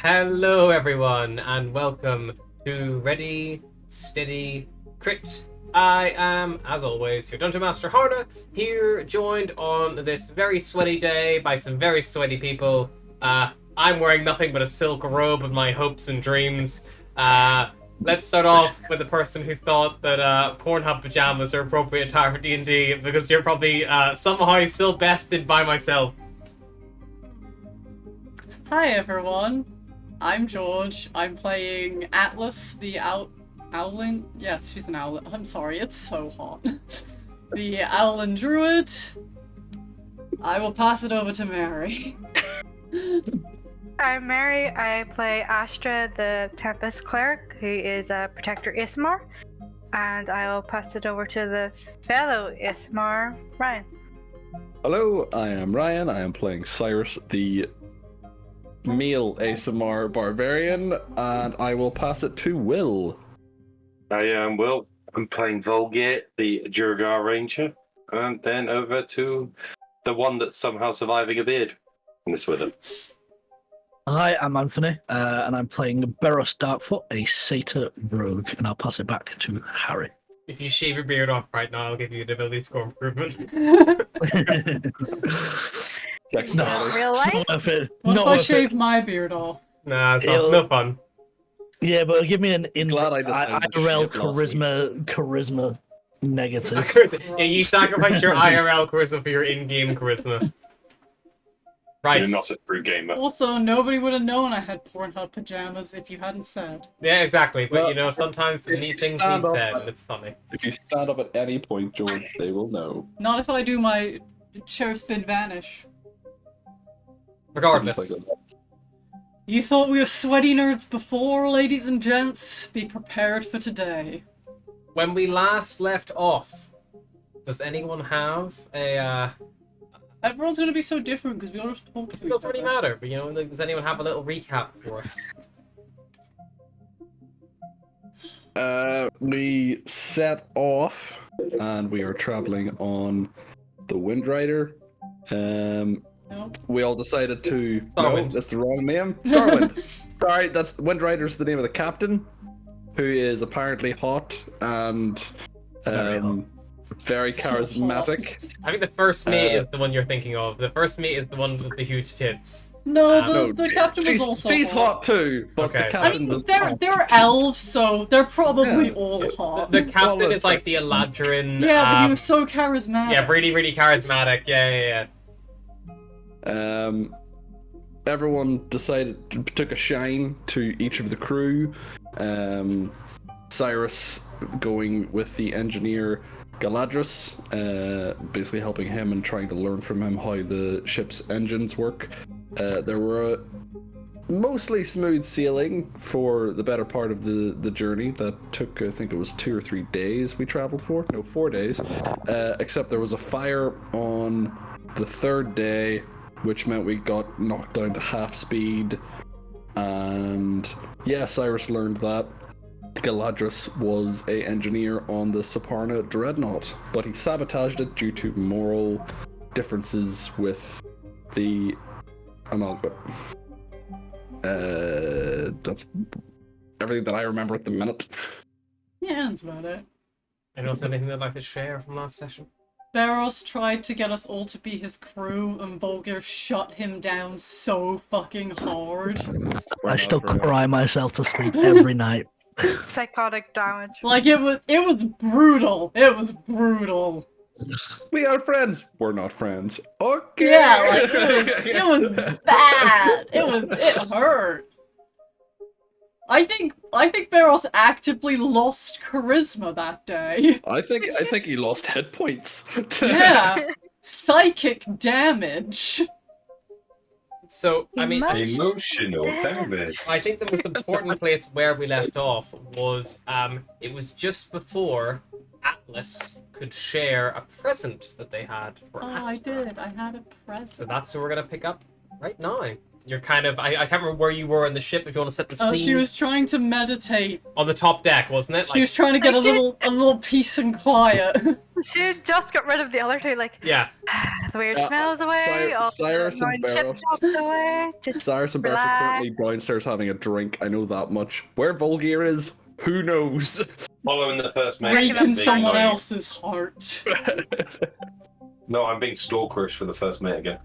Hello everyone and welcome to Ready, Steady, Crit. I am, as always, your Dungeon Master Harda, here joined on this very sweaty day by some very sweaty people. I'm wearing nothing but a silk robe of my hopes and dreams. Let's start off with the person who thought that Pornhub pajamas are appropriate attire for D&D, because you're probably somehow still bested by myself. Hi everyone, I'm George. I'm playing Atlas, the Owlin. Yes, she's an owlet. I'm sorry, it's so hot. The Owlin Druid. I will pass it over to Mary. I'm Mary. I play Astra, the Tempest Cleric, who is a Protector Ismar. And I'll pass it over to the fellow Ismar, Ryan. Hello, I am Ryan. I am playing Cyrus, the male ASMR Barbarian, and I will pass it to Will. I am Will. I'm playing Volgate, the Durgar Ranger, and then over to the one that's somehow surviving a beard in this weather. Hi, I'm Anthony, and I'm playing Beros Darkfoot, a Satyr Rogue, and I'll pass it back to Harry. If you shave your beard off right now, I'll give you an ability score improvement. No, real life? What if I shave my beard off? Nah, it's no fun. Yeah, but give me an Glad I just IRL charisma negative. Yeah, you sacrifice your IRL charisma for your in-game charisma. Right. You're not a true gamer. Also, nobody would have known I had Pornhub pajamas if you hadn't said. Yeah, exactly. But, Well, you know, sometimes the neat things stand need up, said, and it's funny. If you stand up at any point, George, they will know. Not if I do my chair spin vanish. Regardless. You thought we were sweaty nerds before, ladies and gents? Be prepared for today. When we last left off, does anyone have a, Everyone's gonna be so different because we all just talk to It each doesn't other. really matter, but, you know, does anyone have a little recap for us? We set off, and we are traveling on the Windrider. No? We all decided to... Starwind. No, that's the wrong name. Starwind. Sorry, that's Windrider's the name of the captain, who is apparently hot and very So charismatic. I think the first mate is the one you're thinking of. The first mate is the one with the huge tits. No, the captain was she's, also she's hot too, but Okay. the I captain mean, was they're hot. elves, so they're probably Yeah. all hot. The captain Well, is like the Eladrin. Yeah, but he was so charismatic. Yeah, really, really charismatic. Yeah. Everyone took a shine to each of the crew. Cyrus going with the engineer Galadris, basically helping him and trying to learn from him how the ship's engines work. There were mostly smooth sailing for the better part of the journey that took, I think it was 2 or 3 days we traveled for. No, 4 days. Except there was a fire on the 3rd day, which meant we got knocked down to half speed. And yeah, Cyrus learned that. Galadrius was a engineer on the Saparna Dreadnought, but he sabotaged it due to moral differences with the Amalgam. That's everything that I remember at the minute. Yeah, that's about it. Anyone else anything they'd like to share from last session? Beros tried to get us all to be his crew, and Volgir shut him down so fucking hard. I still cry myself to sleep every night. Psychotic damage. Like, it was brutal. It was brutal. We are friends. We're not friends. Okay. Yeah, like, it was bad. It hurt. I think Beros actively lost charisma that day. I think he lost hit points. Yeah. Psychic damage. So, I mean, Emotional damage. I think the most important place where we left off was it was just before Atlas could share a present that they had for Oh, Astra. I did. I had a So present. that's what we're gonna pick up right now. You're kind of I can't remember where you were on the ship. If you want to set the scene. Oh, she was trying to meditate. On the top deck, wasn't it? She was trying to get a little peace and quiet. She just got rid of the other two, like, Yeah. the weird smells away, all Cyrus the and annoying ship Beros. talks away. Just Cyrus and Beros are currently downstairs having a drink. I know that much. Where Volgir is, who knows? Following the first mate. breaking someone else's heart. No, I'm being stalkerish for the first mate again.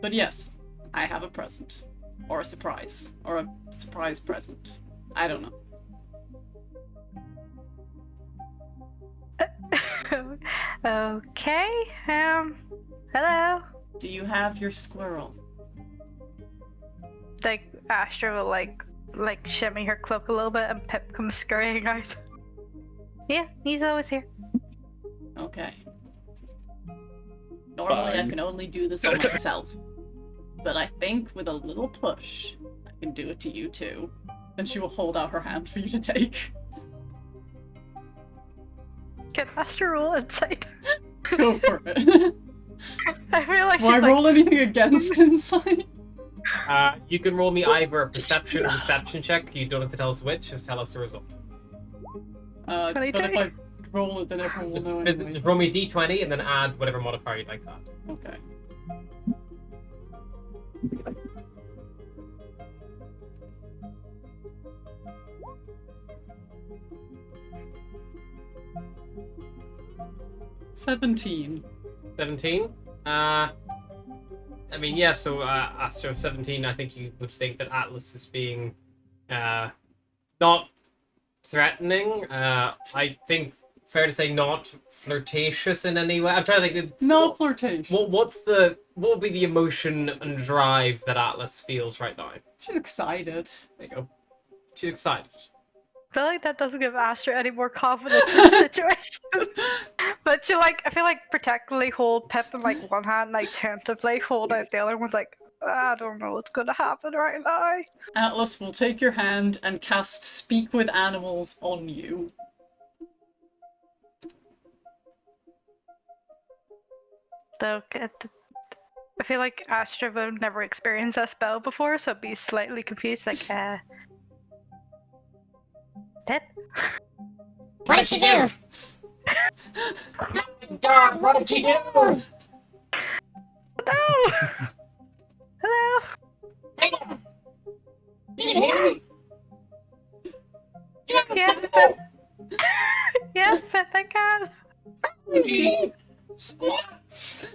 But yes, I have a present. Or a surprise. Or a surprise present. I don't know. Okay, hello. Do you have your squirrel? Like, Astra will, like shimmy her cloak a little bit and Pip comes scurrying out. Yeah, he's always here. Okay. Normally I can only do this on myself. But I think with a little push, I can do it to you too. And she will hold out her hand for you to take. Can Astra roll insight? Go for it. I feel like Do I she's roll anything against insight? You can roll me either a perception or deception check. You don't have to tell us which. Just tell us the result. But if I roll it, then everyone will know anyway. Just roll me a d20 and then add whatever modifier you'd like to add. Okay. $17. 17. I mean, yeah. So Astro 17. I think you would think that Atlas is being not threatening. I think fair to say not flirtatious in any way. I'm trying to think. No flirtation. What would be the emotion and drive that Atlas feels right now? She's excited. There you go. She's excited. I feel like that doesn't give Astra any more confidence in the situation. But she, like, I feel like protectively hold Pip in, like, one hand, like, tentatively hold out the other one, like, I don't know what's gonna happen right now. Atlas will take your hand and cast Speak with Animals on you. Though, I feel like Astra would never experienced that spell before, so I'd be slightly confused, like, Pip? What did she do? God, what did she do? No! Hello? Hey there. You can hear me? You have a Yes, symbol. Pip. Yes, Pip, I can. What?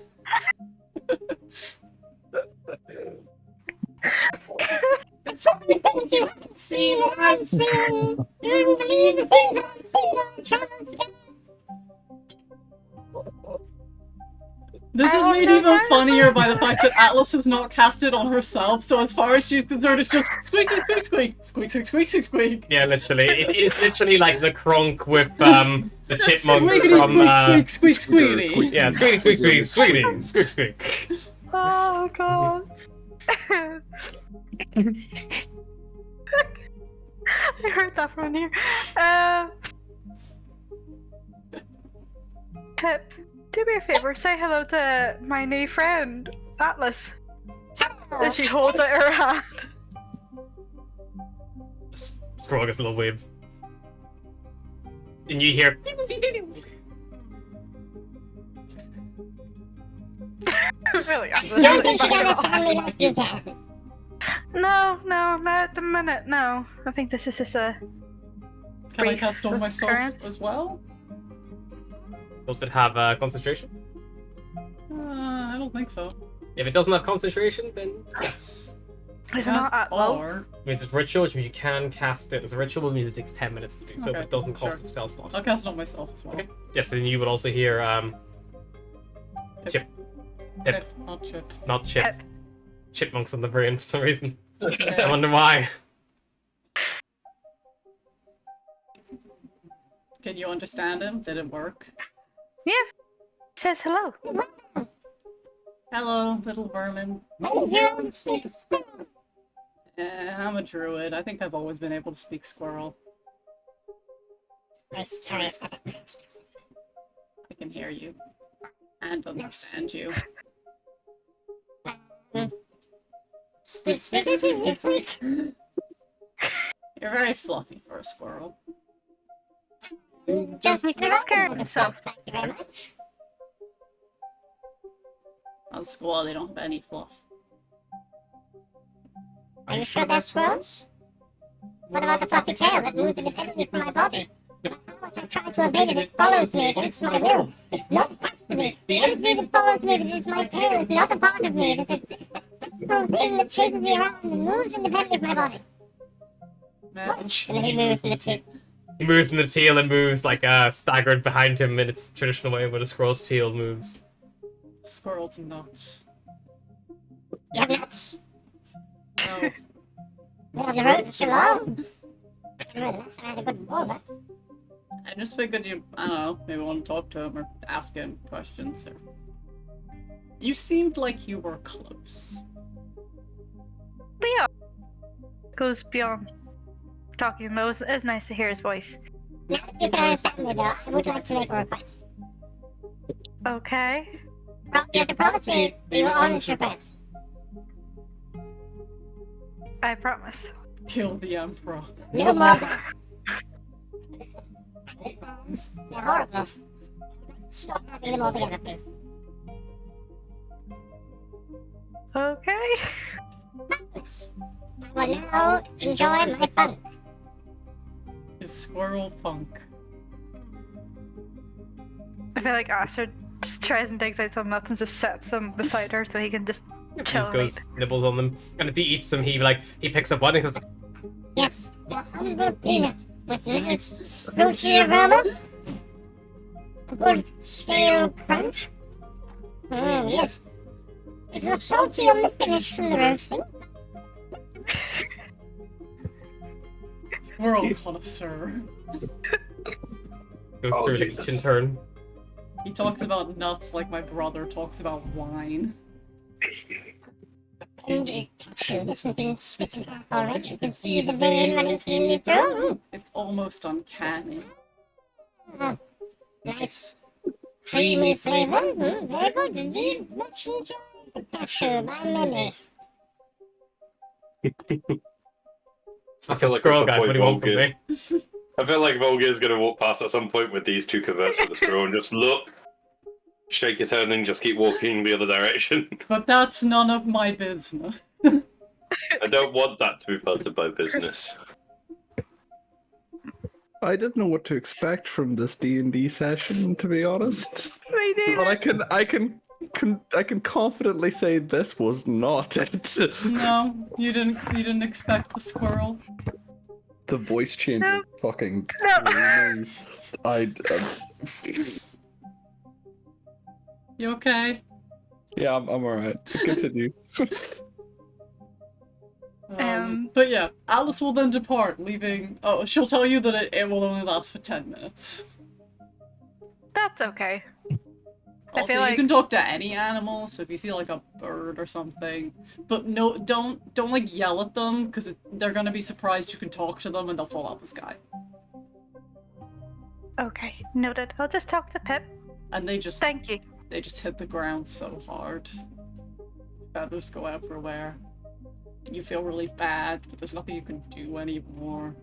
There's so many things you haven't seen that I've seen. You don't believe the things that I've seen on the channel. This is made even funnier by the fact that Atlas has not cast it on herself, so as far as she's concerned, it's just squeak, squeak, squeak, squeak, squeak, squeak, squeak, squeak, squeak. Yeah, literally. It's literally like the Kronk with the chipmunk Squeakity, from squeak, squeak, squeak, squeaky. yeah, squeak squeak squeak squeak squeak squeak. Oh, God. I heard that from here. Pip, do me a favor, say hello to my new friend, Atlas. As she holds out her hand. Squirrel gets a little wave. And you hear. Really? Don't think she can understand me like you can. No, not at the minute. No, I think this is just a. Can I Brief cast on myself occurrence. as well? Does it have concentration? I don't think so. If it doesn't have concentration, then it's. Is it Cast not at low? R. It means it's ritual, which means you can cast it as a ritual. It means it takes 10 minutes to do, so Okay, it doesn't cost sure. a spell slot. I'll cast it on myself as well. Okay. Yes, and you would also hear Chip. Pip, not Chip. Not Chip. Pip. Chipmunks on the brain for some reason. I Yeah. wonder why. Can you understand him? Did it work? Yeah. Says hello. Hello, little vermin. You don't speak squirrel. I'm a druid. I think I've always been able to speak squirrel. My story for the masters. I can hear you. And understand you. Speak as you freak. You're very fluffy for a squirrel. Just He takes care of himself. Thank you very much. On squirrel, they don't have any fluff. Are you sure they're squirrels? What about the fluffy tail that moves independently from my body? No matter how much I try to evade it, it follows me against my will. It's not attached to me. The energy that follows me that is my tail is not a part of me. It is a spectral thing that chases me around and moves independently of my body. Watch. And then he moves in the tip. He moves in the tail and moves like staggered behind him in its traditional way, but a squirrel's tail moves. Squirrel's nuts. You have nuts. No. Well, you rode for so long. I can ride nuts. I had a good walnut. I just figured you, I don't know, maybe want to talk to him or ask him questions. Or... You seemed like you were close. But yeah, goes beyond talking. Though it's nice to hear his voice. Now that you can understand me, though, I would like to make a request. Okay. Well, you have to promise me that you will honor your request. I promise. Kill the Emperor. No more guns. They're horrible. Stop having them all together, please. Okay. Thanks. I will now enjoy my fun. His squirrel funk. I feel like Aster just tries and digs out some nuts and just sets them beside her so he can just He chill. just and goes, eat. nibbles on them, and as he eats them, he picks up one and he goes, Yes, the humble peanut with nice fruity aroma. A good stale crunch. Yes. It looks salty on the finish from the roasting. Squirrel connoisseur. goes Oh, through the Jesus. kitchen turn. He talks about nuts like my brother talks about wine. Indeed, capsule. This has been split in half already. You can see the vein running cleanly through. It's almost uncanny. Nice creamy flavor. Very good indeed. Much enjoyed. The capsule by many. I feel like Squirrel at some guys, what point do you want from Volga- me? I feel like Volga is going to walk past at some point with these two converse with the squirrel and just look, shake his head, and just keep walking the other direction. But that's none of my business. I don't want that to be part of my business. I didn't know what to expect from this D&D session, to be honest. We did But it. I can confidently say this was not it. No, you didn't expect the squirrel. The voice change No. is fucking No. screaming. You okay? Yeah, I'm alright. Continue. But yeah, Alice will then depart, leaving. Oh, she'll tell you that it will only last for 10 minutes. That's okay. I Also, feel you like- can talk to any animal, so if you see like a bird or something, but no, don't like yell at them because they're gonna be surprised you can talk to them and they'll fall out the sky. Okay, noted. I'll just talk to Pip. And they just Thank you. hit the ground so hard. Feathers go everywhere. You feel really bad, but there's nothing you can do anymore.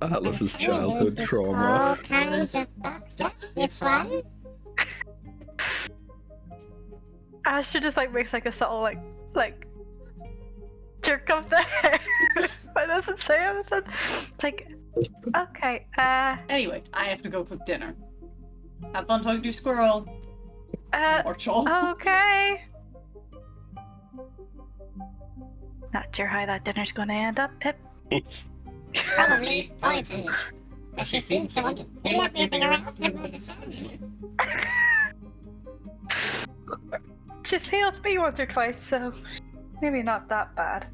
Atlas's childhood All trauma. kinds of fucked up. This one. Asher just like makes like a subtle like jerk of the head, but doesn't say anything. It's like, okay, Anyway, I have to go cook dinner. Have fun talking to your squirrel. Or troll. okay. Not sure how that dinner's gonna end up, Pip. Probably poisoned. But she seems to want to kill everything around her by the sound of it. She's healed me once or twice, so maybe not that bad.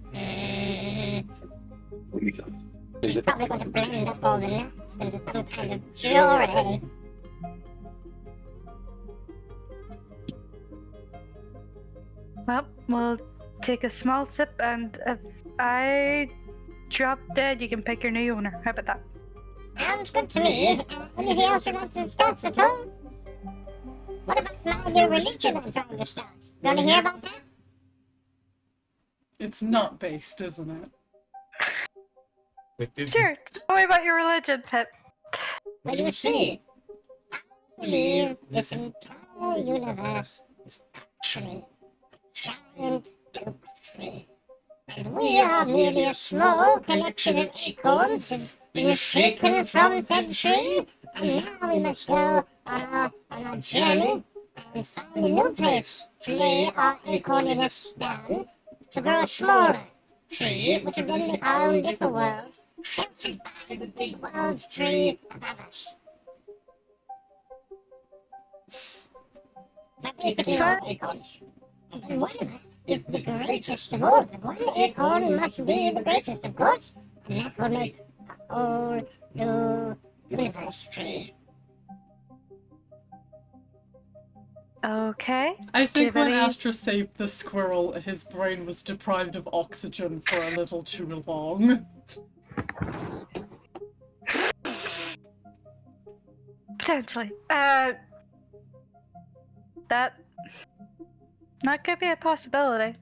Is it? Probably going to blend up all the nuts into some kind of puree. Well, we'll take a small sip, and if I drop dead, you can pick your new owner. How about that? Sounds good to me. Anything else you want to discuss at all? What about my new religion I'm trying to start? You want to hear about that? It's nut based, isn't it? Sure, tell me about your religion, Pip. Well, you see, I believe this entire universe is actually a giant oak tree. And we are merely a small collection of acorns that have been shaken from said tree. And now we must go on our journey and find a new place to lay our acorniness down to grow a smaller tree, which will then be our own little world, sheltered by the big world tree above us. But basically all acorns. And then one of us is the greatest of all of them. One acorn must be the greatest, of course, and that will make a whole new universe tree. Okay. I think when Gibbity. Astra saved the squirrel, his brain was deprived of oxygen for a little too long. Potentially. That could be a possibility.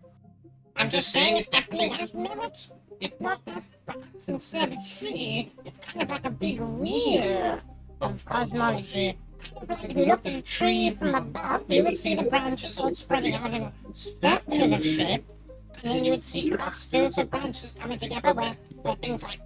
I'm just saying it definitely has merit. If not that, perhaps instead of tree, it's kind of like a big wheel of cosmology. Kind of like if you looked at a tree from above, you would see the branches all spreading out in a circular shape, and then you would see clusters of branches coming together where things like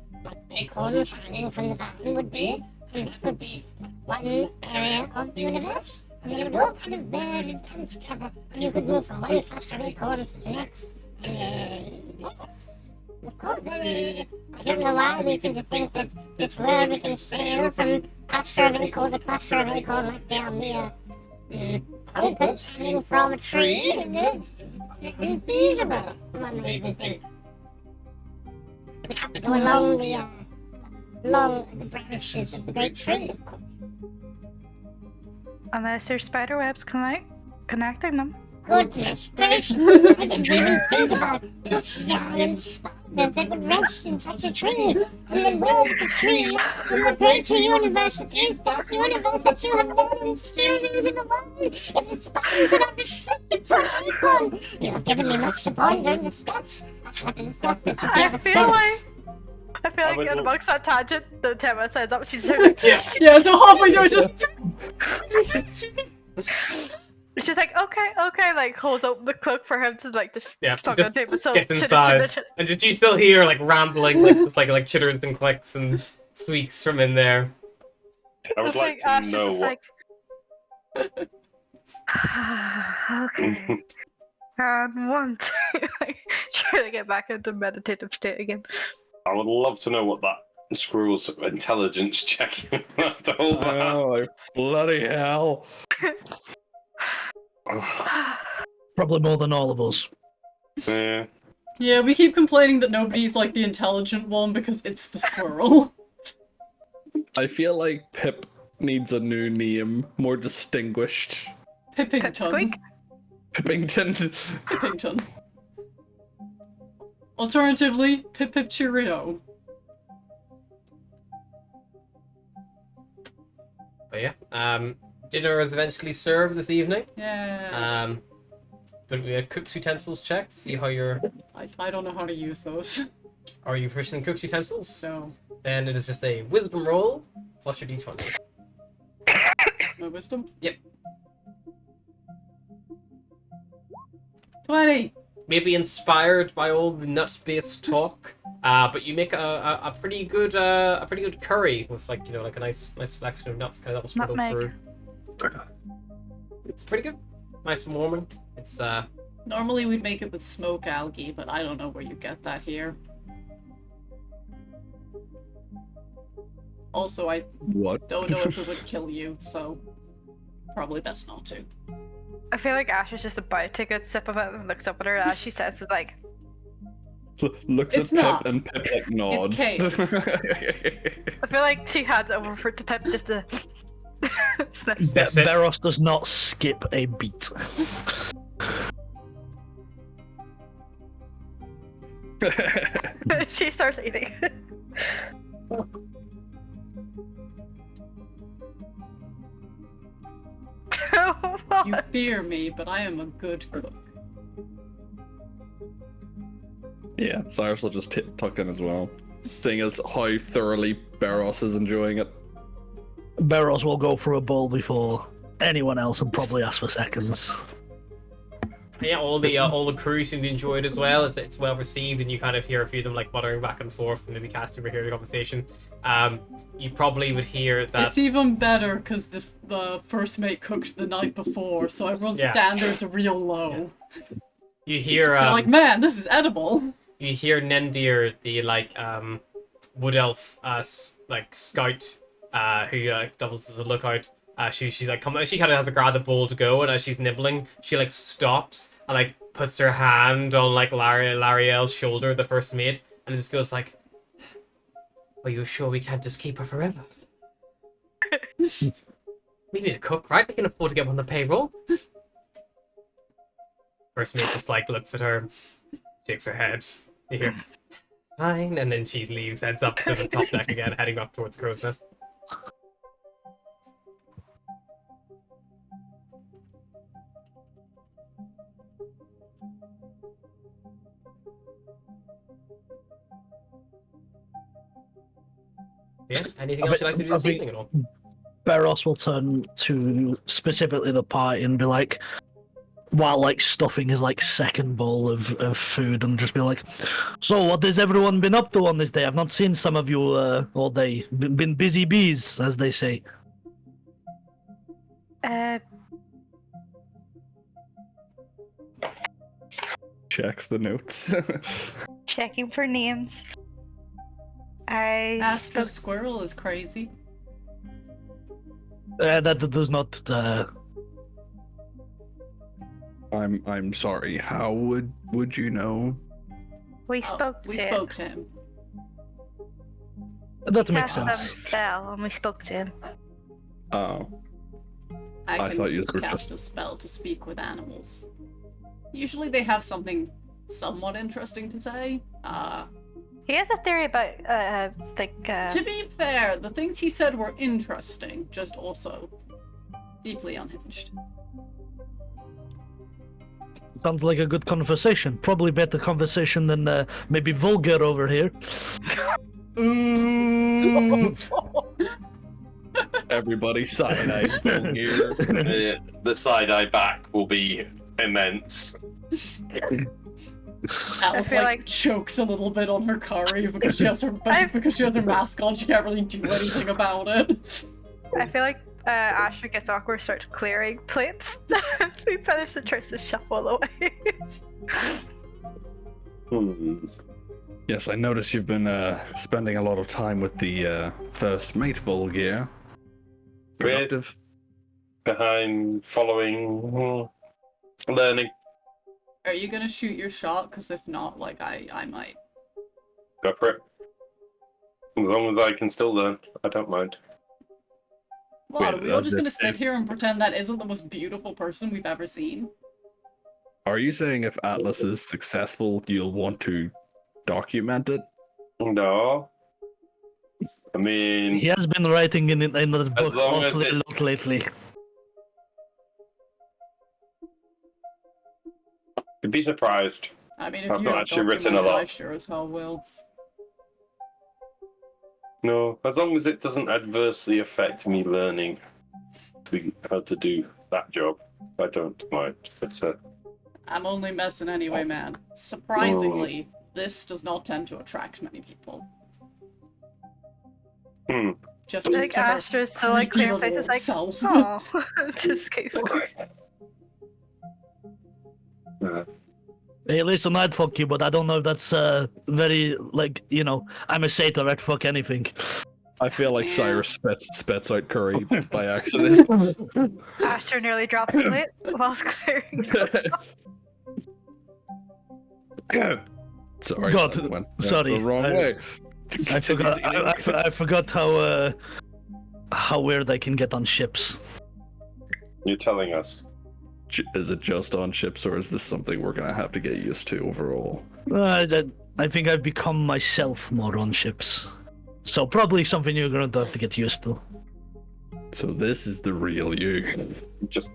acorns hanging from the vine would be, and that would be one area of the universe. And they would all kind of merge and come together, and you could move from one cluster of acorns to the next. And yes, of course, I don't know why we seem to think that this world we can sail from cluster of acorn to cluster of acorn like they are mere pumpkins hanging from a tree. Unfeasible, one may even think. We'd have to go along the branches of the great tree, of course. Unless there's spider webs connecting them. Goodness gracious, I didn't even think about the giant spiders that would rest in such a tree. And then where is the tree in the greater universe that is that universe that you have known and still live in the world? If the spiders could have restricted for an acorn, you have given me much to ponder and discuss. I'll try to discuss this with the I other feel students. like in amongst that tangent, the Tema says up, she's like, Yeah, the halfway there just... she's like, okay, like holds open the cloak for him to like just talk just on tape. So get inside. And did you still hear like rambling, like just like chitters and clicks and squeaks from in there? I would like to know what. Okay. And one, two, like, trying to get back into meditative state again. I would love to know what that squirrel's intelligence check after all that. Oh, bloody hell. Probably more than all of us. Yeah. Yeah, we keep complaining that nobody's like the intelligent one because it's the squirrel. I feel like Pip needs a new name, more distinguished. Pippington. Pipsqueak? Pippington. Pippington. Alternatively, Pip Pip Cheerio. But yeah, dinner is eventually served this evening. Yeah. But we had cook's utensils checked. See how you're. I don't know how to use those. Are you proficient in cook's utensils? So, then it is just a wisdom roll plus your d20. My wisdom? Yep. 20! Maybe inspired by all the nut-based talk, but you make a pretty good curry with like like a nice selection of nuts kind of sprinkled Nutmeg. through. It's pretty good, nice and warming. It's Normally we'd make it with smoke algae, but I don't know where you get that here. Also, I What? don't know if it would kill you, so probably best not to. I feel like Ash is just about to take a sip of it and looks up at her as she says it's like, Looks It's at Pip not. and Pip like nods. cake. I feel like she hands it over for to Pip just to sniff. Sniffs it. Beros does not skip a beat. She starts eating. You fear me, but I am a good cook. Yeah, Cyrus will just tuck in as well, seeing as how thoroughly Beros is enjoying it. Beros will go for a bowl before anyone else and probably ask for seconds. Yeah, all the crew seem to enjoy it as well. It's well received, and you kind of hear a few of them like muttering back and forth, and maybe casting overhear the conversation. You probably would hear that. It's even better because the first mate cooked the night before, so everyone's Yeah. standards are real low. You hear They're like, man, this is edible. you hear Nendir, the wood elf scout who doubles as a lookout. She's like she kind of has a grab the bowl to go, and as she's nibbling, she like stops and like puts her hand on like Lariel's shoulder, the first mate, and just goes like, "Are you sure we can't just keep her forever? We need a cook, right? We can afford to get one on the payroll." First mate just like looks at her, shakes her head. You hear, "Fine," and then she leaves, heads up to the top deck again, heading up towards Crow's Nest. Yeah, anything else you'd like to do this evening at all? Beros will turn to specifically the party and be like, while like stuffing his like second bowl of food, and just be like, "So what has everyone been up to on this day? I've not seen some of you all day. Been busy bees, as they say." Checks the notes. Checking for names. I Astra spoke- Squirrel is crazy. That does not. I'm sorry. How would you know? we Oh, spoke we to spoke to him. That him. makes Cast some sense. spell and we spoke to him. Oh, I I can thought you were cast a spell to speak with animals. Usually they have something somewhat interesting to say. He has a theory about To be fair, the things he said were interesting, just also deeply unhinged. Sounds like a good conversation. Probably better conversation than maybe vulgar over here. Ooh. everybody cyanide here. The side eye back will be immense. Alice feel like like- chokes a little bit on her curry because she has her because she has her mask on. She can't really do anything about it. I feel like Asher gets awkward, starts clearing plates. We finish and tries to shuffle away. Yes, I notice you've been spending a lot of time with the first mate Volgear. Productive. Behind, following, learning. Are you gonna shoot your shot? Because if not, like I might. Go for it. As long as I can still learn, I don't mind. What, are we all that's just gonna it. sit here and pretend that isn't the most beautiful person we've ever seen? Are you saying if Atlas is successful, you'll want to document it? No. I mean, He has been writing in the book As long as awfully a it- lot lately. you'd be surprised. I mean, if I've you not don't actually written document a it, I lot. sure as hell will. No, as long as it doesn't adversely affect me learning how to do that job, I don't mind. But I'm only messing anyway, man. Surprisingly, this does not tend to attract many people. Just Like to her Astra's so like creepy clear place, little it's like, self. oh, just keeps Hey, listen, I'd fuck you, but I don't know if that's very, like, you know, I'm a satyr, I'd fuck anything. I feel like Yeah. Cyrus spits out curry by accident. Astra nearly drops a plate whilst clearing. Sorry, God, that went sorry, the wrong way. I forgot. I forgot how weird I can get on ships. you're telling us. Is it just on ships, or is this something we're gonna have to get used to overall? I think I've become myself more on ships, so probably something you're going to have to get used to. So this is the real you. Just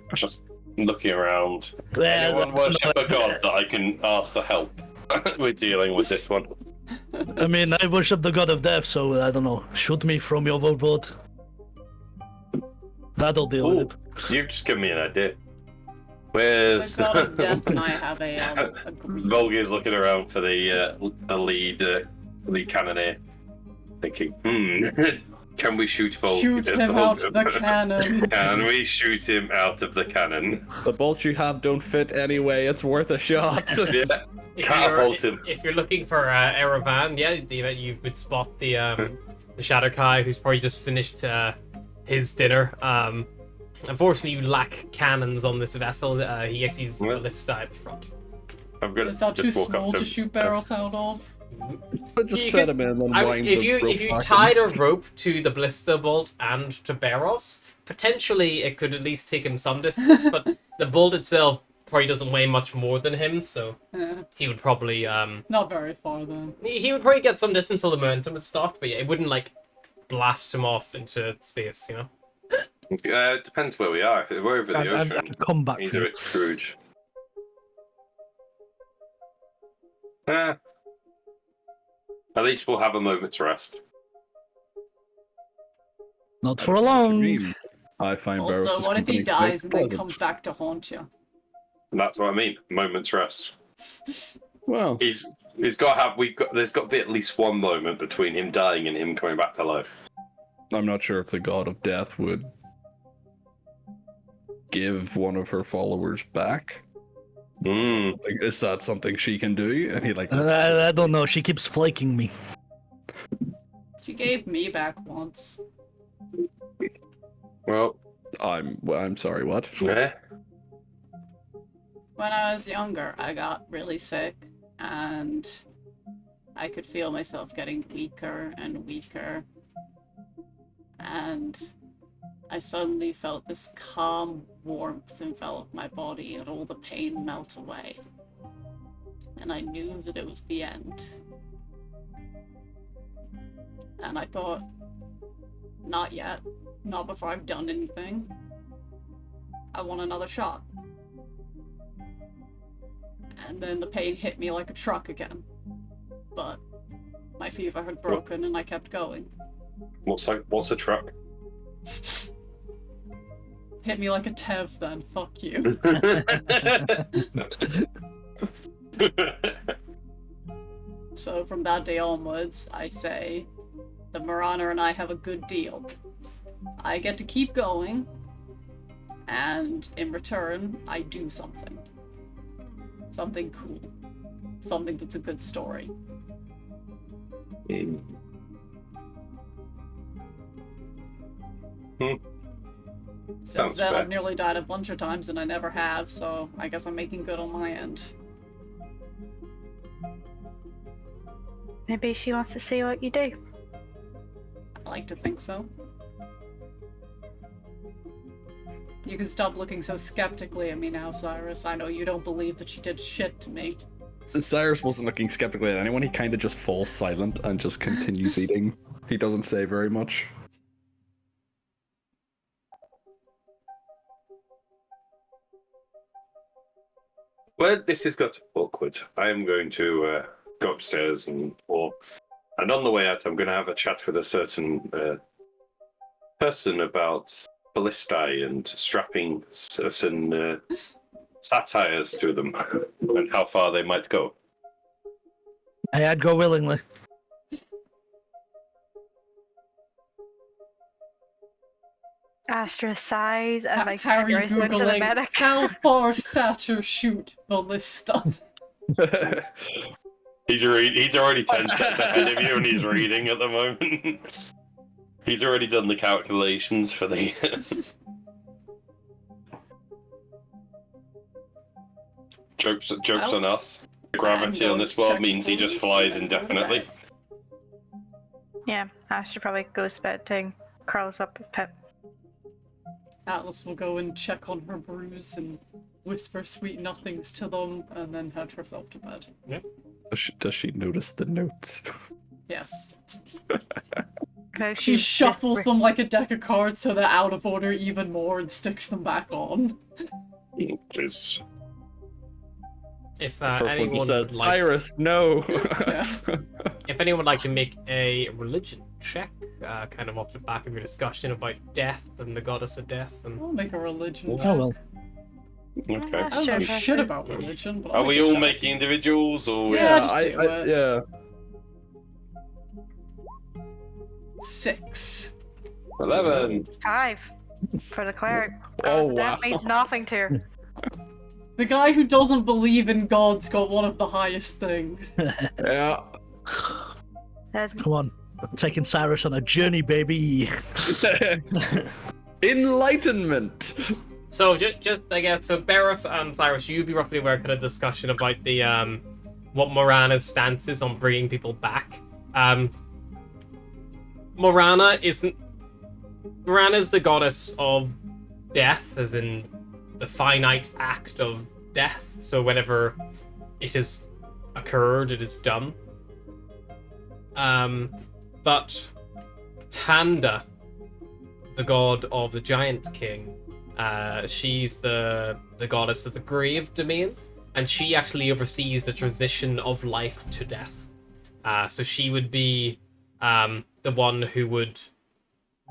looking around. Yeah, Anyone worship a god that I can ask for help? We're dealing with this one. I mean, I worship the god of death, so I don't know. Shoot me from your overboard. That'll deal Ooh, with it. you've just given me an idea. The Where's god of death and I have a agreement. Volga's looking around for the lead cannoneer, thinking, can we shoot Volga? Shoot him out of the cannon. Can we shoot him out of the cannon? The bolts you have don't fit anyway. It's worth a shot. Yeah. Catapult him. If you're looking for Erevan, yeah, you would spot the Shadowkai, who's probably just finished his dinner. Unfortunately, you lack cannons on this vessel. He actually uses ballista at the front. I'm gonna Is that too just walk small up to him. shoot barrels out of? Just You set could- him in and then I, wind if the you rope back tied in. a rope to the ballista bolt and to Barros, potentially it could at least take him some distance. But the bolt itself probably doesn't weigh much more than him, so he would probably Not very far then. he would probably get some distance till the momentum had stopped. But yeah, it wouldn't like blast him off into space, you know. It depends where we are. If we're over the ocean, I'd come back he's for a you. bit screwed. At least we'll have a moment's rest. Not for long. I find Barros' Also, what if he company dies and quite then pleasant. comes back to haunt you? And that's what I mean. Moment's rest. Well, There's got to be at least one moment between him dying and him coming back to life. I'm not sure if the god of death would give one of her followers back. Like, is that something she can do? And he like, I don't know. She keeps flaking me. She gave me back once. Well, I'm sorry, what? yeah. When I was younger, I got really sick, and I could feel myself getting weaker and weaker. And I suddenly felt this calm warmth envelop my body, and all the pain melt away. And I knew that it was the end. And I thought, not yet. Not before I've done anything. I want another shot. And then the pain hit me like a truck again. But my fever had broken and I kept going. What's a truck? Hit me like a Tev then, fuck you. So from that day onwards, I say, the Marana and I have a good deal. I get to keep going, and in return, I do something. Something cool. Something that's a good story. Since Sounds then, fair. I've nearly died a bunch of times, and I never have, so I guess I'm making good on my end. Maybe she wants to see what you do. I like to think so. You can stop looking so skeptically at me now, Cyrus. I know you don't believe that she did shit to me. Cyrus wasn't looking skeptically at anyone. He kind of just falls silent and just continues eating. He doesn't say very much. Well, this has got awkward. I am going to go upstairs or And on the way out, I'm going to have a chat with a certain person about ballistae and strapping certain satires to them and how far they might go. I'd go willingly. Astra sighs and like Harry scurries down to the googling medic. how far satyr shoot ballista. He's already 10 steps ahead of you, and he's reading at the moment. He's already done the calculations for the. Jokes on us. The gravity on this world means he just flies indefinitely. Yeah, Astra probably goes to bed and curls up with Pip. Atlas will go and check on her bruise and whisper sweet nothings to them, and then head herself to bed. Does she notice the notes? Yes. Like She she's shuffles them like a deck of cards so they're out of order even more and sticks them back on. Just If First one anyone just says, would like, Cyrus, no! Yeah. if anyone would like to make a religion check, kind of off the back of your discussion about death and the goddess of death, and I'll make a religion check. Oh well. okay. I don't know Sure. shit about religion, but I'll Are we make a all check. making individuals, or Yeah, just do it. Yeah. 6. 11? 5 for the cleric. Oh, That wow. means nothing to her. The guy who doesn't believe in God's got one of the highest things. Yeah. That's Come on. I'm taking Cyrus on a journey, baby. Enlightenment! so just I guess so. Barros and Cyrus, you'd be roughly aware kind of discussion about the what Morana's stance is on bringing people back. Morana is the goddess of death, as in the finite act of death. So whenever it has occurred, it is done. But Tanda, the god of the Giant King, she's the goddess of the grave domain, and she actually oversees the transition of life to death. So she would be the one who would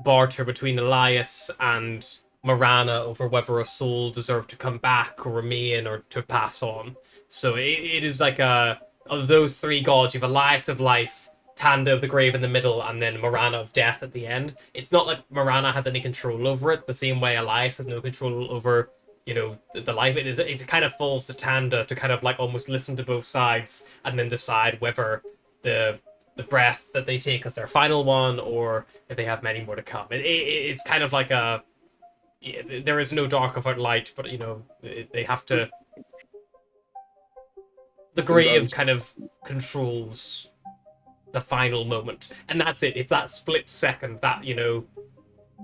barter between Elias and Morana over whether a soul deserved to come back or remain or to pass on. So it is like of those three gods, you have Elias of life, Tanda of the grave in the middle, and then Morana of death at the end. It's not like Morana has any control over it, the same way Elias has no control over, you know, the life. It kind of falls to Tanda to kind of like almost listen to both sides and then decide whether the breath that they take as their final one, or if they have many more to come. It's kind of like a... Yeah, there is no dark without light, but, you know, they have to... The grave kind of controls the final moment. And that's it. It's that split second, that, you know,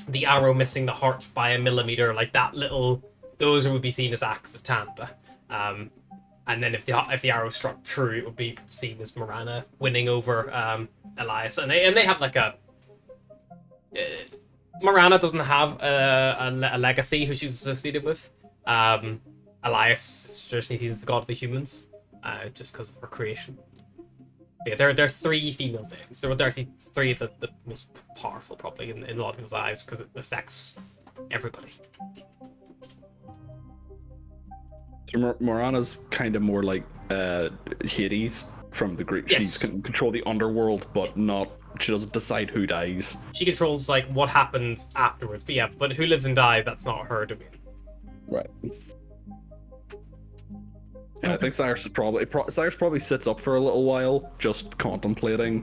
the arrow missing the heart by a millimeter, like that little... Those would be seen as acts of Tanda. And then if the arrow struck true, it would be seen as Morana winning over Elias. And they have like a... Morana doesn't have a legacy who she's associated with. Elias traditionally seen as the god of the humans, just because of her creation. But yeah, there are three female beings. There are actually three of the most powerful, probably, in a lot of people's eyes, because it affects everybody. So Morana's kind of more like Hades from the Greek. Yes. She can control the underworld, but not. She doesn't decide who dies. She controls like what happens afterwards. But yeah, but who lives and dies, that's not her domain. Right. Yeah, I think Cyrus probably sits up for a little while, just contemplating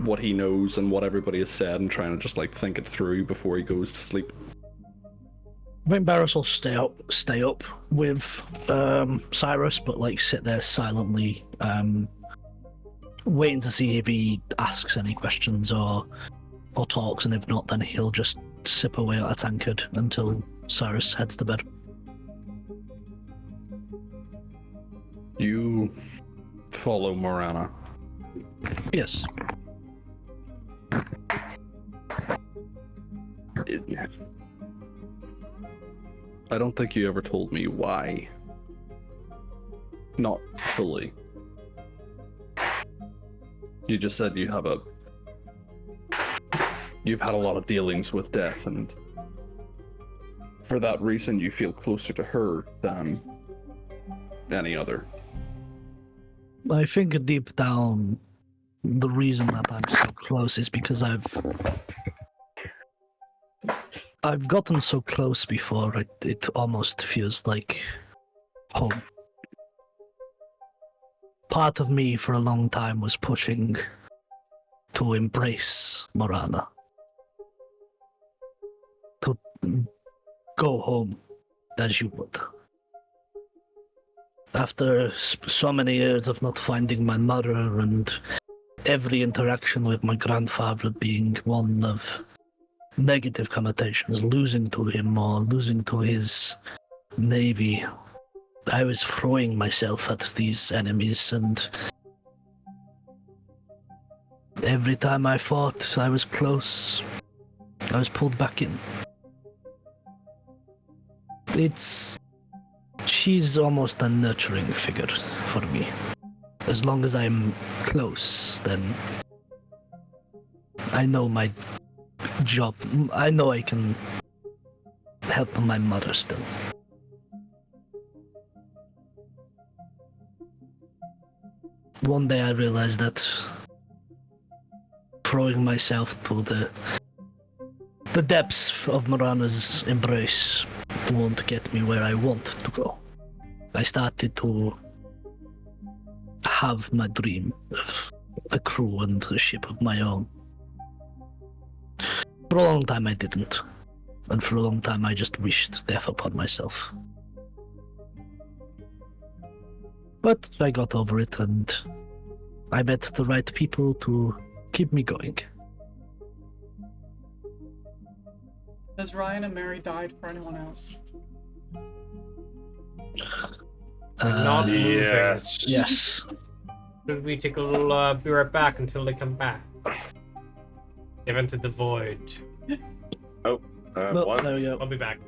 what he knows and what everybody has said, and trying to just like think it through before he goes to sleep. I think Barris will stay up with Cyrus, but like sit there silently, waiting to see if he asks any questions or talks, and if not, then he'll just sip away at a tankard until Cyrus heads to bed. You follow Morana. Yes. I don't think you ever told me why. Not fully. You just said you've had a lot of dealings with death, and for that reason you feel closer to her than any other. I think deep down, the reason that I'm so close is because I've gotten so close before, it almost feels like home. Part of me for a long time was pushing to embrace Morana. To go home, as you would. After so many years of not finding my mother and every interaction with my grandfather being one of negative connotations, losing to him or losing to his navy, I was throwing myself at these enemies, and every time I fought, I was close. I was pulled back in. She's almost a nurturing figure for me. As long as I'm close, then I know my job. I know I can help my mother still. One day I realized that throwing myself to the depths of Morana's embrace won't get me where I want to go. I started to have my dream of a crew and a ship of my own. For a long time I didn't, and for a long time I just wished death upon myself. But I got over it, and I met the right people to keep me going. Has Ryan and Mary died for anyone else? Not moving. Yes. Yes. Should we take a little be right back until they come back? They've entered the void. Well, One. there we go. I'll be back.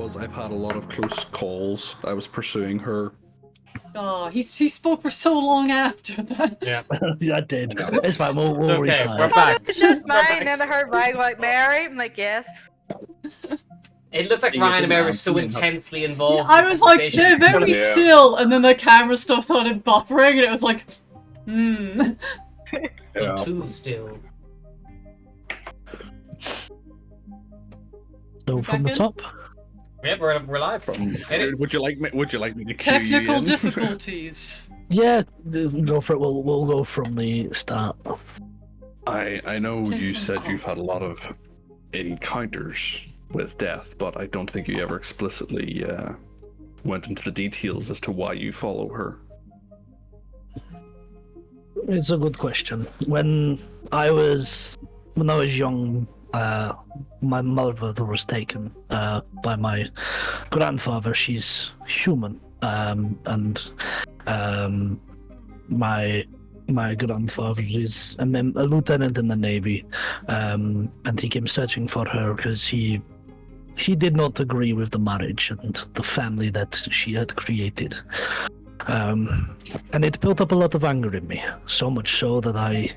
was I've had a lot of close calls. I was pursuing her. Oh, he spoke for so long after that. Yeah. Yeah, I did. It's fine. We'll It's okay. restart. We're back. It's just We're mine, back. and I heard Ryan like Mary. I'm like, yes. It looked like You Ryan and didn't Mary were have- so you didn't have- intensely involved. I in the was like, conversation. they're very Yeah. still, and then the camera stuff started buffering, and it was like, Feel too still. So from the Second. top. Yep, we're live. Hit it. Would you like me? Would you like me to cue you Technical in? difficulties. Yeah, go for it. We'll go from the start. I know Take you them said top. you've had a lot of encounters with death, but I don't think you ever explicitly went into the details as to why you follow her. It's a good question. When I was young, my mother was taken by my grandfather. She's human, and my grandfather is a lieutenant in the navy, and he came searching for her because he did not agree with the marriage and the family that she had created. And it built up a lot of anger in me, so much so that I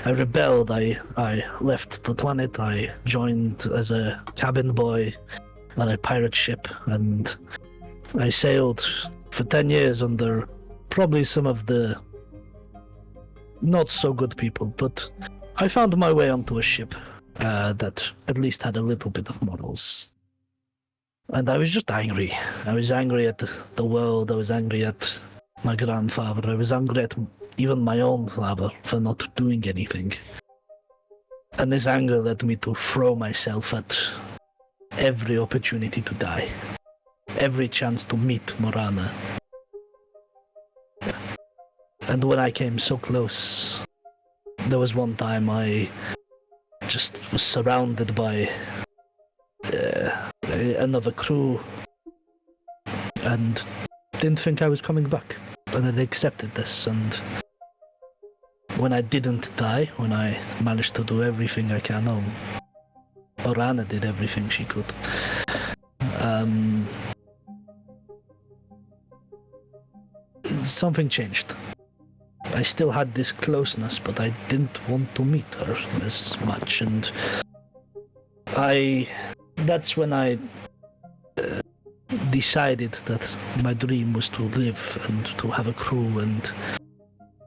rebelled. I left the planet. I joined as a cabin boy on a pirate ship, and I sailed for 10 years under probably some of the not so good people, but I found my way onto a ship that at least had a little bit of morals. And I was just angry. I was angry at the world. I was angry at my grandfather. I was angry at even my own father for not doing anything. And this anger led me to throw myself at every opportunity to die. Every chance to meet Morana. And when I came so close, there was one time I just was surrounded by another crew and didn't think I was coming back. And I accepted this, and when I didn't die, when I managed to do everything I can, Morana did everything she could. Something changed. I still had this closeness, but I didn't want to meet her as much, and that's when I decided that my dream was to live and to have a crew and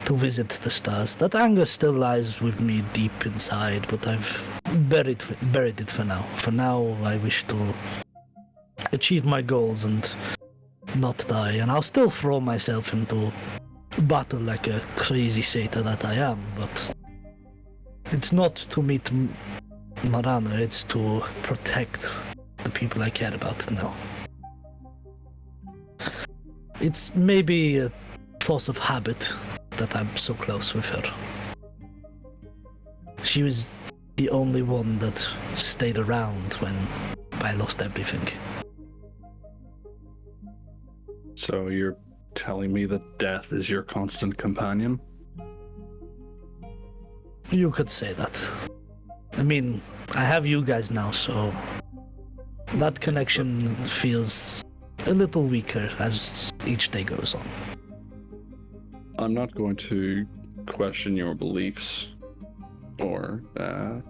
to visit the stars. That anger still lies with me deep inside, but I've buried it for now. For now, I wish to achieve my goals and not die, and I'll still throw myself into battle like a crazy satyr that I am, but it's not to meet Morana, it's to protect the people I care about now. It's maybe a force of habit that I'm so close with her. She was the only one that stayed around when I lost everything. So you're telling me that death is your constant companion? You could say that. I mean, I have you guys now, so that connection feels a little weaker as each day goes on. I'm not going to question your beliefs, or I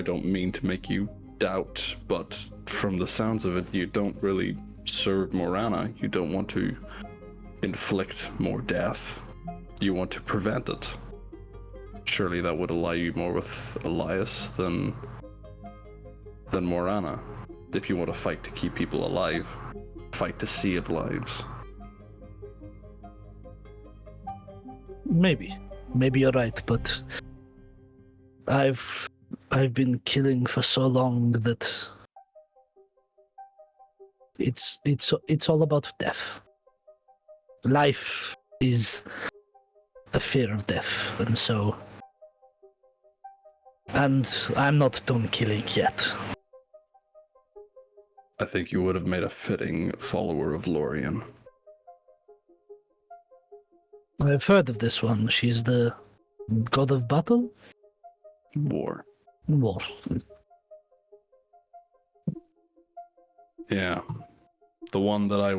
don't mean to make you doubt, but from the sounds of it, you don't really serve Morana. You don't want to inflict more death. You want to prevent it. Surely that would ally you more with Elias than Morana. If you want to fight to keep people alive, fight to save lives. Maybe you're right, but I've been killing for so long that it's all about death. Life is a fear of death, and I'm not done killing yet. I think you would have made a fitting follower of Lorien. I've heard of this one. She's the god of battle? War. War. Yeah. The one that I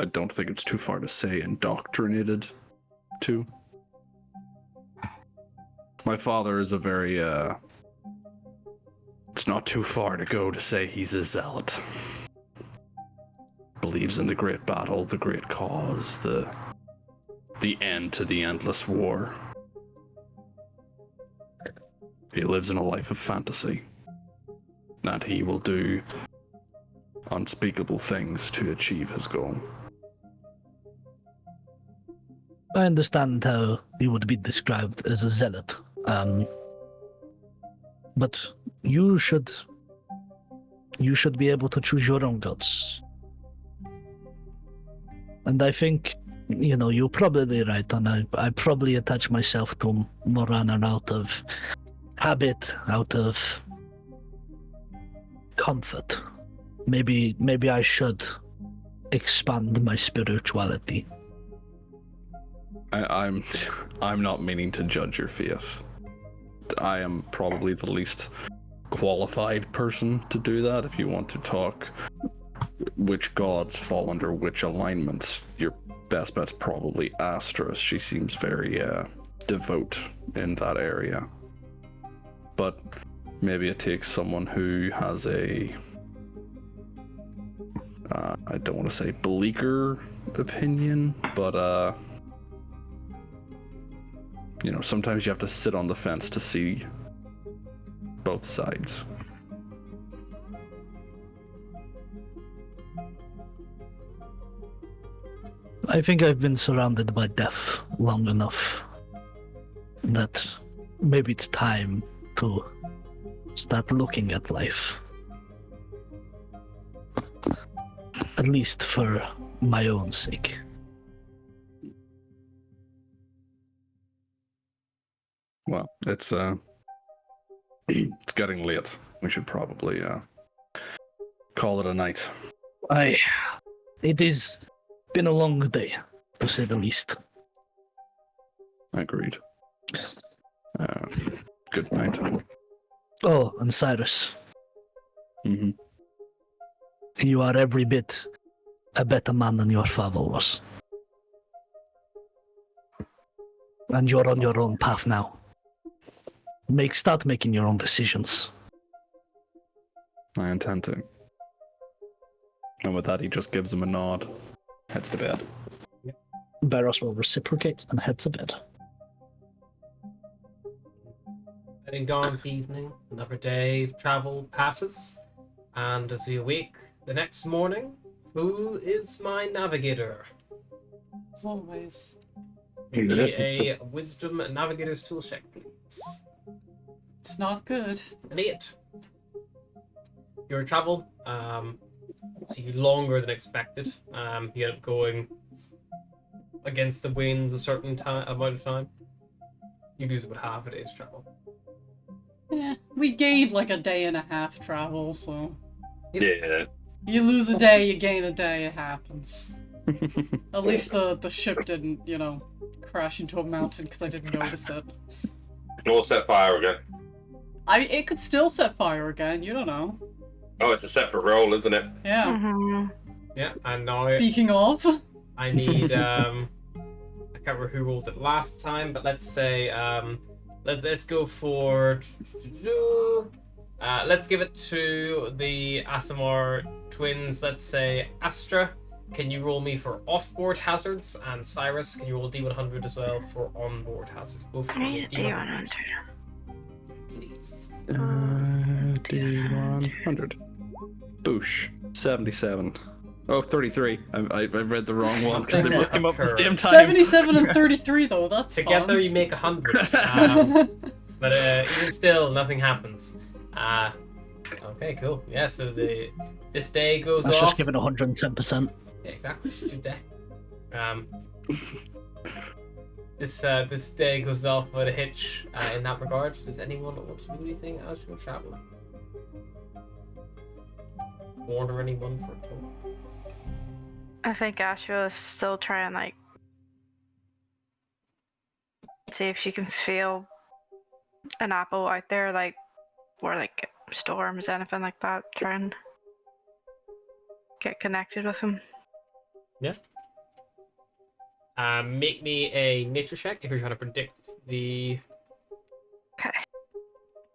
don't think it's too far to say indoctrinated to. My father is a very, it's not too far to go to say he's a zealot. Believes in the great battle, the great cause, the end to the endless war. He lives in a life of fantasy, and he will do unspeakable things to achieve his goal. I understand how you would be described as a zealot, but you should be able to choose your own gods. And I think, you're probably right, and I probably attach myself to Morana out of habit, out of comfort. Maybe I should expand my spirituality. I'm not meaning to judge your faith. I am probably the least qualified person to do that. If you want to talk which gods fall under which alignments, your best bet's probably Astra. She seems very devout in that area. But maybe it takes someone who has a I don't want to say bleaker opinion, but sometimes you have to sit on the fence to see both sides. I think I've been surrounded by death long enough that maybe it's time to start looking at life. At least for my own sake. Well, it's it's getting late. We should probably call it a night. It is been a long day, to say the least. Agreed. Good night. Oh, and Cyrus, Mm-hmm. you are every bit a better man than your father was. And you're on your own path now. Start making your own decisions. I intend to. And with that, he just gives him a nod. Heads to bed. Barros will reciprocate and head to bed. Heading down to evening, another day of travel passes, and as you awake the next morning, who is my navigator? As always. Give me a wisdom navigator's tool check, please. It's not good. An 8. Your travel, see longer than expected. You end up going against the winds a certain amount of time. You lose about half a day's travel. Yeah, we gained like a day and a half travel, so... Yeah. You lose a day, you gain a day, it happens. At least the ship didn't, crash into a mountain because I didn't notice it. Or set fire again. It could still set fire again, you don't know. Oh, it's a separate roll, isn't it? Yeah. Mm-hmm. Yeah, and now Speaking of... I need, I can't remember who rolled it last time, but let's say, let's go for, let's give it to the Asimar twins. Let's say Astra, can you roll me for off-board hazards? And Cyrus, can you roll D100 as well for on-board hazards? Both for me, D100. Please. D100. Boosh. 77. Oh, 33. I read the wrong one because they both came up at the same time. 77 and 33 though, that's Together fun. you make 100. But even still, nothing happens. Okay, cool. Yeah, so this day goes That's off. just given 110%. Yeah, exactly. It's a good day. This day goes off without a hitch in that regard. Does anyone want to do anything as you're traveling? Order anyone for a tour? I think Astra is still trying see if she can feel an apple out there, or storms, anything like that. Try and get connected with him. Make me a nature check if you're trying to predict the. Okay.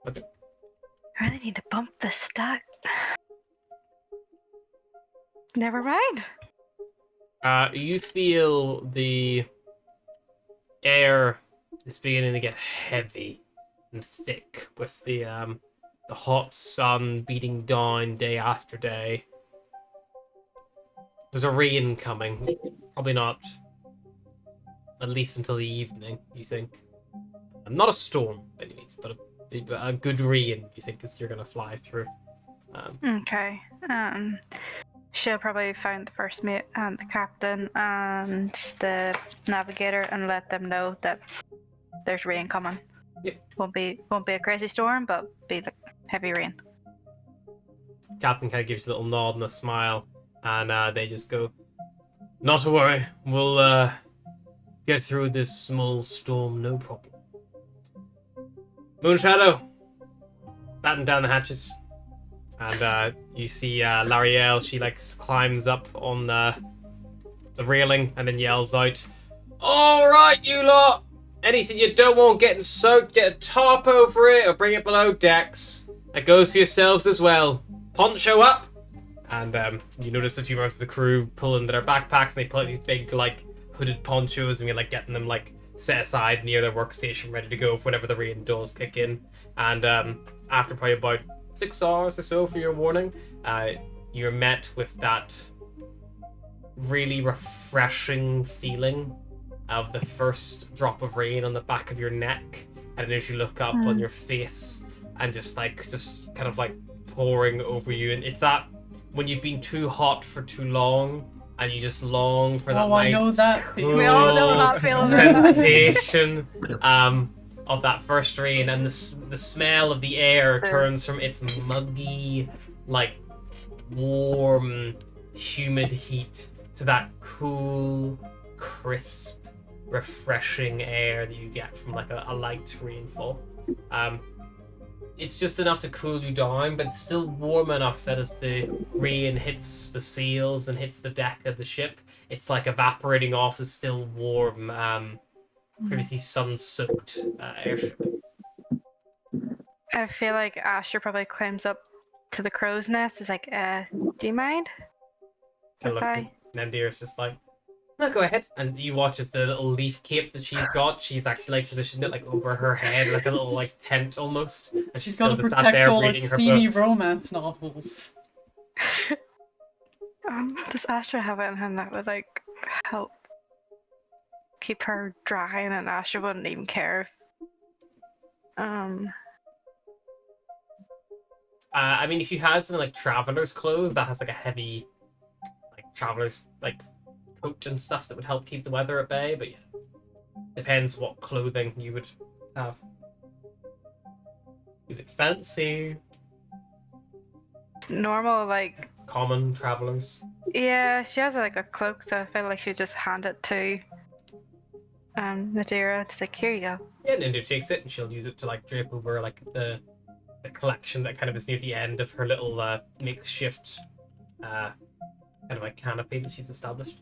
Okay. I really need to bump this stat. Never mind. You feel the air is beginning to get heavy and thick with the hot sun beating down day after day. There's a rain coming. Probably not. At least until the evening, you think. Not a storm, by any means, but a good rain, you think, is you're gonna fly through. Okay. She'll probably find the first mate and the captain and the navigator and let them know that there's rain coming. Yep. Won't be a crazy storm, but be the heavy rain. Captain kind of gives you a little nod and a smile, and they just go, "Not to worry, we'll get through this small storm, no problem." Moonshadow, batten down the hatches, and you see Lariel. She like climbs up on the railing and then yells out, "All right, you lot! Anything you don't want getting soaked, get a tarp over it or bring it below decks. That goes for yourselves as well. Poncho up!" And you notice a few members of the crew pull into their backpacks, and they pull out these big like hooded ponchos, and you're like getting them like set aside near their workstation, ready to go for whenever the rain does kick in. And after probably about 6 hours or so for your warning, you're met with that really refreshing feeling of the first drop of rain on the back of your neck, and as you look up on your face, and just kind of like pouring over you. And it's that when you've been too hot for too long, and you just long for that I nice, know that cool feeling. We all know that feeling. sensation of that first rain, and the smell of the air turns from its muggy, like warm, humid heat to that cool, crisp, refreshing air that you get from like a light rainfall. It's just enough to cool you down, but it's still warm enough that as the rain hits the sails and hits the deck of the ship, it's like evaporating off the still warm, previously sun-soaked airship. I feel like Asher probably climbs up to the crow's nest. Is like, do you mind? To look, Okay. and Nandir's just like, "No, go ahead." And you watch as the little leaf cape that she's got, she's actually like positioned it like over her head, like a little like tent almost. And she's She's still got to just sat protect there all her reading her steamy books. romance novels. Does Asher have anything that would like help keep her dry, and Asher wouldn't even care? I mean, if you had something like traveler's clothes that has like a heavy, like traveler's like coat and stuff that would help keep the weather at bay, but yeah, depends what clothing you would have. Is it fancy? Normal, like, Common travelers? yeah, she has like a cloak, so I feel like she'd just hand it to Nadira. It's like, here you go. Yeah, Ninja takes it and she'll use it to like drape over like the collection that kind of is near the end of her little makeshift kind of like canopy that she's established.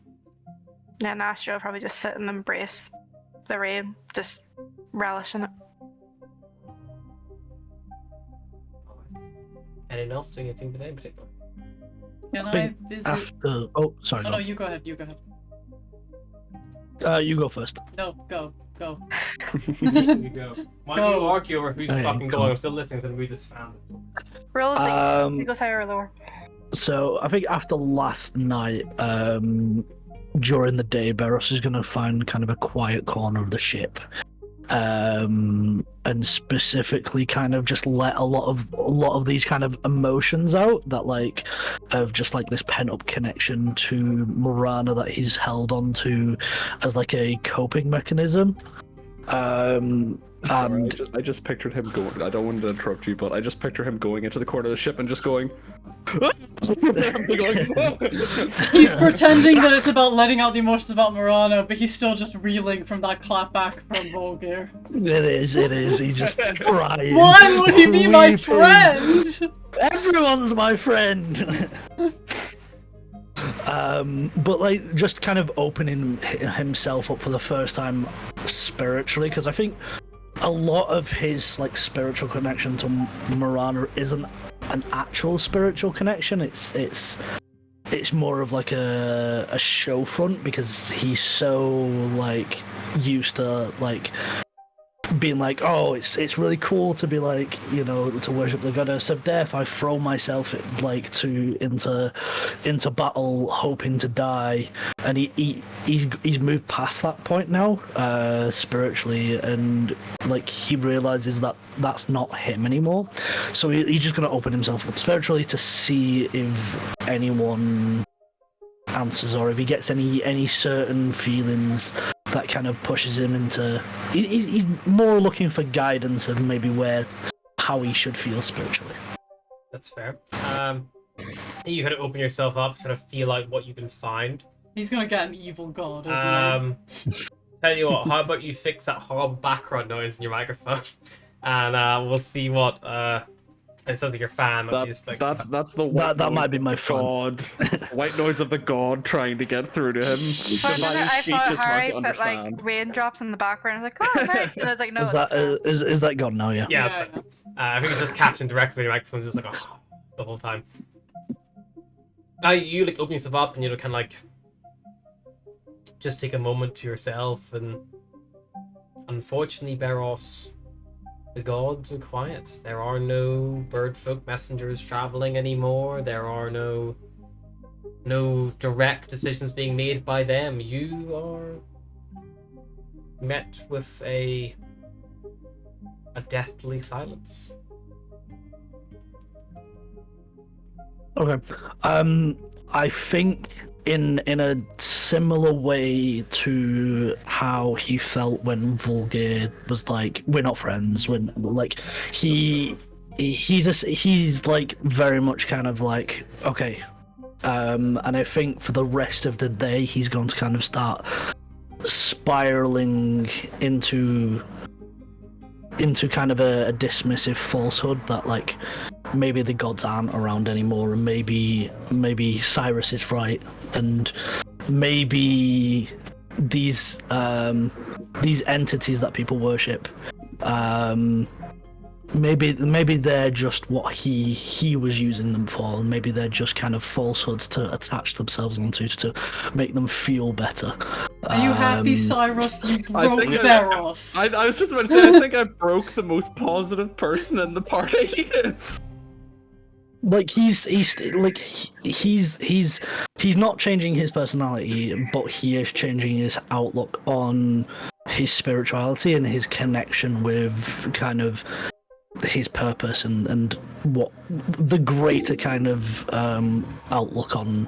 Yeah, and Asher will probably just sit and embrace the rain, just relishing it. Anyone else doing anything today in particular? Can I I think visit? after. Oh, sorry. Oh go. no, you go ahead. You go ahead. You go first. No, go. Here we go. Why don't you Go. argue over who's Okay, fucking cool. going? I'm still listening to the movie this found. Roll it, like, Um, it goes higher or lower. So I think after last night, during the day, Beros is going to find kind of a quiet corner of the ship, and specifically kind of just let a lot of these kind of emotions out that like of just like this pent up connection to Morana that he's held on to as like a coping mechanism. Sorry, And I just pictured him going. I don't want to interrupt you, but I just picture him going into the corner of the ship and just going. He's pretending that it's about letting out the emotions about Murano, but he's still just reeling from that clapback from Volgir. it is. He's just crying. Why would he be my weeping. friend? Everyone's my friend. But like just kind of opening himself up for the first time spiritually, because I think a lot of his like spiritual connection to Murano isn't an actual spiritual connection. It's more of like a show front, because he's so like used to like being like, oh, it's really cool to be like, you know, to worship the goddess of death. I throw myself like into battle hoping to die, and he's moved past that point now spiritually, and like he realizes that that's not him anymore. So he's just going to open himself up spiritually to see if anyone answers, or if he gets any certain feelings that kind of pushes him into. He's more looking for guidance of maybe how he should feel spiritually. That's fair. You kind of open yourself up, trying to feel like what you can find. He's gonna get an evil god, isn't Tell you what, how about you fix that horrible background noise in your microphone, and we'll see what. It sounds like you're a fan. That's the white That noise might be of my the god. It's the white noise of the god trying to get through to him. I Speech thought is hard Harry to put understand. like raindrops in the background. I was like, oh, nice. And I was like, no. Is that is that gone now? Yeah. Yeah, Yeah, it's fine. I think it's just catching directly on your microphone, just like the whole time. You like open yourself up, and you know, kind of like just take a moment to yourself, and unfortunately, Beros, the gods are quiet. There are no bird folk messengers traveling anymore. There are no direct decisions being made by them. You are met with a deathly silence. Okay. I think in a similar way to how he felt when Volgir was like, we're not friends, when like he's like very much kind of like, okay. And I think for the rest of the day he's going to kind of start spiraling into kind of a dismissive falsehood that like maybe the gods aren't around anymore, and maybe Cyrus is right, and maybe these entities that people worship, maybe they're just what he was using them for, and maybe they're just kind of falsehoods to attach themselves onto to make them feel better. Are you happy, Cyrus? You broke think Beros. I was just about to say, I think I broke the most positive person in the party. Like he's not changing his personality, but he is changing his outlook on his spirituality and his connection with kind of his purpose and what the greater kind of outlook on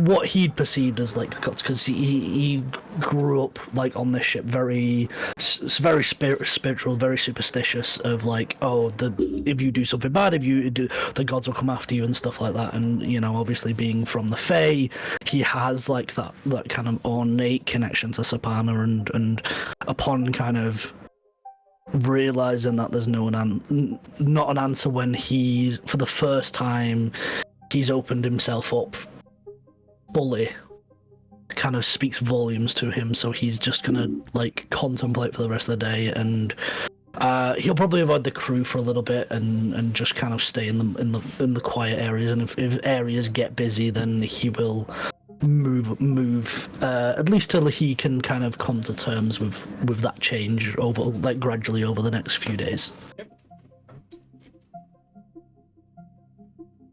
what he'd perceived as like gods, because he grew up like on this ship very spiritual, very superstitious, of like, oh, if you do something bad, if you do, the gods will come after you and stuff like that. And you know, obviously being from the Fae, he has like that kind of ornate connection to Sapana, and upon kind of realizing that there's not an answer when he's, for the first time, he's opened himself up fully, kind of speaks volumes to him. So he's just gonna like contemplate for the rest of the day, and he'll probably avoid the crew for a little bit and just kind of stay in the quiet areas. And if areas get busy, then he will move at least till he can kind of come to terms with that change over, like, gradually over the next few days.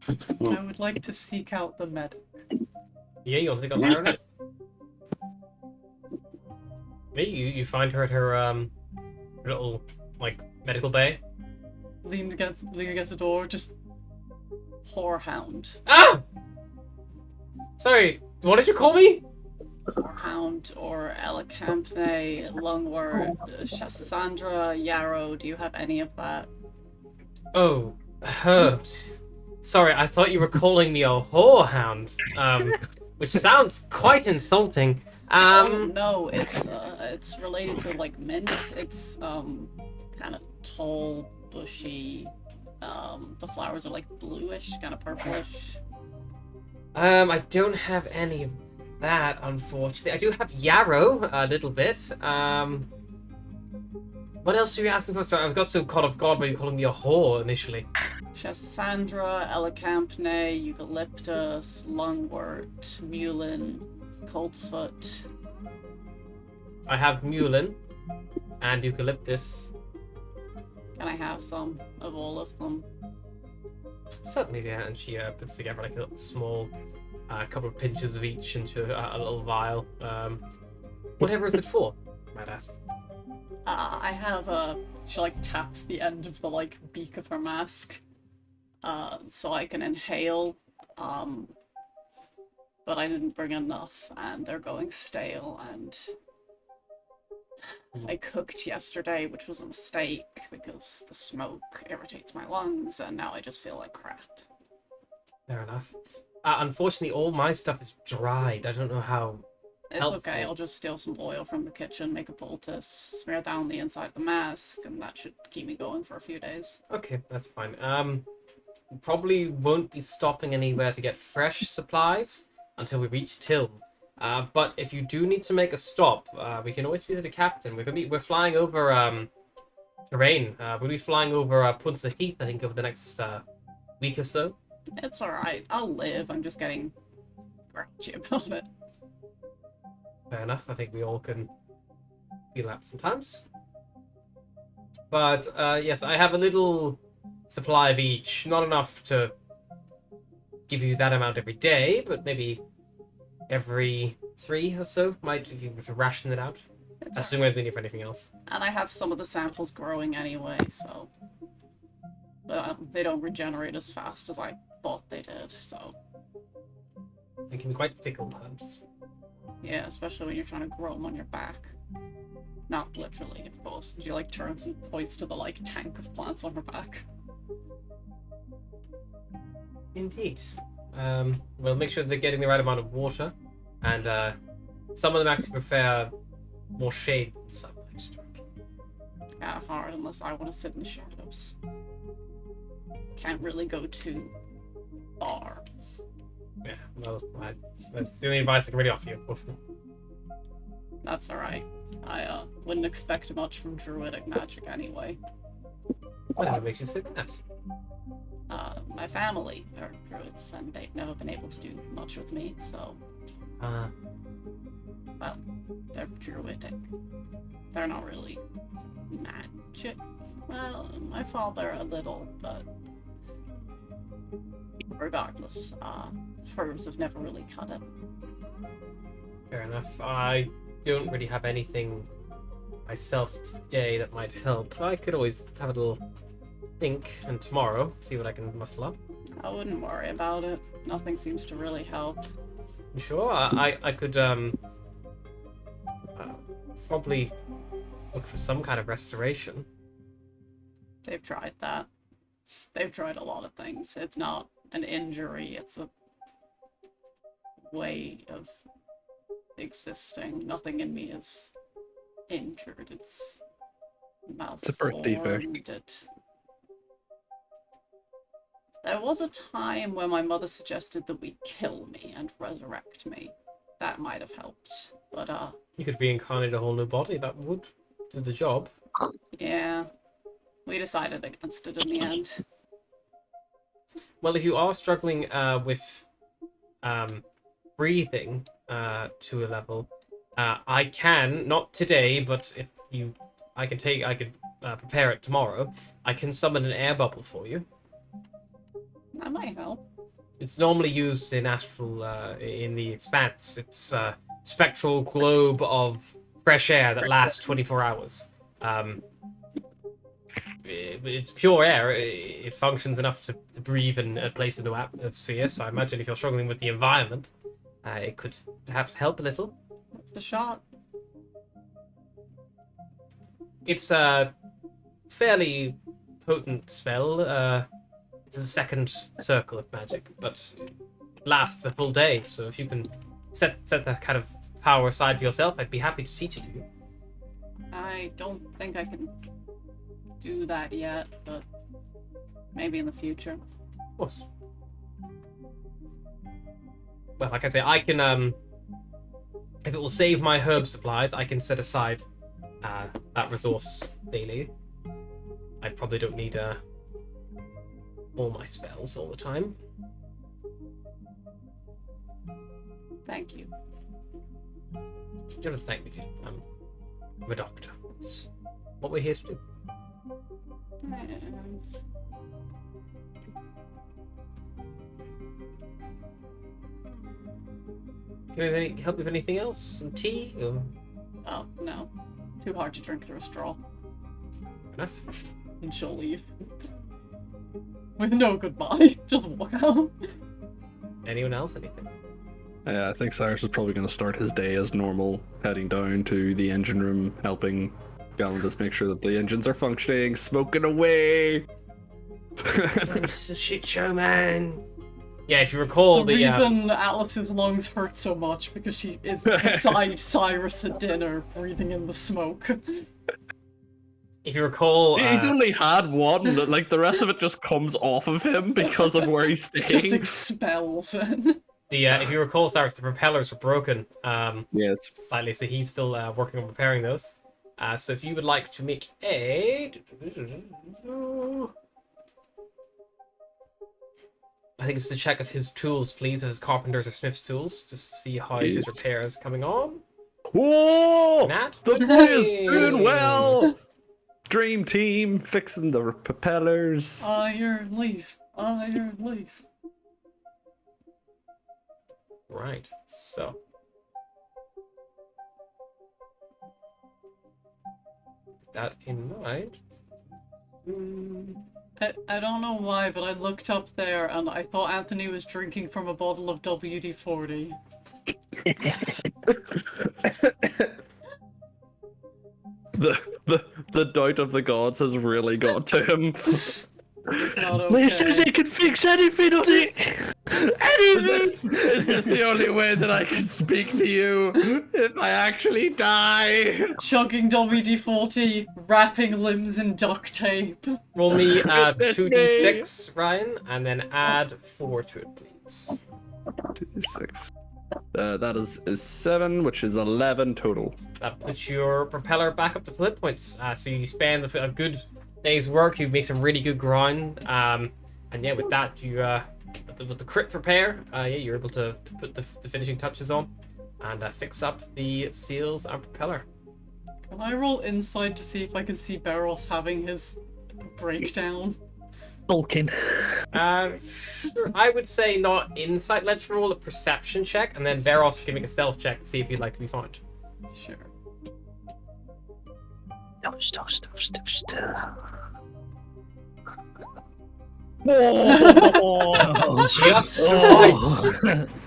I would like to seek out the medic. Yeah, you want to take a fire enough? Yeah, you find her at her little like medical bay. Leaned against the door, just whorehound. Ah! Sorry, what did you call me? Boarhound or Elecampne, Lungwort, Shassandra, Yarrow. Do you have any of that? Oh, herbs. Sorry, I thought you were calling me a whorehound, which sounds quite insulting. Oh no, it's related to like mint. It's kind of tall, bushy. The flowers are like bluish, kind of purplish. I don't have any of that, unfortunately. I do have yarrow a little bit. What else are you asking for? Sorry, I've got some cod of god, but you're calling me a whore initially. Shassandra, Elecampne, Eucalyptus, Lungwort, Mulin, Coltsfoot. I have mullein and eucalyptus. Can I have some of all of them? Certainly, yeah. And she puts together like a small couple of pinches of each into a little vial. Whatever is it for? I might ask. I have she like taps the end of the like beak of her mask, so I can inhale. But I didn't bring enough, and they're going stale. And I cooked yesterday, which was a mistake because the smoke irritates my lungs, and now I just feel like crap. Fair enough. Unfortunately, all my stuff is dried. I don't know how. It's Helpful. okay, I'll just steal some oil from the kitchen, make a poultice, smear down the inside of the mask, and that should keep me going for a few days. Okay, that's fine. Probably won't be stopping anywhere to get fresh supplies until we reach Tilm. But if you do need to make a stop, we can always visit the captain. We're flying over terrain. We'll be flying over Punza Heath, I think, over the next week or so. It's alright, I'll live, I'm just getting grouchy about it. Fair enough. I think we all can feel that sometimes. But yes, I have a little supply of each. Not enough to give you that amount every day, but maybe every 3 or so might if you were to ration it out. It's Assuming I don't need for anything else. And I have some of the samples growing anyway, so... But they don't regenerate as fast as I thought they did, so... They can be quite fickle herbs. Yeah, especially when you're trying to grow them on your back. Not literally, of course. She like turns and points to the like tank of plants on her back. Indeed. We'll make sure they're getting the right amount of water, and some of them actually prefer more shade than sunlight. Kinda hard unless I want to sit in the shadows. Can't really go too far. Yeah, well, that's the only advice I can really offer you. That's alright. I wouldn't expect much from druidic magic anyway. Whatever makes you say that. My family are druids, and they've never been able to do much with me, so... Well, they're druidic. They're not really magic. Well, my father a little, but... Regardless, herbs have never really cut it. Fair enough. I don't really have anything myself today that might help. I could always have a little think, and tomorrow see what I can muscle up. I wouldn't worry about it. Nothing seems to really help. You sure? I could probably look for some kind of restoration. They've tried that. They've tried a lot of things. It's not an injury, it's a way of existing. Nothing in me is injured, it's malformed. It's a birth defect. There was a time when my mother suggested that we kill me and resurrect me. That might have helped, but You could reincarnate a whole new body. That would do the job. yeah. We decided against it in the end. Well, if you are struggling with breathing to a level, I can, not today, but if you, I could prepare it tomorrow. I can summon an air bubble for you. That might help. It's normally used in astral, in the Expanse. It's a spectral globe of fresh air that lasts 24 hours. It's pure air. It functions enough to breathe in a place with no atmosphere, so I imagine if you're struggling with the environment, it could perhaps help a little. the shot. It's a fairly potent spell. It's a second circle of magic, but it lasts the full day. So if you can set that kind of power aside for yourself, I'd be happy to teach it to you. I don't think I can do that yet, but maybe in the future. Of course. Well, like I say, I can if it will save my herb supplies, I can set aside that resource daily. I probably don't need all my spells all the time. Thank you. You don't have to thank me, dude. I'm a doctor. It's what we're here to do. Can I help you with anything else? Some tea? Or... Oh, no. Too hard to drink through a straw. Enough? And she'll leave. With no goodbye. Just walk out. Anyone else? Anything? Yeah, I think Cyrus is probably going to start his day as normal, heading down to the engine room, helping Galandus make sure that the engines are functioning, smoking away. It's a shit show, man. Yeah, if you recall the reason Atlas's lungs hurt so much because she is beside Cyrus at dinner, breathing in the smoke. If you recall, he's only had one. Like the rest of it just comes off of him because of where he's staying. Just expels it. If you recall, Cyrus, the propellers were broken. Yes. Slightly, so he's still working on repairing those. So if you would like to make a... I think it's to check of his tools, please, his carpenter's or smith's tools, just to see how his repairs coming on. Whoa! Nat? The boy is doing well! Dream team, fixing the propellers. Iron leaf, iron leaf. Right, so... With that in mind... I don't know why, but I looked up there and I thought Anthony was drinking from a bottle of WD-40. The doubt of the gods has really got to him. It's not okay. He says he can fix anything on it. Anything. Is this the only way that I can speak to you if I actually die? Chugging WD-40, wrapping limbs in duct tape. Roll me Goodness 2d6, Ryan, and then add 4 to it, please. 2d6. That is 7, which is 11 total. That puts your propeller back up to full hit points. So you spend a good day's work, you make some really good ground, and yeah, with that, you with the crit repair, yeah, you're able to put the finishing touches on and fix up the seals and propeller. Can I roll insight to see if I can see Beros having his breakdown? Bulking. Sure. I would say not insight. Let's roll a perception check, and then Veros can make a stealth check to see if he'd like to be found. Sure. Stop. Just about.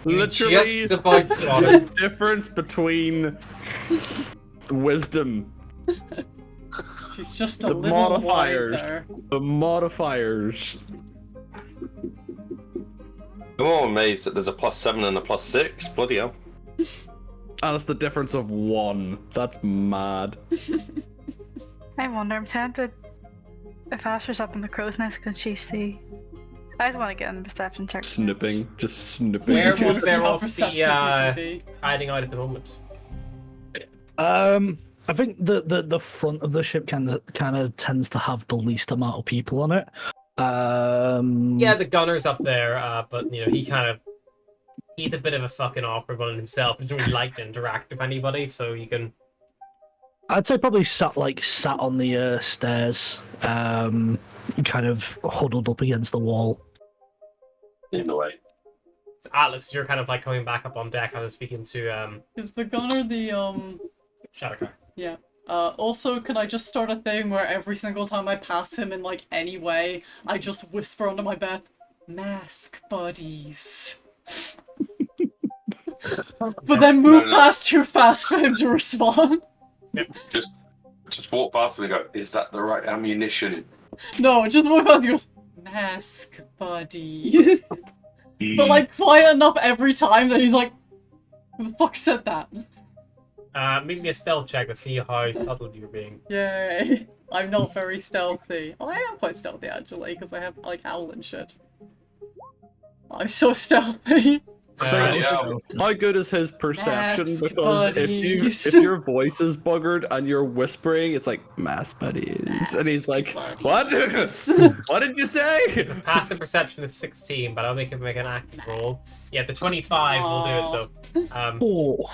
Literally, Just about got it. the difference between wisdom. She's just a The little modifiers. wiser. The modifiers. I'm all amazed that there's a +7 and a +6. Bloody hell. And it's the difference of 1. That's mad. I wonder, I'm tempted if Asher's up in the crow's nest, can she see? I just want to get in the perception check. Snipping. Just snipping. Where Just wanna would see how Veros perceptive be he can be. hiding out at the moment? I think the front of the ship kind of tends to have the least amount of people on it. Yeah, the gunner's up there, but you know he's a bit of a fucking awkward one himself. He doesn't really like to interact with anybody, so you can. I'd say probably sat on the stairs, kind of huddled up against the wall. In the way. So Atlas, you're kind of like coming back up on deck. I was speaking to Is the gunner the Shadowcar. Yeah. Also, can I just start a thing where every single time I pass him in, like, any way, I just whisper under my breath, "Mask buddies." but then move No. past too fast for him to respond. Just walk past him and go, is that the right ammunition? No, just move past. He goes, mask buddies. But like quiet enough every time that he's like, who the fuck said that? Make me a stealth check to see how subtle you're being. Yay. I'm not very stealthy. Oh, I am quite stealthy actually, because I have like owl and shit. I'm so stealthy. So yeah. how good is his perception? Mask Because buddies. if your voice is buggered and you're whispering, it's like mask buddies, and he's like, Mask "What? buddies." What did you say?" His passive perception is 16, but I'll make him make an active roll. Yeah, the 25 will do it though. Oh,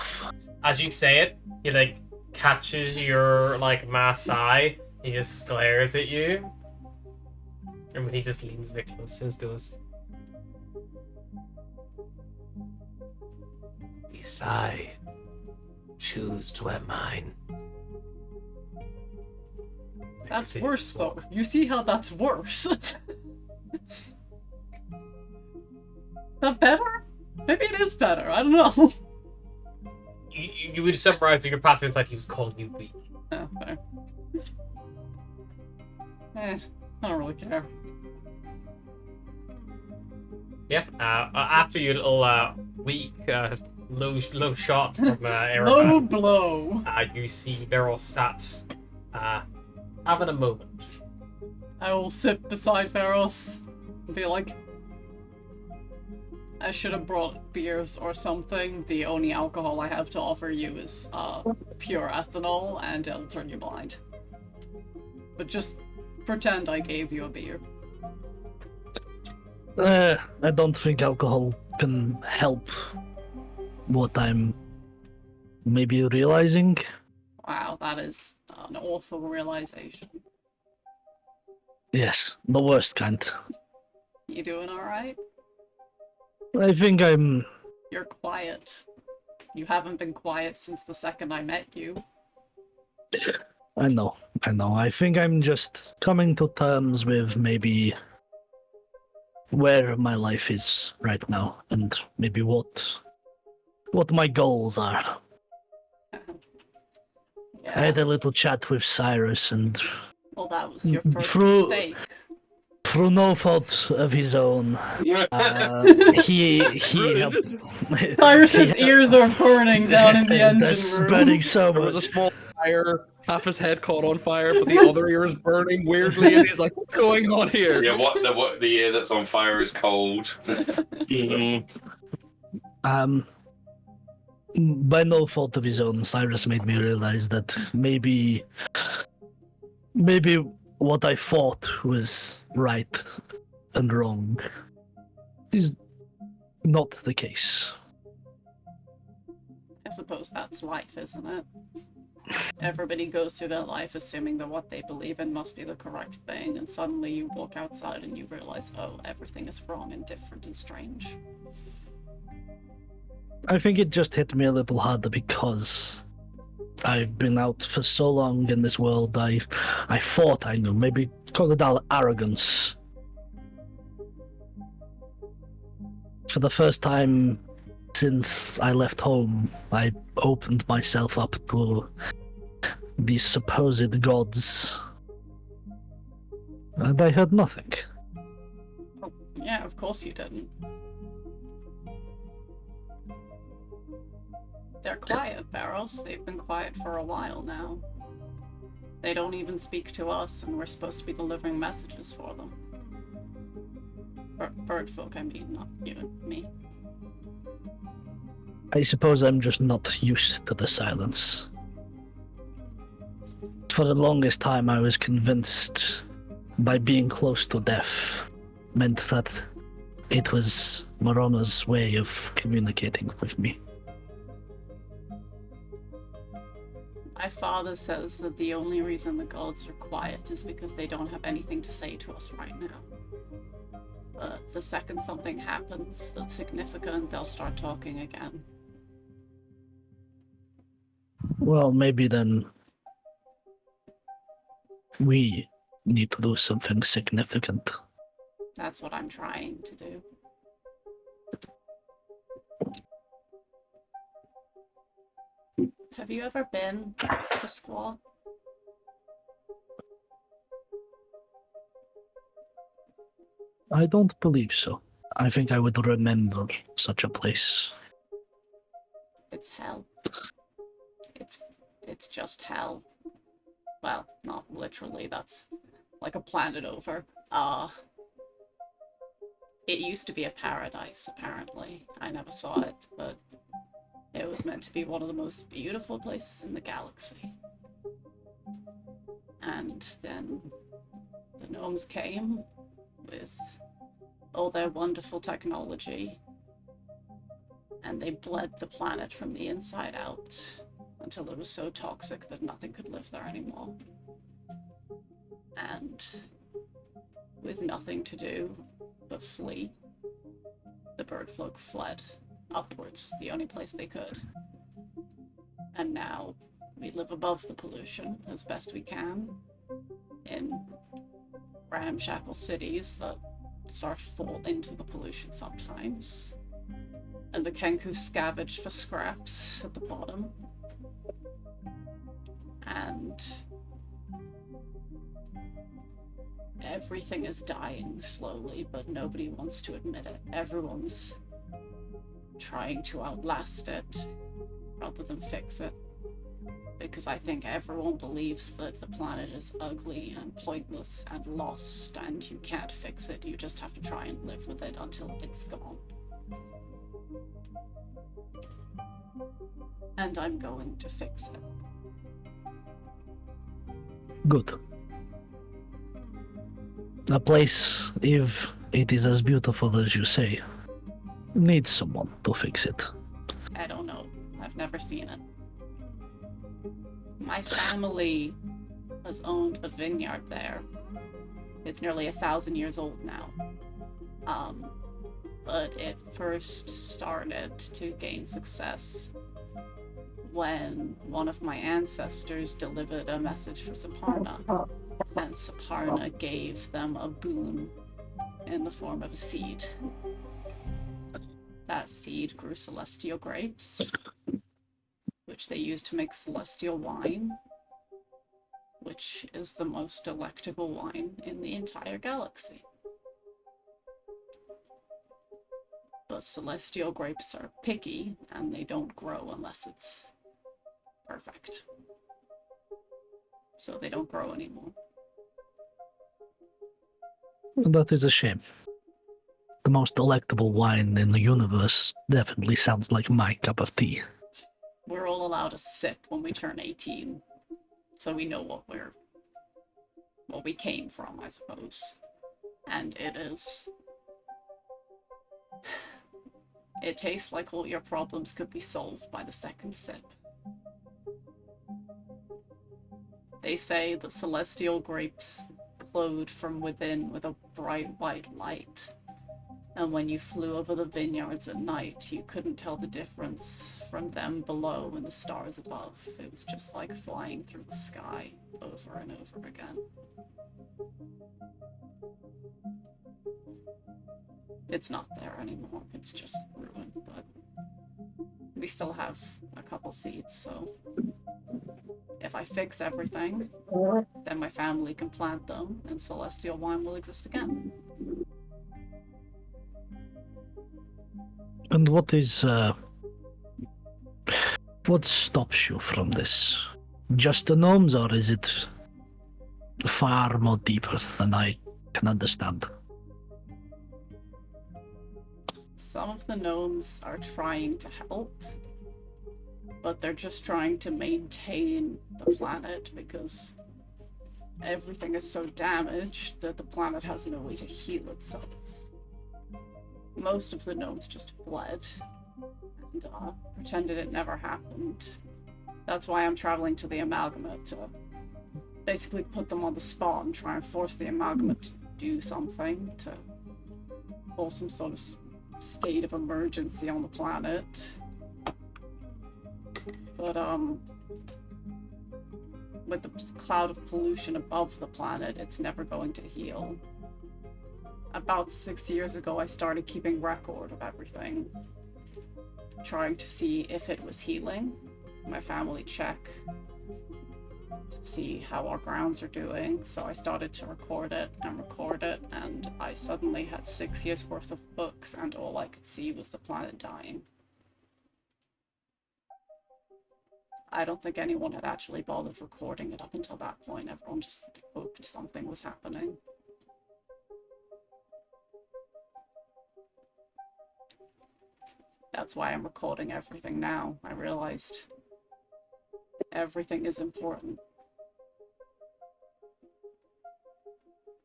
As you say it, he like catches your like masked eye. He just glares at you, and when he just leans a bit closer and goes, "At least I choose to wear mine." That's worse though. You see how that's worse? That better? Maybe it is better. I don't know. You would summarize your passive insight. He was calling you weak. Oh, fair. I don't really care. Yeah. After your little weak low shot from Low Erebon, blow. you see Beryl sat having a moment. I will sit beside Pharos and be like, I should have brought beers or something. The only alcohol I have to offer you is pure ethanol, and it'll turn you blind. But just pretend I gave you a beer. I don't think alcohol can help what I'm maybe realizing. Wow, that is an awful realization. Yes, the worst kind. You doing alright? I think I'm... You're quiet. You haven't been quiet since the second I met you. I know. I think I'm just coming to terms with maybe where my life is right now and maybe what my goals are. Yeah. I had a little chat with Cyrus, and Well, that was your first Through- mistake. through no fault of his own, he helped. Cyrus's he- ears are burning down in the That's engine room. burning so There was a much. small fire. Half his head caught on fire, but the other ear is burning weirdly, and he's like, "What's going on here?" Yeah, what the ear that's on fire is cold. By no fault of his own, Cyrus made me realize that maybe what I thought was right and wrong is not the case. I suppose that's life, isn't it? Everybody goes through their life assuming that what they believe in must be the correct thing, and suddenly you walk outside and you realize, oh, everything is wrong and different and strange. I think it just hit me a little harder because I've been out for so long in this world. I thought I knew. Maybe call it arrogance. For the first time since I left home, I opened myself up to these supposed gods, and I heard nothing. Oh, yeah, of course you didn't. They're quiet, Barrows. They've been quiet for a while now. They don't even speak to us, and we're supposed to be delivering messages for them. Bird folk, I mean, not you, me. I suppose I'm just not used to the silence. For the longest time, I was convinced by being close to death meant that it was Morona's way of communicating with me. My father says that the only reason the gods are quiet is because they don't have anything to say to us right now. But the second something happens that's significant, they'll start talking again. Well, maybe then we need to do something significant. That's what I'm trying to do. have you ever been to Squaw? I don't believe so. I think I would remember such a place. It's hell. It's just hell. Well, not literally, that's like a planet over. It used to be a paradise, apparently. I never saw it, but it was meant to be one of the most beautiful places in the galaxy. And then the gnomes came with all their wonderful technology, and they bled the planet from the inside out until it was so toxic that nothing could live there anymore. And with nothing to do but flee, the bird folk fled upwards, the only place they could. And now we live above the pollution as best we can in ramshackle cities that start to fall into the pollution sometimes. And the Kenku scavenge for scraps at the bottom. And everything is dying slowly, but nobody wants to admit it. Everyone's trying to outlast it rather than fix it. Because I think everyone believes that the planet is ugly and pointless and lost, and you can't fix it. You just have to try and live with it until it's gone. And I'm going to fix it. Good. A place, if it is as beautiful as you say, needs someone to fix it. I don't know. I've never seen it. My family has owned a vineyard there. It's nearly 1,000 years old now. But it first started to gain success when one of my ancestors delivered a message for Saparna. And Saparna gave them a boon in the form of a seed. That seed grew celestial grapes, which they used to make celestial wine, which is the most delectable wine in the entire galaxy. But celestial grapes are picky, and they don't grow unless it's perfect. So they don't grow anymore. That is a shame. The most delectable wine in the universe definitely sounds like my cup of tea. We're all allowed a sip when we turn 18, so we know what we came from, I suppose. And it tastes like all your problems could be solved by the second sip. They say that celestial grapes glowed from within with a bright white light. And when you flew over the vineyards at night, you couldn't tell the difference from them below and the stars above. It was just like flying through the sky over and over again. It's not there anymore. It's just ruined, but we still have a couple seeds, so if I fix everything, then my family can plant them and celestial wine will exist again. And what stops you from this? Just the gnomes, or is it far more deeper than I can understand? Some of the gnomes are trying to help, but they're just trying to maintain the planet because everything is so damaged that the planet has no way to heal itself. Most of the gnomes just fled and pretended it never happened. That's why I'm traveling to the Amalgamate to basically put them on the spot and try and force the Amalgamate to do something, to pull some sort of state of emergency on the planet. But with the cloud of pollution above the planet, it's never going to heal. About 6 years ago, I started keeping record of everything, trying to see if it was healing, my family check to see how our grounds are doing. So I started to record it, and I suddenly had 6 years worth of books, and all I could see was the planet dying. I don't think anyone had actually bothered recording it up until that point. Everyone just hoped something was happening. That's why I'm recording everything now. I realized everything is important.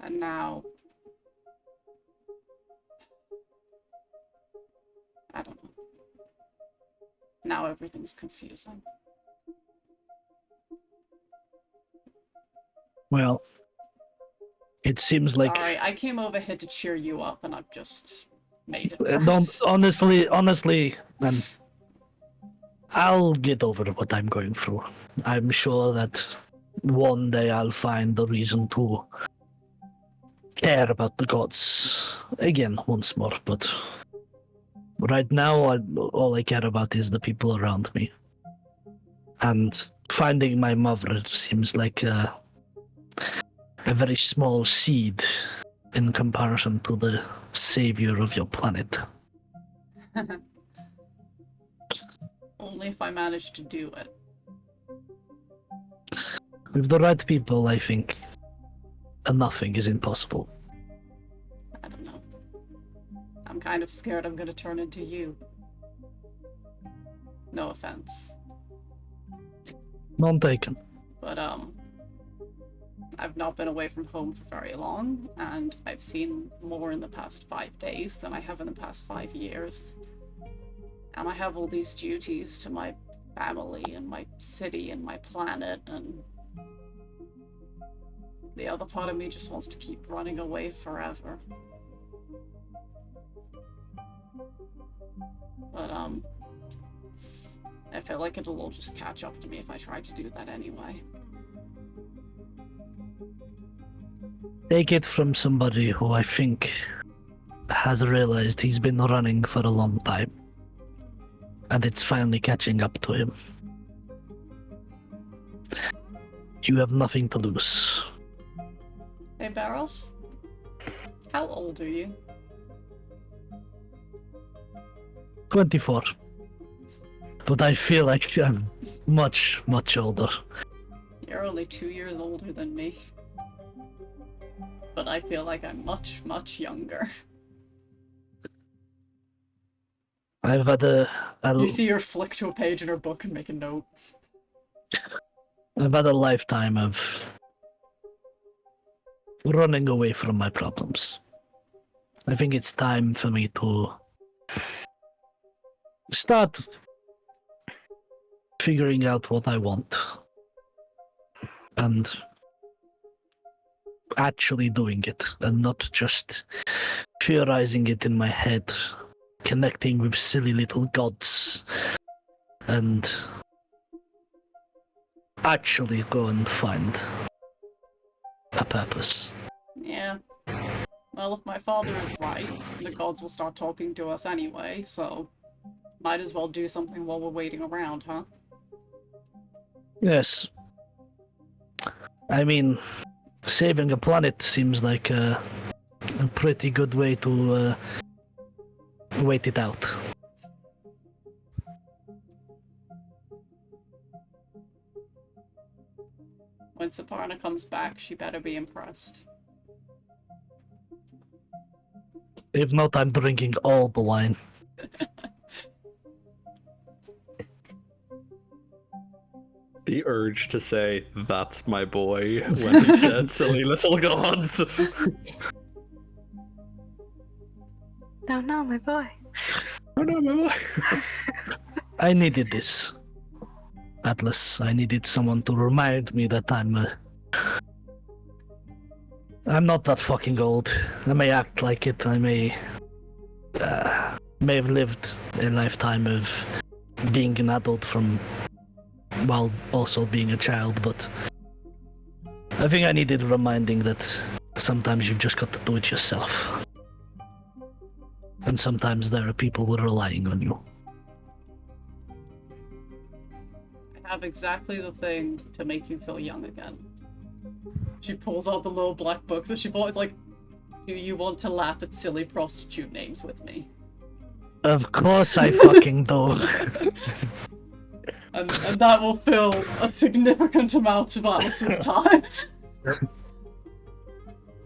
And now, I don't know. Now everything's confusing. Well, it seems like Sorry, I came over here to cheer you up, and I've just made it don't worse. honestly, I'll get over what I'm going through. I'm sure that one day I'll find the reason to care about the gods again once more, but right now all I care about is the people around me. And finding my mother seems like a very small seed in comparison to the savior of your planet. Only if I manage to do it. With the right people, I think nothing is impossible. I don't know. I'm kind of scared I'm gonna turn into you. No offense. None taken. But, I've not been away from home for very long, and I've seen more in the past 5 days than I have in the past 5 years. And I have all these duties to my family and my city and my planet, and the other part of me just wants to keep running away forever. But, I feel like it'll all just catch up to me if I try to do that anyway. Take it from somebody who I think has realized he's been running for a long time. And it's finally catching up to him. You have nothing to lose. Hey, Barrels? How old are you? 24. But I feel like I'm much, much older. You're only 2 years older than me. But I feel like I'm much, much younger. I've had You see her flick to a page in her book and make a note. I've had a lifetime of running away from my problems. I think it's time for me to start figuring out what I want and actually doing it, and not just theorizing it in my head, connecting with silly little gods, and actually go and find a purpose. Yeah. Well, if my father is right, the gods will start talking to us anyway, so might as well do something while we're waiting around, huh? Yes. I mean, saving a planet seems like a pretty good way to wait it out. When Saparna comes back, she better be impressed. If not, I'm drinking all the wine. The urge to say, "That's my boy," when he said silly little gods. No, my boy. Oh no, my boy. I needed this. Atlas, I needed someone to remind me that I'm not that fucking old. I may act like it, I may have lived a lifetime of being an adult while also being a child, but I think I needed reminding that sometimes you've just got to do it yourself. And sometimes there are people relying on you. have exactly the thing to make you feel young again. She pulls out the little black book that she bought. It's like, do you want to laugh at silly prostitute names with me? Of course I fucking do. And that will fill a significant amount of Alice's time.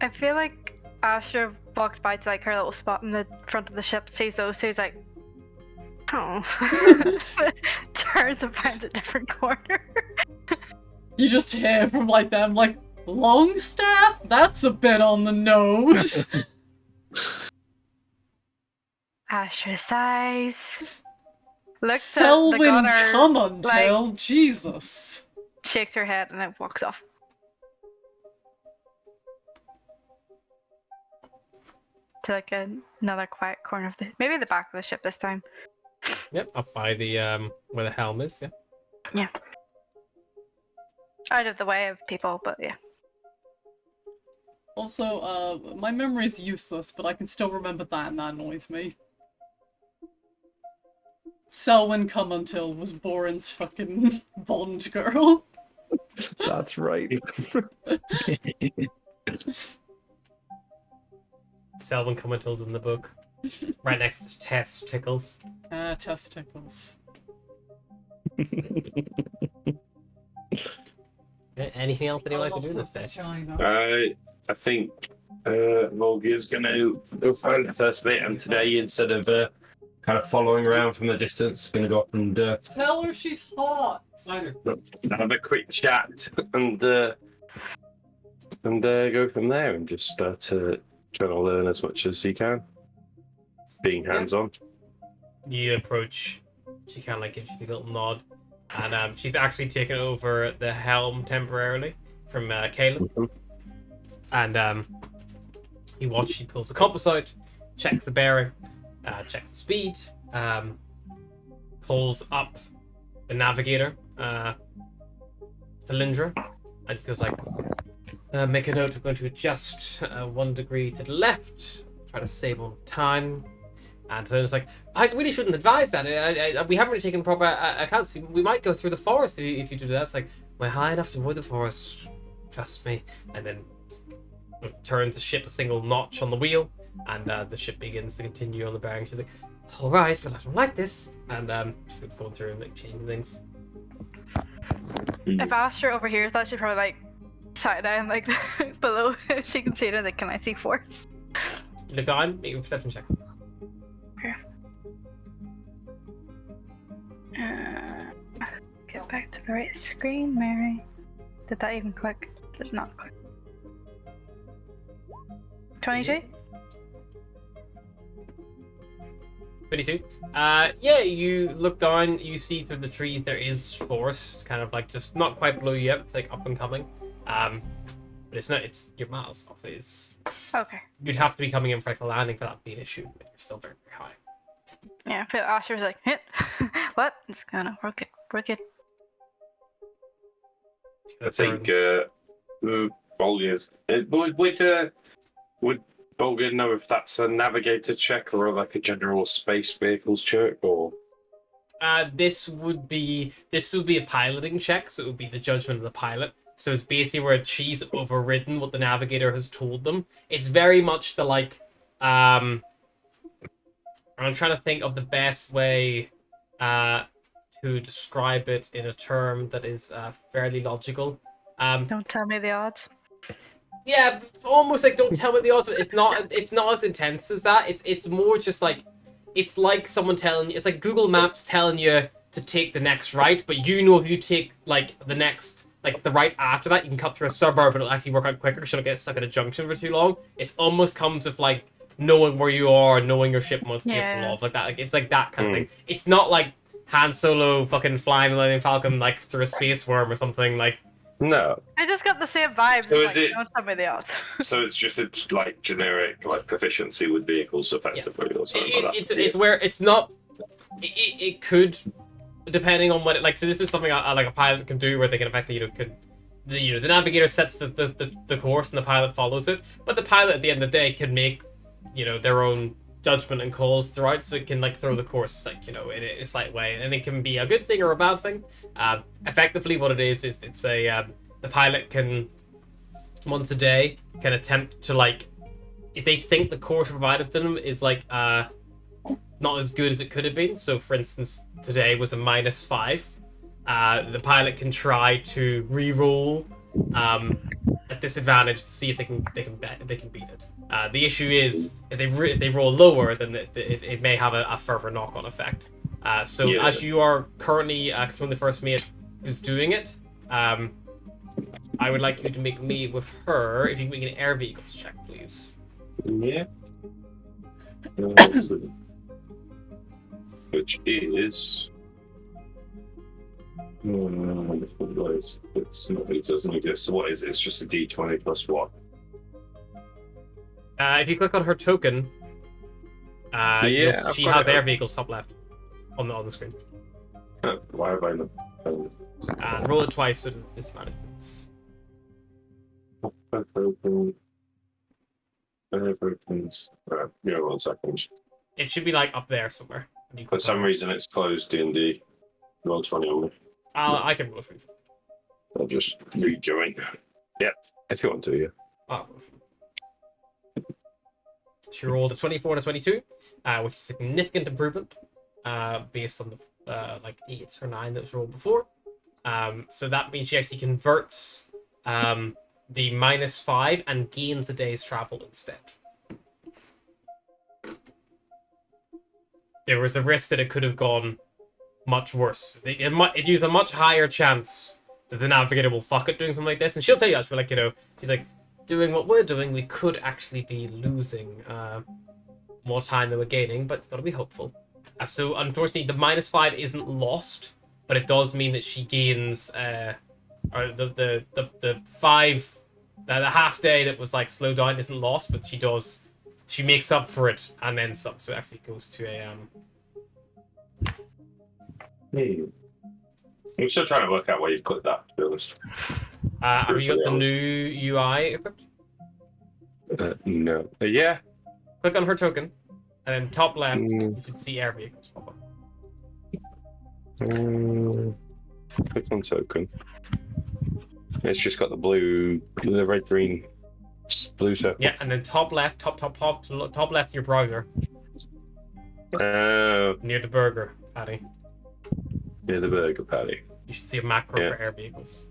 I feel like Asher walks by to like her little spot in the front of the ship, sees those two, he's like, oh. Turns and finds a different corner. You just hear from like them, like, Longstaff? That's a bit on the nose. Asher sighs. Looks at the Selwyn gunner, come on, like, Till. Jesus. shakes her head, and then walks off. To like another quiet corner of maybe the back of the ship this time. Yep, up by the where the helm is. Yeah. Out of the way of people, but yeah. Also, my memory's useless, but I can still remember that, and that annoys me. Selwyn come until was Boren's fucking Bond girl. That's right. Selwyn Cummintle's in the book. Right next to testicles. Testicles. Anything else that you like to do in this day? I think Morgia's going to go find the first mate, and today, instead of kind of following around from the distance, going to go up and Tell her she's hot. Cider. have a quick chat and go from there and just start trying to learn as much as you can. Being hands-on. You approach. She kind of like gives you the little nod, and she's actually taken over the helm temporarily from Caleb. Mhm. And you watch. She pulls the compass out, checks the bearing, checks the speed, pulls up the navigator cylindra, and just goes like, make a note. We're going to adjust 1 degree to the left. Try to save on time. And then it's like, I really shouldn't advise that. We haven't really taken proper accounts. We might go through the forest if you do that. It's like, we're high enough to avoid the forest. Trust me. And then turns the ship a single notch on the wheel, and the ship begins to continue on the bearing. She's like, all right, but I don't like this. And it's going through and like changing things. If Asher overhears that, she'd probably like side down like below. She can see it, and like, can I see forest? You look down, make a perception check. Get back to the right screen, Mary. Did that even click? Did it not click? 22? 22. Yeah, you look down, you see through the trees there is forest, kind of like just not quite below you yet, it's like up and coming. But it's not, you're miles off. Okay. You'd have to be coming in for like a landing for that to be an issue, but you're still very, very high. Yeah, but Asher was like, hit. What? It's gonna work it. I think Volga's. Would Volga know if that's a navigator check or like a general space vehicles check, or? This would be a piloting check, so it would be the judgment of the pilot. So it's basically where she's overridden what the navigator has told them. It's very much the like, I'm trying to think of the best way to describe it in a term that is fairly logical. Don't tell me the odds. Yeah, almost like don't tell me the odds. But it's not as intense as that. It's more just like, it's like someone telling you. It's like Google Maps telling you to take the next right, but you know if you take like the next, like the right after that, you can cut through a suburb and it'll actually work out quicker. So you don't get stuck at a junction for too long. It almost comes with like knowing where you are, knowing your ship what's capable of, like that. Like it's like that kind of thing. It's not like Han Solo fucking flying the Millennium Falcon like through a space worm or something like. No. I just got the same vibe. So like, is it- Don't tell me the odds. So it's just a like generic like proficiency with vehicles effectively or something like that. It's where it's not. It could, depending on what it like. So this is something like a pilot can do, where they can effectively the navigator sets the course and the pilot follows it. But the pilot at the end of the day can make their own judgment and calls throughout, so it can like throw the course like in a slight way, and it can be a good thing or a bad thing. Effectively, what it is it's a the pilot can once a day can attempt to like if they think the course provided them is like not as good as it could have been. So, for instance, today was a -5. The pilot can try to re-roll at disadvantage to see if they can beat it. The issue is if they roll lower, then it may have a further knock-on effect. As you are currently controlling the first mate who's doing it, I would like you to make me with her. If you can make an air vehicles check, please. Yeah. Which is. It's not, it doesn't exist. So what is it? It's just a d20 plus what? If you click on her token, she has air vehicles top left on the screen. Why have I not? Roll it twice so there's disadvantage. Right, give me 1 second. It should be like up there somewhere. For some reason, it's closed D&D. Roll 20 on me. I can roll for you. I'll just rejoin. Yeah, if you want to, yeah. Oh, she rolled a 24 and a 22, which is significant improvement based on the like 8 or 9 that was rolled before. So that means she actually converts the -5 and gains a day's travel instead. There was a risk that it could have gone much worse. It used a much higher chance that the navigator will fuck it doing something like this, and she'll tell you that. She's like, she's like, doing what we're doing, we could actually be losing more time than we're gaining, but gotta be hopeful. So unfortunately, the -5 isn't lost, but it does mean that she gains or the 5 the half day that was like slowed down isn't lost, but she makes up for it and then some. So it actually goes to a I'm still trying to work out why you clicked that, to be honest. have you got the new UI equipped? No. Yeah. Click on her token, and then top left, you can see air vehicles pop up. Click on token. It's just got the red, green, blue circle. Yeah, and then top left, top left of your browser. Near the burger patty. Near the burger patty. You should see a macro for air vehicles.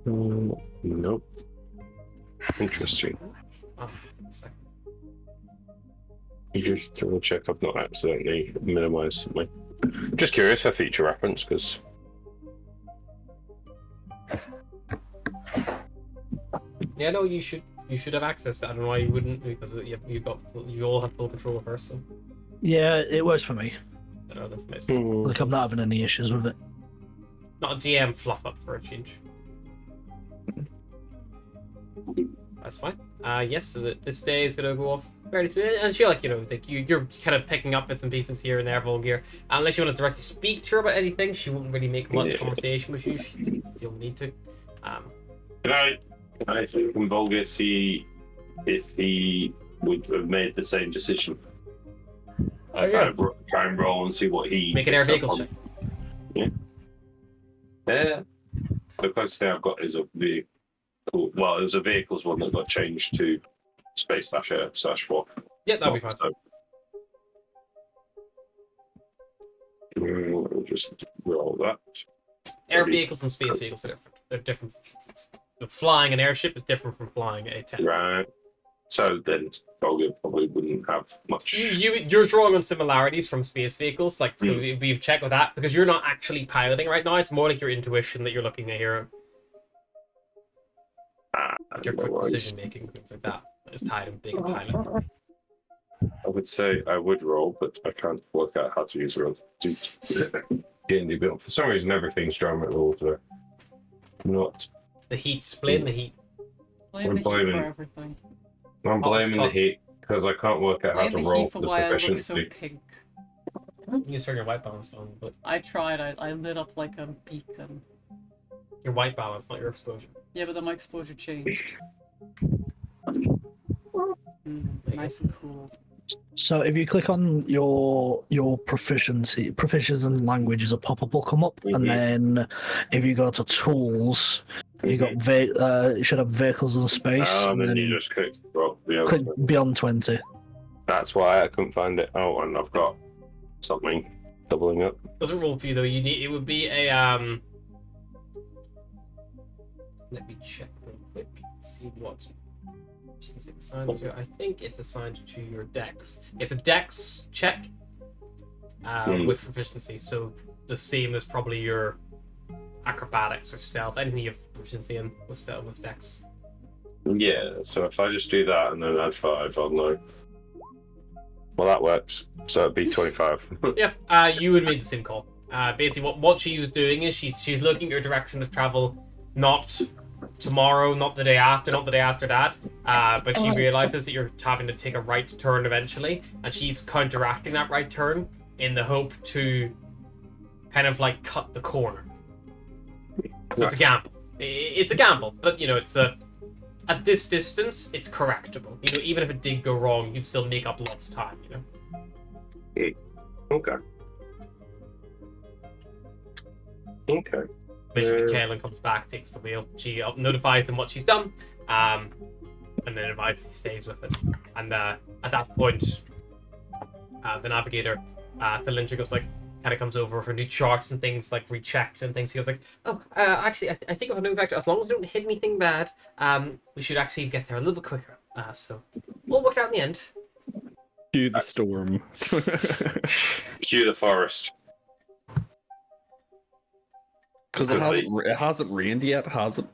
Nope. Interesting. Oh, a second. You just double check I've not accidentally minimized something. Just curious for future reference, because. Yeah, no, you should have access to it. I don't know why you wouldn't, because you all have full control of her, so. Yeah, it works for me. I don't know, Like, I'm not having any issues with it. Not a GM fluff up for a change. That's fine. Yes, so this day is gonna go off fairly smooth, and she you're kind of picking up bits and pieces here and there, Volgear. Unless you want to directly speak to her about anything, she won't really make much conversation with you. You'll need to. Can I think from Volgear see if he would have made the same decision? Oh yeah. Try and roll and see what he make an air vehicle check. Yeah. Yeah. The closest thing I've got is a vehicle. Well, it was a vehicles one that got changed to space-air/4. Yeah, that'll be fine. So, we'll just roll that. Air vehicles and space vehicles are different. They're different pieces. So flying an airship is different from flying a tank. Right. So then Volgear probably wouldn't have much. You're drawing on similarities from space vehicles, so we've checked with that because you're not actually piloting right now. It's more like your intuition that you're looking at here. Like your quick decision making, things like that is tied in being a pilot. I would say I would roll, but I can't work out how to use roll. D&D build. For some reason, everything's drawing at rolls are not. The heat. Blame the heat. Blame the heat for everything. I'm blaming the heat because I can't work out how to roll for the why I look so proficiency. pink. You can turn your white balance on, but I tried. I lit up like a beacon. Your white balance, not your exposure. Yeah, but then my exposure changed. you Nice and cool. So if you click on your proficiencies and languages, a pop-up will come up, and then if you go to tools, you got you should have vehicles and space, Oh, and then then you just click beyond. click beyond 20. That's why I couldn't find it. Oh, and I've got something doubling up. Doesn't roll for you though. It would be a Let me check real quick. See what. Is it assigned to? I think it's assigned to your dex. It's a dex check with proficiency, so the same as probably your acrobatics or stealth. Anything you have proficiency in with stealth with dex. Yeah, so if I just do that and then add 5, I'll know. Well, that works. So it'd be 25. Yeah, you would make the same call. Basically, what she was doing is she's looking at your direction of travel, not tomorrow, not the day after, not the day after that. But she realizes that you're having to take a right turn eventually, and she's counteracting that right turn in the hope to kind of like cut the corner. So it's a gamble. It's a gamble, but you know, it's at this distance, it's correctable. You know, even if it did go wrong, you'd still make up lost time. You know. Okay. Okay. Eventually, Kaelin comes back, takes the wheel. She notifies him what she's done, and then advises he stays with it. And at that point, the navigator, Thalintra, goes like, kind of comes over with her new charts and things, like rechecked and things. He goes like, "Oh, actually, I think if I know vector, as long as we don't hit anything bad, we should actually get there a little bit quicker. So all worked out in the end." Cue the storm. Cue the forest. Because it hasn't rained yet, has it?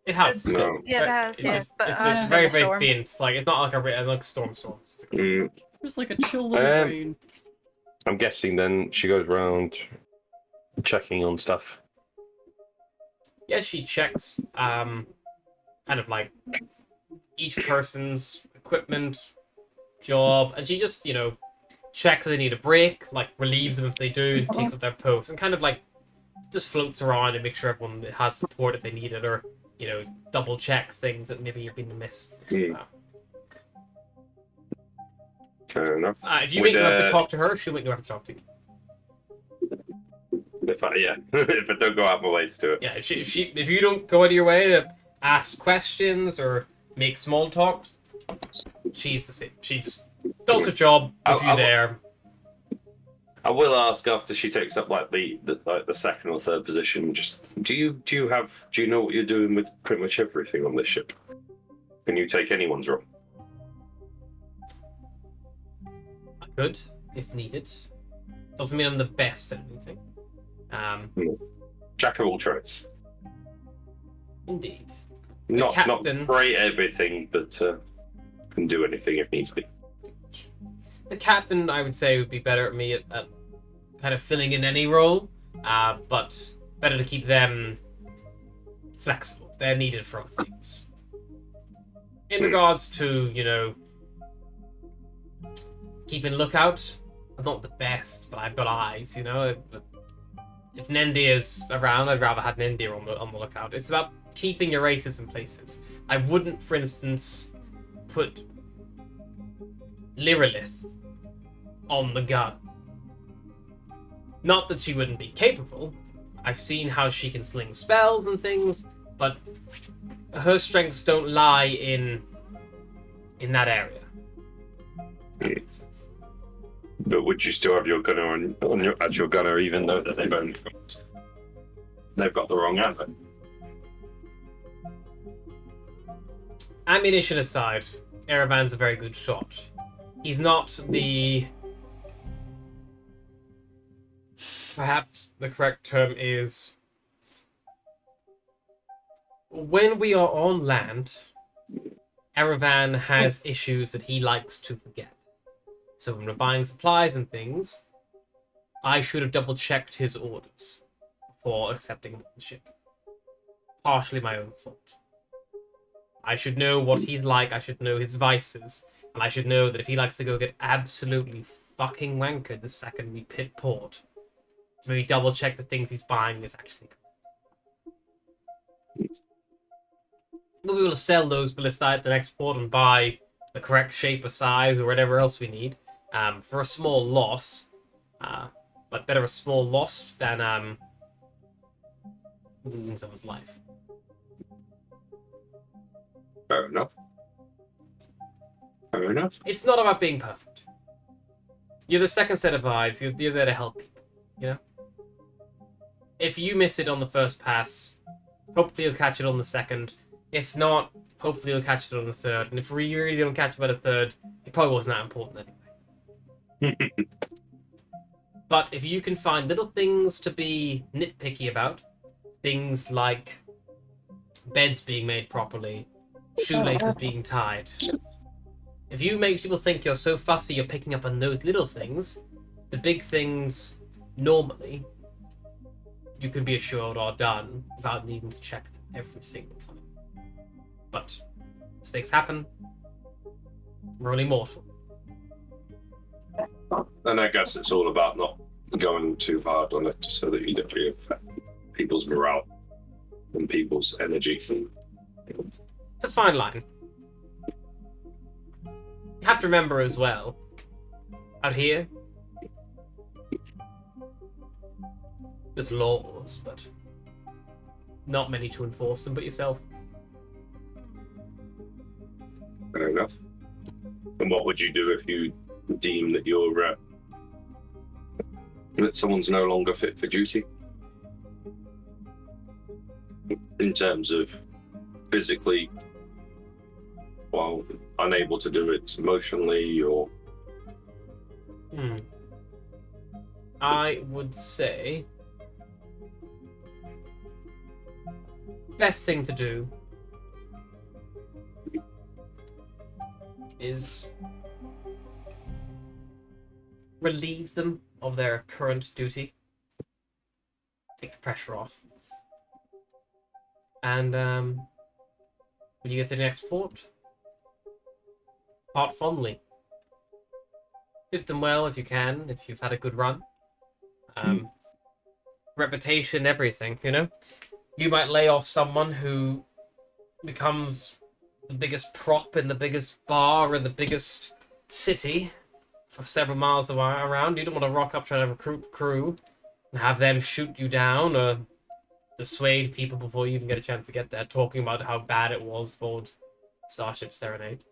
It has. No. Yeah, it has, yeah, but it's I very, had a very storm. faint. Like it's not like a storm. It's like Just like a chill little rain. I'm guessing then she goes around checking on stuff. yeah, she checks kind of like each person's equipment, job, and she just, you know, checks if they need a break, like relieves them if they do, and takes up their post, and kind of like just floats around and makes sure everyone has support if they need it, or, you know, double checks things that maybe have been missed. Fair enough. If you make enough to talk to her, she'll make enough to talk to you. If I don't go out my way to do it. Yeah, if you don't go out of your way to ask questions or make small talk, she's the same. She just does her job with you there. I will ask after she takes up like the second or third position. Just do you know what you're doing with pretty much everything on this ship? Can you take anyone's role? I could, if needed. Doesn't mean I'm the best at anything. Jack of all trades. Indeed. Not captain- great at everything, but can do anything if needs be. The captain, I would say, would be better at me at kind of filling in any role, but better to keep them flexible. They're needed for other things. In regards to, you know, keeping lookout, I'm not the best, but I've got eyes, you know. If Nendir's around, I'd rather have Nendir on the lookout. It's about keeping your aces in places. I wouldn't, for instance, put Lyrillith on the gun. Not that she wouldn't be capable. I've seen how she can sling spells and things, but her strengths don't lie in that area. That makes sense. But would you still have your gunner as your gunner, even though that they've got the wrong ammo? Ammunition aside, Erevan's a very good shot. He's not the... Perhaps the correct term is... When we are on land, Erevan has issues that he likes to forget. So when we're buying supplies and things, I should have double-checked his orders before accepting him on the ship. Partially my own fault. I should know what he's like, I should know his vices, and I should know that if he likes to go get absolutely fucking wankered the second we pit port, to maybe double-check the things he's buying is actually good. We'll be able to sell those ballista at the next port and buy the correct shape or size or whatever else we need for a small loss. But better a small loss than losing someone's life. Fair enough. Fair enough. It's not about being perfect. You're the second set of eyes. You're there to help people. You know. If you miss it on the first pass, hopefully you'll catch it on the second. If not, hopefully you'll catch it on the third. And if you really don't catch it by the third, it probably wasn't that important anyway. But if you can find little things to be nitpicky about, things like beds being made properly, shoelaces being tied. If you make people think you're so fussy you're picking up on those little things, the big things normally you can be assured are done without needing to check them every single time. But mistakes happen. We're only mortal. And I guess it's all about not going too hard on it so that you don't really affect people's morale and people's energy. It's a fine line. You have to remember as well, out here, there's laws, but not many to enforce them but yourself. Fair enough. And what would you do if you deem that you're that someone's no longer fit for duty? In terms of physically, well, unable to do it emotionally, or I would say best thing to do is relieve them of their current duty. Take the pressure off. And when you get to the next port, part fondly. Tip them well if you can, if you've had a good run. Reputation, everything, you know? You might lay off someone who becomes the biggest prop in the biggest bar in the biggest city for several miles around. You don't want to rock up trying to recruit crew and have them shoot you down or dissuade people before you even get a chance to get there, talking about how bad it was for Starship Serenade.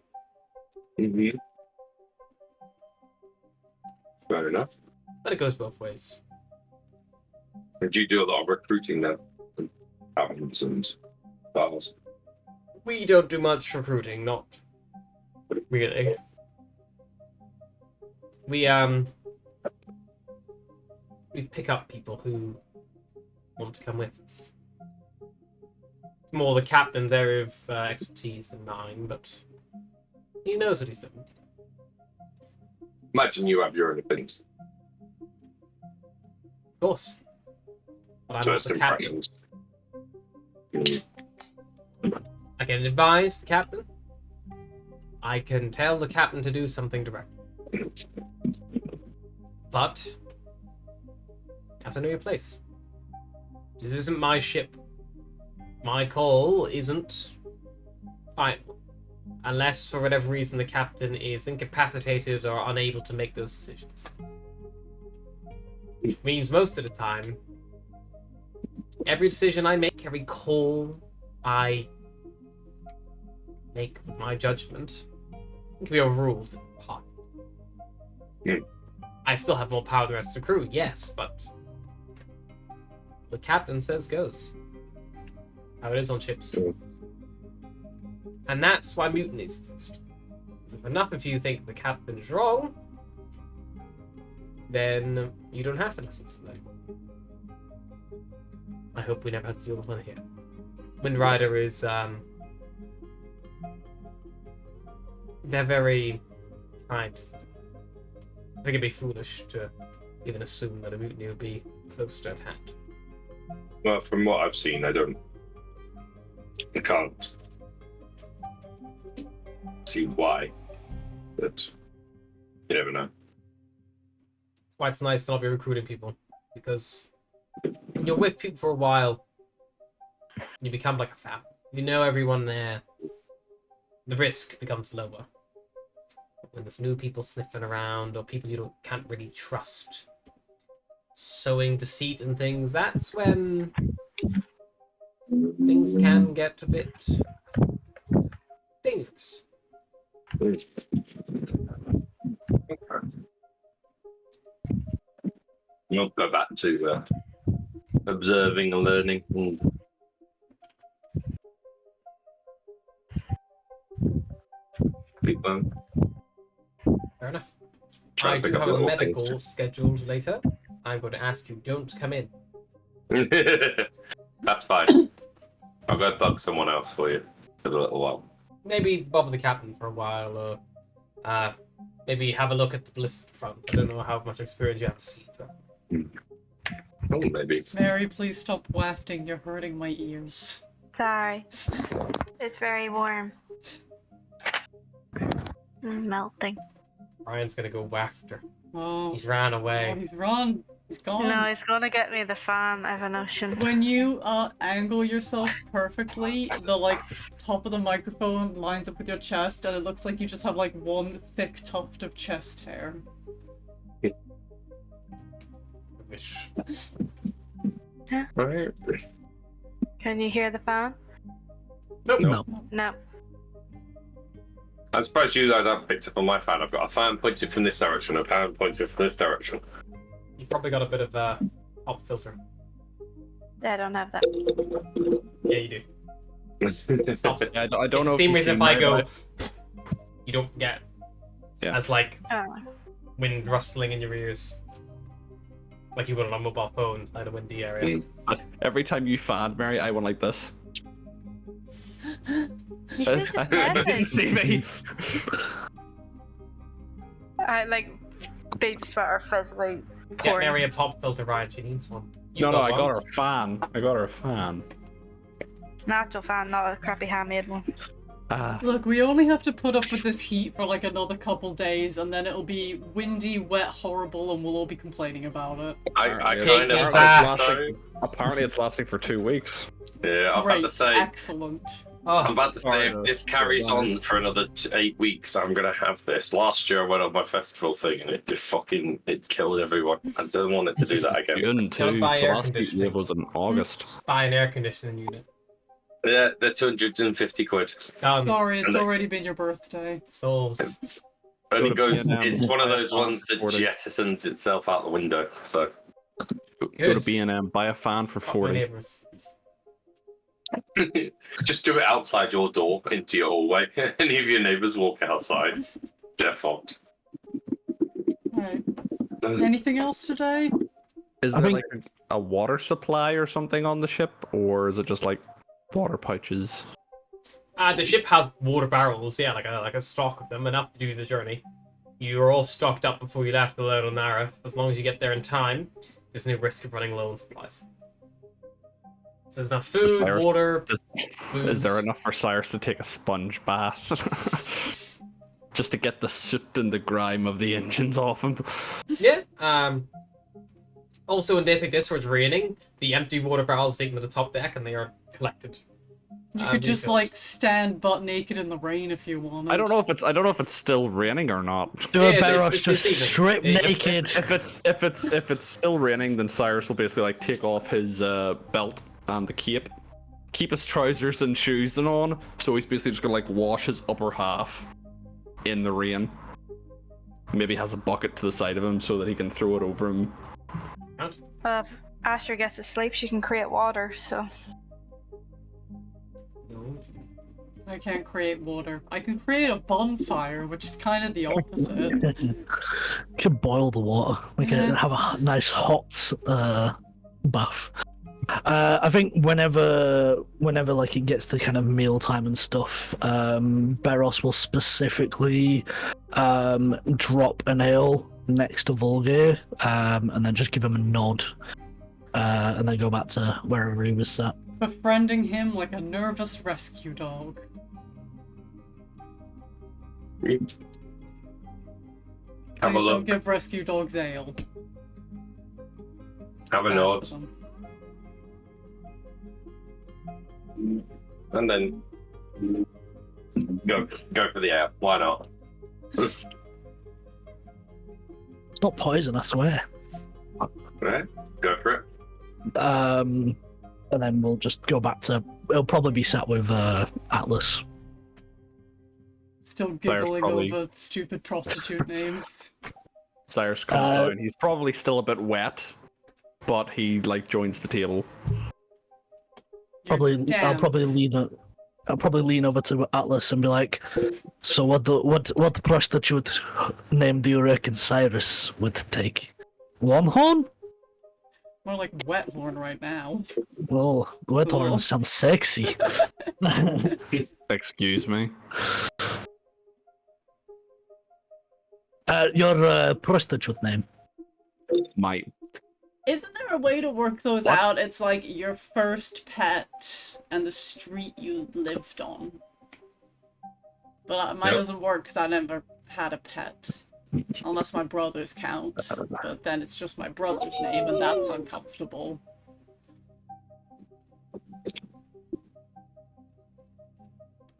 Mm-hmm. Fair enough. But it goes both ways. Do you do a lot of recruiting then? Towns and bars? We don't do much recruiting, not really. We pick up people who want to come with us. More the captain's area of expertise than mine, but he knows what he's doing. Imagine you have your own opinions. Of course. But I'm not First the captain. impressions. I can advise the captain. I can tell the captain to do something directly. But you have to know your place. This isn't my ship. My call isn't final. Unless, for whatever reason, the captain is incapacitated or unable to make those decisions. Which means most of the time, every decision I make, every call I make with my judgment, can be overruled. I still have more power than the rest of the crew, yes, but the captain says goes. How it is on ships. And that's why mutinies exist. If enough of you think the captain is wrong, then you don't have to listen to them. I hope we never have to deal with one here. Wind Rider is, they're very kind. I think it'd be foolish to even assume that a mutiny would be close to at hand. Well, from what I've seen, I can't see why, but you never know. That's why it's nice to not be recruiting people, because when you're with people for a while, you become like a family. You know everyone there. The risk becomes lower. when there's new people sniffing around or people you can't really trust, sowing deceit and things, that's when things can get a bit dangerous. We'll go back to observing and learning. And keep going. Fair enough. Try I and do pick up have a little medical things. scheduled later. I'm going to ask you, don't come in. That's fine. I'll go bug someone else for you for a little while. Maybe bother the captain for a while, or maybe have a look at the blister front. I don't know how much experience you have to see. But... Oh, maybe. Mary, please stop wafting. You're hurting my ears. Sorry. It's very warm. Melting. Ryan's gonna go wafter. Oh, He's ran oh, away. he's run. He's gone. No, he's gonna get me the fan, I have a notion. When you angle yourself perfectly, the like top of the microphone lines up with your chest, and it looks like you just have like one thick tuft of chest hair. I wish. Right. Can you hear the fan? Nope. No. No. I'm surprised you guys haven't picked up on my fan. I've got a fan pointed from this direction, a fan pointed from this direction. You probably got a bit of a pop filter. I don't have that. Yeah, you do. Stop. Yeah, I don't It's know the if same you've reason seen if I my- go, you don't get Yeah. as like Oh. wind rustling in your ears, like you would on a mobile phone, like a windy area. Every time you fan, Mary, I went like this. You should just I test didn't it. see me. I like big sweater physically Get pouring. Mary a pop filter, Ryan. She needs one. You No, I one. got her a fan. I got her a fan. An actual fan, not a crappy handmade one. Look, we only have to put up with this heat for like another couple days, and then it'll be windy, wet, horrible, and we'll all be complaining about it. I Take kind me of back. Apparently, it's lasting for 2 weeks. Yeah, I'm about Great, to say. excellent. I'm Oh, about to say, if this carries on for another 8 weeks, I'm gonna have this. Last year, I went on my festival thing, and it just it killed everyone. I don't want it to do that again. June too. buy The air last heat conditioning. wave was in August. buy an air conditioning unit. Yeah, they're 250 quid, Sorry, it's and they- already been your birthday. Sold. and Go it to goes. B&M. It's one of those ones that 40. jettisons itself out the window. So Go Good. to B&M, buy a fan for Fuck my 40. neighbours. just do it outside your door into your hallway. Any of your neighbours walk outside, they're fucked. Right. Anything else today? Is I there think- like a water supply or something on the ship, or is it just like water pouches? The ship has water barrels, yeah, like a stock of them, enough to do the journey. You were all stocked up before you left the Lone Nara. As long as you get there in time, there's no risk of running low on supplies. So there's enough food, Cyrus- water, Is booze. there enough for Cyrus to take a sponge bath? Just to get the soot and the grime of the engines off him? Yeah. Also, in days like this where it's raining, the empty water barrels taken to the top deck and they are collected. You could just refilled. like stand butt naked in the rain if you wanted. I don't know if it's still raining or not. Do Yeah, a it's- Beros it's just season. strip If- naked. If it's still raining, then Cyrus will basically like take off his belt and the cape, keep his trousers and shoes and on. So he's basically just gonna like wash his upper half in the rain. Maybe has a bucket to the side of him so that he can throw it over him. If Astra gets to sleep, she can create water, so. No. I can't create water. I can create a bonfire, which is kind of the opposite. Can boil the water. We can Yeah. have a nice hot bath. I think whenever like it gets to kind of mealtime and stuff, Beros will specifically drop an ale next to Volgir, and then just give him a nod, and then go back to wherever he was sat. Befriending him like a nervous rescue dog. Have a Please don't look. give rescue dogs ale. Have a Bad nod, for them. and then go for the air. Why not? not poison, I swear. Right, go for it. And then we'll just go back to. It'll probably be sat with Atlas. Still There's giggling probably- over stupid prostitute names. Cyrus comes down. He's probably still a bit wet, but he like joins the table. You're damn. I'll probably lean over to Atlas and be like, "So what prostitute name do you reckon Cyrus would take? One horn? More like wet horn right now. Well, wet Cool. horn sounds sexy." Excuse me. Your prostitute name. Might. Isn't there a way to work those What? out? It's like your first pet and the street you lived on. But mine Yep. doesn't work because I never had a pet. Unless my brothers count. But then it's just my brother's name and that's uncomfortable.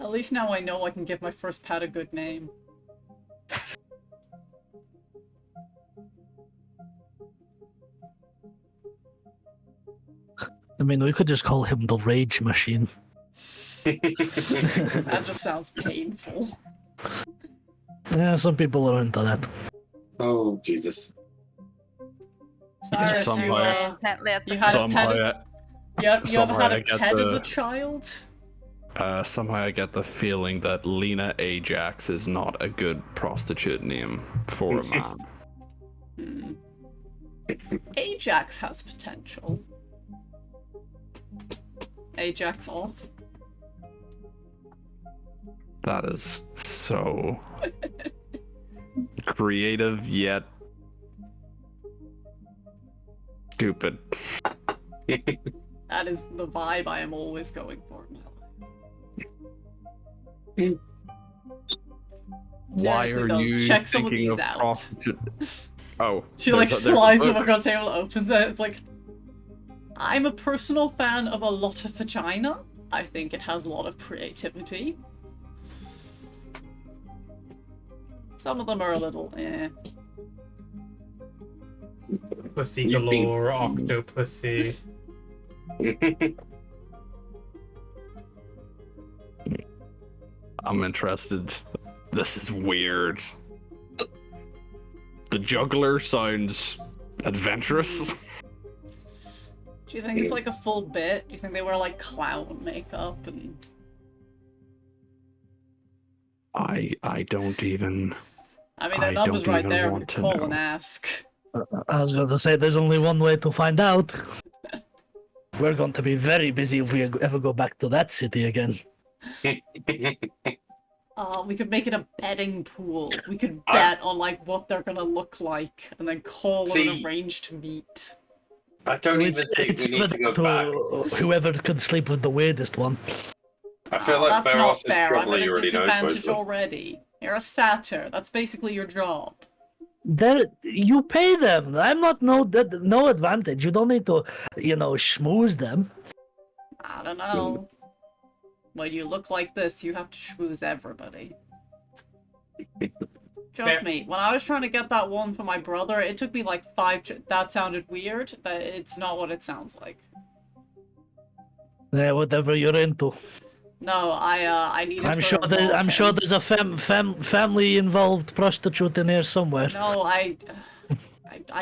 At least now I know I can give my first pet a good name. I mean, we could just call him the Rage Machine. That just sounds painful. Yeah, some people are into that. Oh, Jesus. Cyrus, you, Somehow. Intently at the you had a Somehow, pet you ever somehow had I a get pet as the- a child? somehow I get the feeling that Lena Ajax is not a good prostitute name for a man. Hmm. Ajax has potential. Ajax off. That is so creative yet stupid. That is the vibe I am always going for now. Why Seriously, are though, you check some of thinking these of out. prostitute? Oh, She like there's a slides book. them across the table, opens it. It's like, I'm a personal fan of a lot of vagina. I think it has a lot of creativity. Some of them are a little, eh. Pussy You've been- galore, octopussy. I'm interested. This is weird. The juggler sounds adventurous. Do you think it's like a full bit? Do you think they wear like clown makeup and... I don't even. I mean, their I number's don't right even there. want to Call know. and ask. I was going to say, there's only one way to find out. We're going to be very busy if we ever go back to that city again. We could make it a betting pool. We could bet on like what they're gonna look like, and then call and See- arrange to meet. I don't even think It's we need to go to back. whoever can sleep with the weirdest one. I feel like That's not Beros is fair. I'm probably at a already knows disadvantage most of them. already. You're a satyr. That's basically your job. You pay them. I'm not no advantage. You don't need to, schmooze them. I don't know. When you look like this, you have to schmooze everybody. Trust Fair. me, when I was trying to get that one for my brother, it took me like 5 that sounded weird, but it's not what it sounds like. Yeah, whatever you're into. No, I needed I'm her sure to walk I'm sure him. there's a family involved prostitute in here somewhere. No, I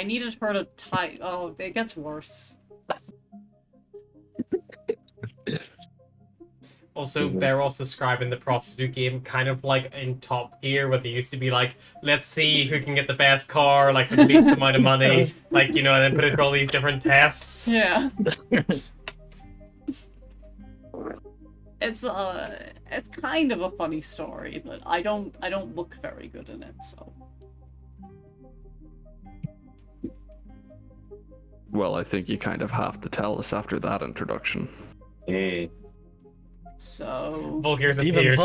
needed her to tie. Oh, it gets worse. Also, Beros describing the prostitute game kind of like in Top Gear, where they used to be like, let's see who can get the best car, like with the least amount of money, like, and then put it through all these different tests. Yeah. It's kind of a funny story, but I don't look very good in it, so. Well, I think you kind of have to tell us after that introduction. So. Volkir's Even appeared.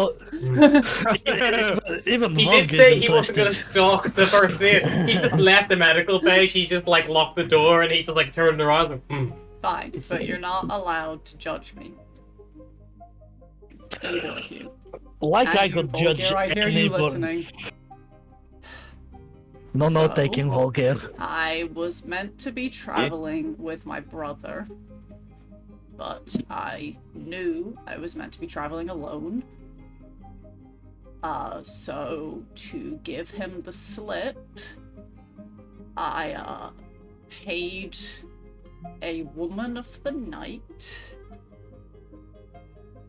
Even He Volk did say is he wasn't going to interested. stalk the first bit. He just left the medical bay. He just like locked the door and he just like turned around and Fine, but you're not allowed to judge me. Either of you. Like And I you, could judge Volkir, I hear you anyone. listening. No So- taking, Volker. I was meant to be traveling with my brother, but I knew I was meant to be traveling alone. So to give him the slip, I paid a woman of the night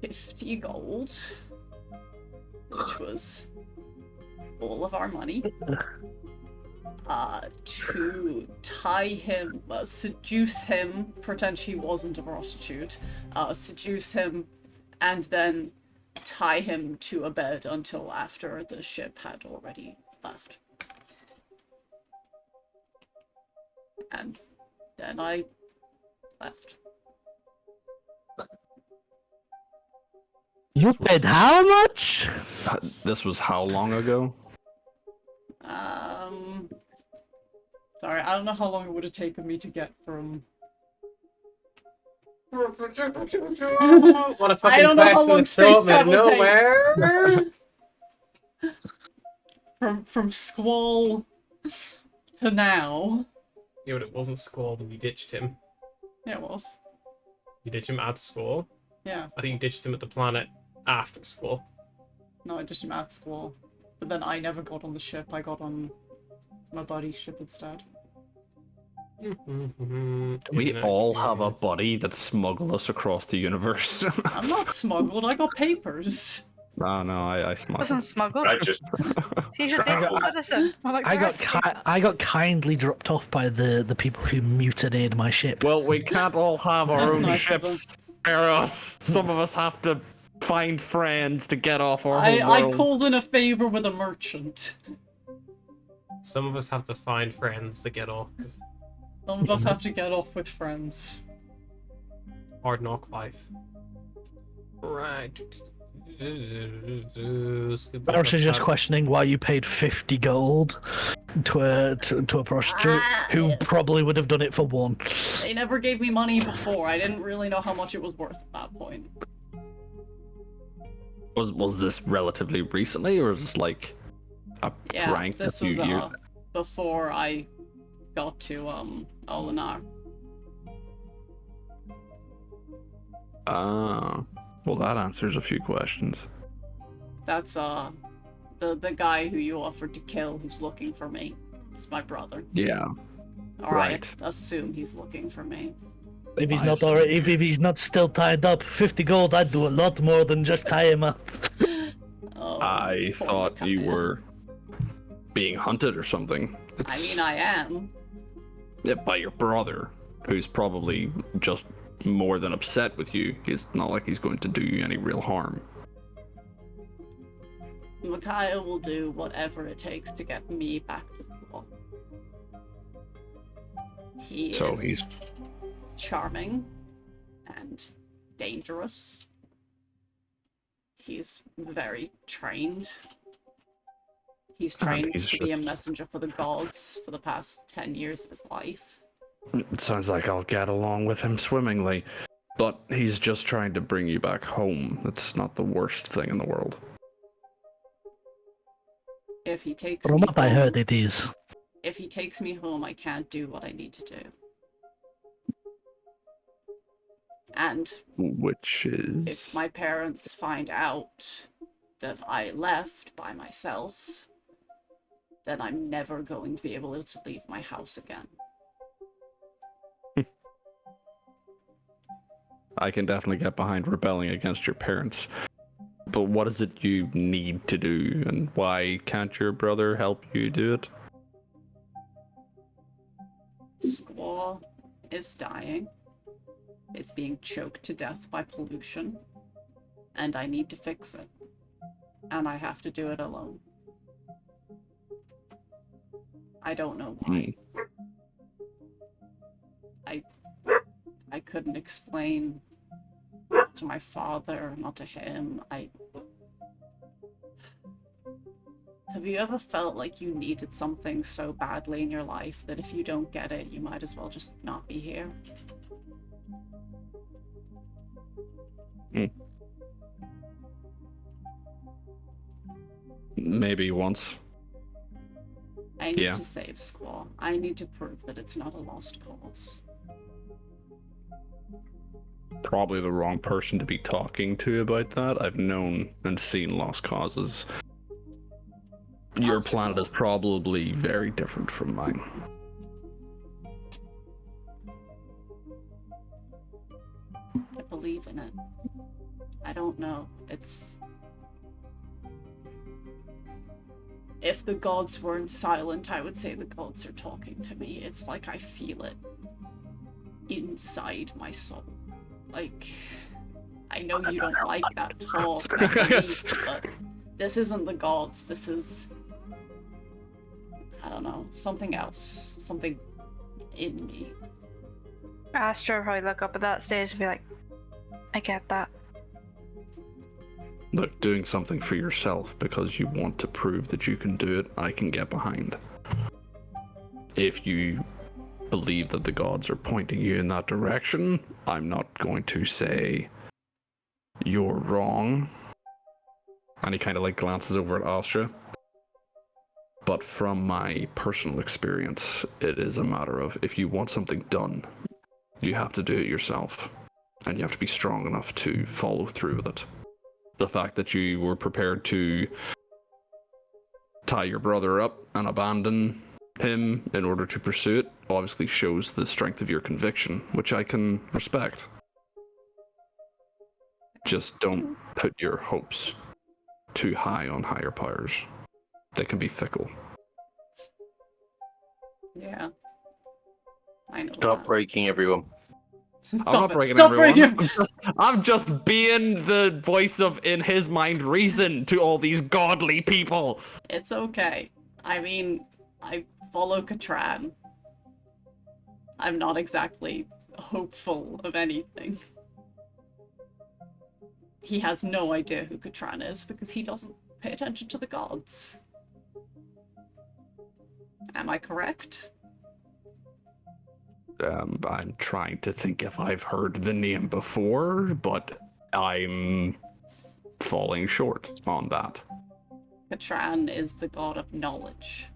50 gold, which was all of our money, to tie him, seduce him, pretend she wasn't a prostitute, seduce him, and then tie him to a bed until after the ship had already left. And then I left. You paid how much? This was how long ago? Sorry, I don't know how long it would have taken me to get from... What a I fucking don't know how question long to throw space me out of travel takes. nowhere. from Squall to now. Yeah, but it wasn't Squall when you ditched him. Yeah, it was. You ditched him at Squall. Yeah. I think you ditched him at the planet after Squall. No, I ditched him at Squall. But then I never got on the ship. I got on my buddy's ship instead. We all have a buddy that smuggled us across the universe. I'm not smuggled. I got papers. No, I smuggled. Wasn't smuggled. I just He's a traveled. decent citizen. I'm like, I got kindly dropped off by the people who mutilated my ship. Well, we can't all have our That's own nice of ships. Eros. Some of us have to find friends to get off our I home world. called in a favor with a merchant. Some of us have to find friends to get off. Some of us have to get off with friends. Hard knock life. Right. Eros is just questioning why you paid 50 gold to a prostitute who probably would have done it for one. They never gave me money before. I didn't really know how much it was worth at that point. Was this relatively recently, or is this like a Yeah, prank? this that was you before I got to Olinar. Well, that answers a few questions. That's the guy who you offered to kill who's looking for me. It's my brother. Yeah. Or Right. I assume he's looking for me. If he's I not see. already, if he's not still tied up, 50 gold, I'd do a lot more than just tie him up. Oh, I poor thought you Micaiah. were being hunted or something. I mean, I am. Yeah, by your brother, who's probably just more than upset with you. It's not like he's going to do you any real harm. Micaiah will do whatever it takes to get me back to school. He So is he's- charming and dangerous. He's very trained. He's trained he's to be a just- messenger for the gods for the past 10 years of his life. It sounds like I'll get along with him swimmingly. But he's just trying to bring you back home. That's not the worst thing in the world. If he takes From me what I home, heard, it is. if he takes me home, I can't do what I need to do. And Which is... if my parents find out that I left by myself, then I'm never going to be able to leave my house again. I can definitely get behind rebelling against your parents. But what is it you need to do, and why can't your brother help you do it? Squaw is dying. It's being choked to death by pollution. And I need to fix it. And I have to do it alone. I don't know why. I couldn't explain to my father, not to him. Have you ever felt like you needed something so badly in your life that if you don't get it, you might as well just not be here? Maybe once. I need Yeah. to save Squaw. I need to prove that it's not a lost cause. Probably the wrong person to be talking to about that. I've known and seen lost causes. Your That's planet cool. is probably very different from mine. I believe in it. I don't know. It's... If the gods weren't silent, I would say the gods are talking to me. It's like I feel it inside my soul. Like, I know you don't like that talk, I believe, but this isn't the gods. This is... I don't know. Something else. Something in me. Astra probably look up at that stage and be like, I get that. Look, doing something for yourself because you want to prove that you can do it, I can get behind. If you believe that the gods are pointing you in that direction, I'm not going to say you're wrong. And he kind of like glances over at Astra. But from my personal experience, it is a matter of if you want something done, you have to do it yourself. And you have to be strong enough to follow through with it. The fact that you were prepared to tie your brother up and abandon him in order to pursue it obviously shows the strength of your conviction, which I can respect. Just don't put your hopes too high on higher powers. They can be fickle. Yeah. I know Stop that. breaking everyone. I'm Stop not it. breaking Stop everyone. breaking. I'm just being the voice of, in his mind, reason to all these godly people. It's okay. I mean, I follow Katran. I'm not exactly hopeful of anything. He has no idea who Katran is because he doesn't pay attention to the gods. Am I correct? I'm trying to think if I've heard the name before, but I'm falling short on that. Katran is the god of knowledge.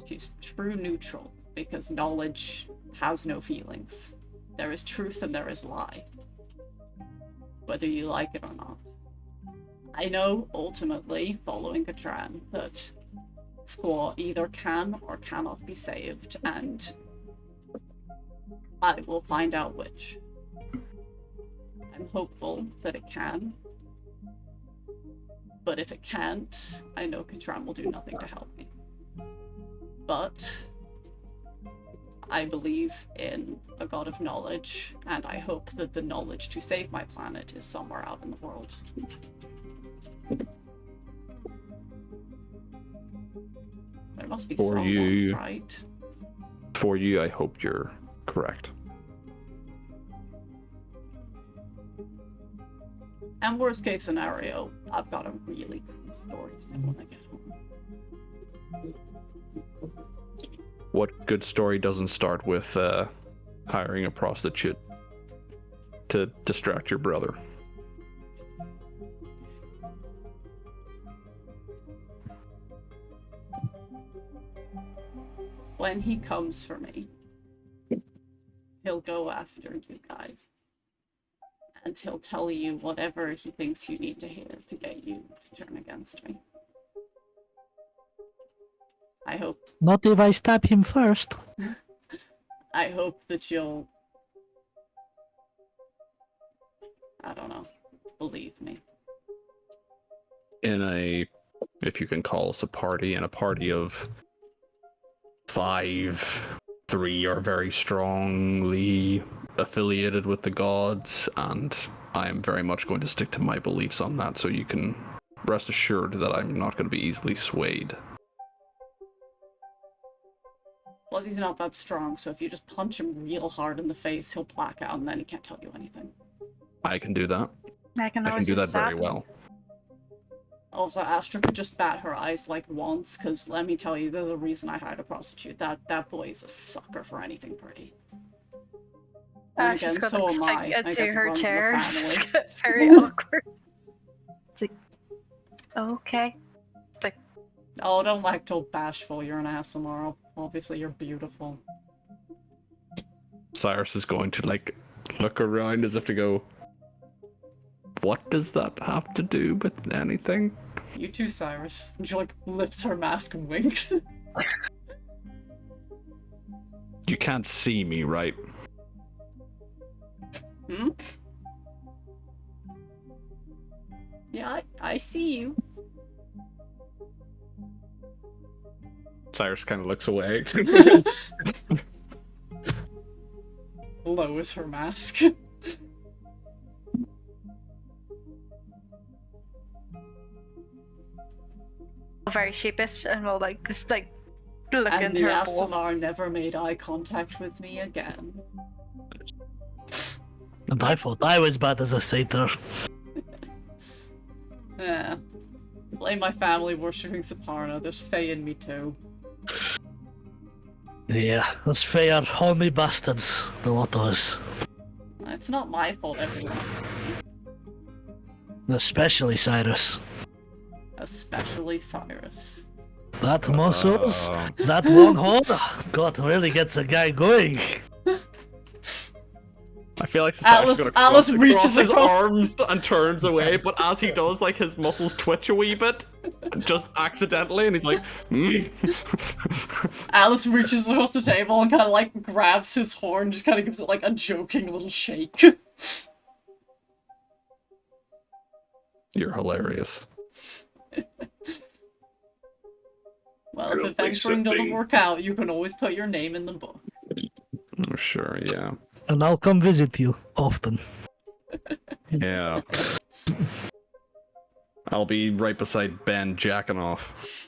She's true neutral because knowledge has no feelings. There is truth and there is lie. Whether you like it or not. I know, ultimately, following Katran, that Squaw either can or cannot be saved, and I will find out which. I'm hopeful that it can. But if it can't, I know Katran will do nothing to help me. But I believe in a god of knowledge, and I hope that the knowledge to save my planet is somewhere out in the world. There must be For someone, you. right? For you, I hope you're correct. And worst case scenario, I've got a really cool story to tell when I get home. What good story doesn't start with hiring a prostitute to distract your brother? When he comes for me, he'll go after you guys. And he'll tell you whatever he thinks you need to hear to get you to turn against me. I hope Not if I stab him first. I hope that you'll, I don't know, believe me. In a, if you can call us a party, in a party of 5, 3 are very strongly affiliated with the gods, and I am very much going to stick to my beliefs on that, so you can rest assured that I'm not going to be easily swayed. Plus, he's not that strong, so if you just punch him real hard in the face, he'll black out and then he can't tell you anything. I can do that. I can I can always do that just very zap well. Also, Astra could just bat her eyes like once, because let me tell you, there's a reason I hired a prostitute. That boy is a sucker for anything pretty. And She's again, got so to am I. I into guess it her runs in the chair. family. It's very awkward. It's like, okay. Oh, don't act all bashful. You're an ASMR. Obviously, you're beautiful. Cyrus is going to like look around as if to go, what does that have to do with anything? You too, Cyrus. And she like lifts her mask and winks. You can't see me, right? Hmm? Yeah, I see you. Cyrus kind of looks away. Lowers her mask. Very sheepish and will like just like look And into the her bowl. ASMR never made eye contact with me again. And I thought I was bad as a satyr. Yeah. Blame my family worshipping Saparna. There's Faye in me too. Yeah, those Fae are horny bastards, the lot of us. It's not my fault everyone's horny. Especially Cyrus. Especially Cyrus. That muscles, that one horn, God really gets a guy going. I feel like Cyrus is gonna Atlas cross reaches his across- arms and turns away, but as he does, like his muscles twitch a wee bit, just accidentally, and he's like, Alice reaches across the table and kind of like grabs his horn, just kind of gives it like a joking little shake. You're hilarious. Well, I if don't think adventuring doesn't something- work out, you can always put your name in the book. Oh, sure, yeah. And I'll come visit you often. Yeah. I'll be right beside Ben jacking off.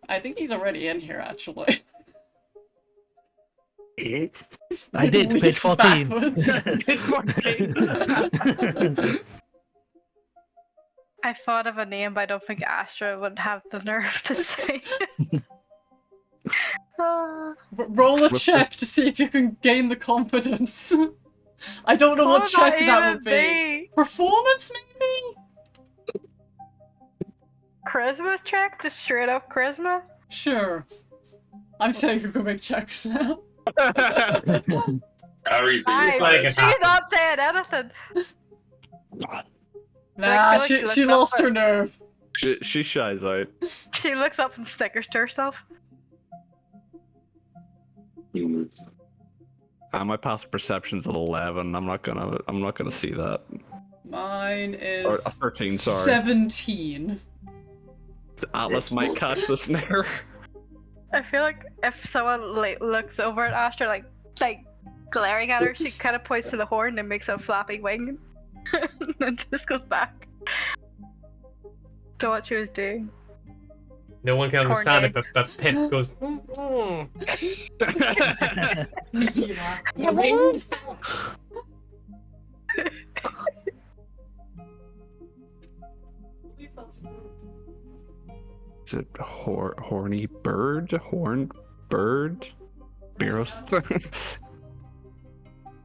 I think he's already in here, actually. I did, page Leaps 14. backwards. I thought of a name, but I don't think Astra would have the nerve to say it. Ah. Roll a check to see if you can gain the confidence. I don't know what would check that that even would be. Performance, maybe? Charisma check? Just straight up charisma? Sure. I'm saying you can make checks now. Harry's been Aye, like she's it not saying anything. Nah, feel like she she lost looked her up nerve. She shies out. She looks up and stickers to herself. My passive perception's at 11. I'm not gonna see that. Mine Or is 13, sorry. 17. Atlas might catch the snare. I feel like if someone like looks over at Astra, like glaring at her, she kind of points to the horn and makes a flappy wing, and then just goes back to what she was doing. No one can understand it, Cornet. but Pip goes, The wind. Is it horny bird? Horned bird? Beros?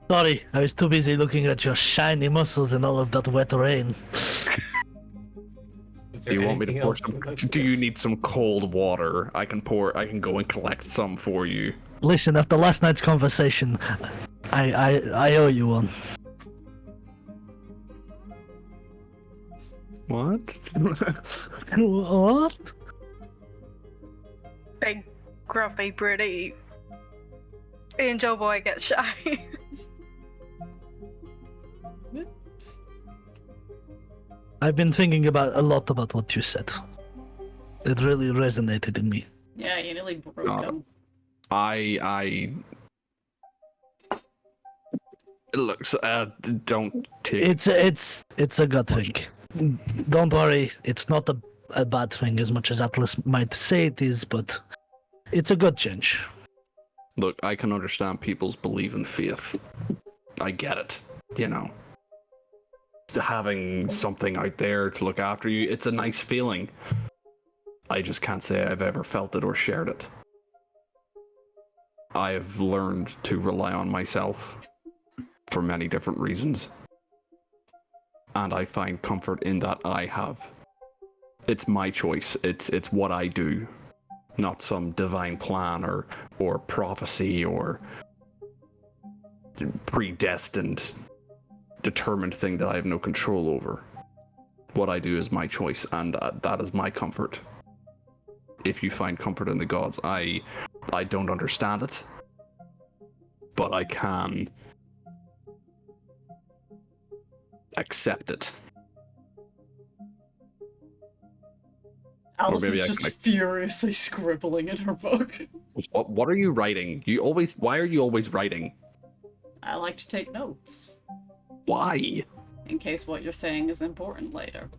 Sorry, I was too busy looking at your shiny muscles and all of that wet rain. "Is Do there you want me to anything pour else some? you'd like to Do do?" you need some cold water? I can go and collect some for you. Listen, after last night's conversation, I owe you one. What? What? Big, grumpy, broody angel boy gets shy. I've been thinking about a lot about what you said. It really resonated in me. Yeah, you nearly broke him. I looks. Don't take. It's a good thing. Don't worry, it's not a bad thing as much as Atlas might say it is, but it's a good change. Look, I can understand people's belief in faith. I get it. You know, having something out there to look after you, it's a nice feeling. I just can't say I've ever felt it or shared it. I've learned to rely on myself for many different reasons. And I find comfort in that I have it's my choice. It's what I do, not some divine plan or prophecy or predestined, determined thing that I have no control over. What I do is my choice, and that is my comfort. If you find comfort in the gods, I don't understand it, but I can accept it. Alice maybe is I just can- furiously scribbling in her book. What are you writing? Why are you always writing? I like to take notes, Why? in case what you're saying is important later.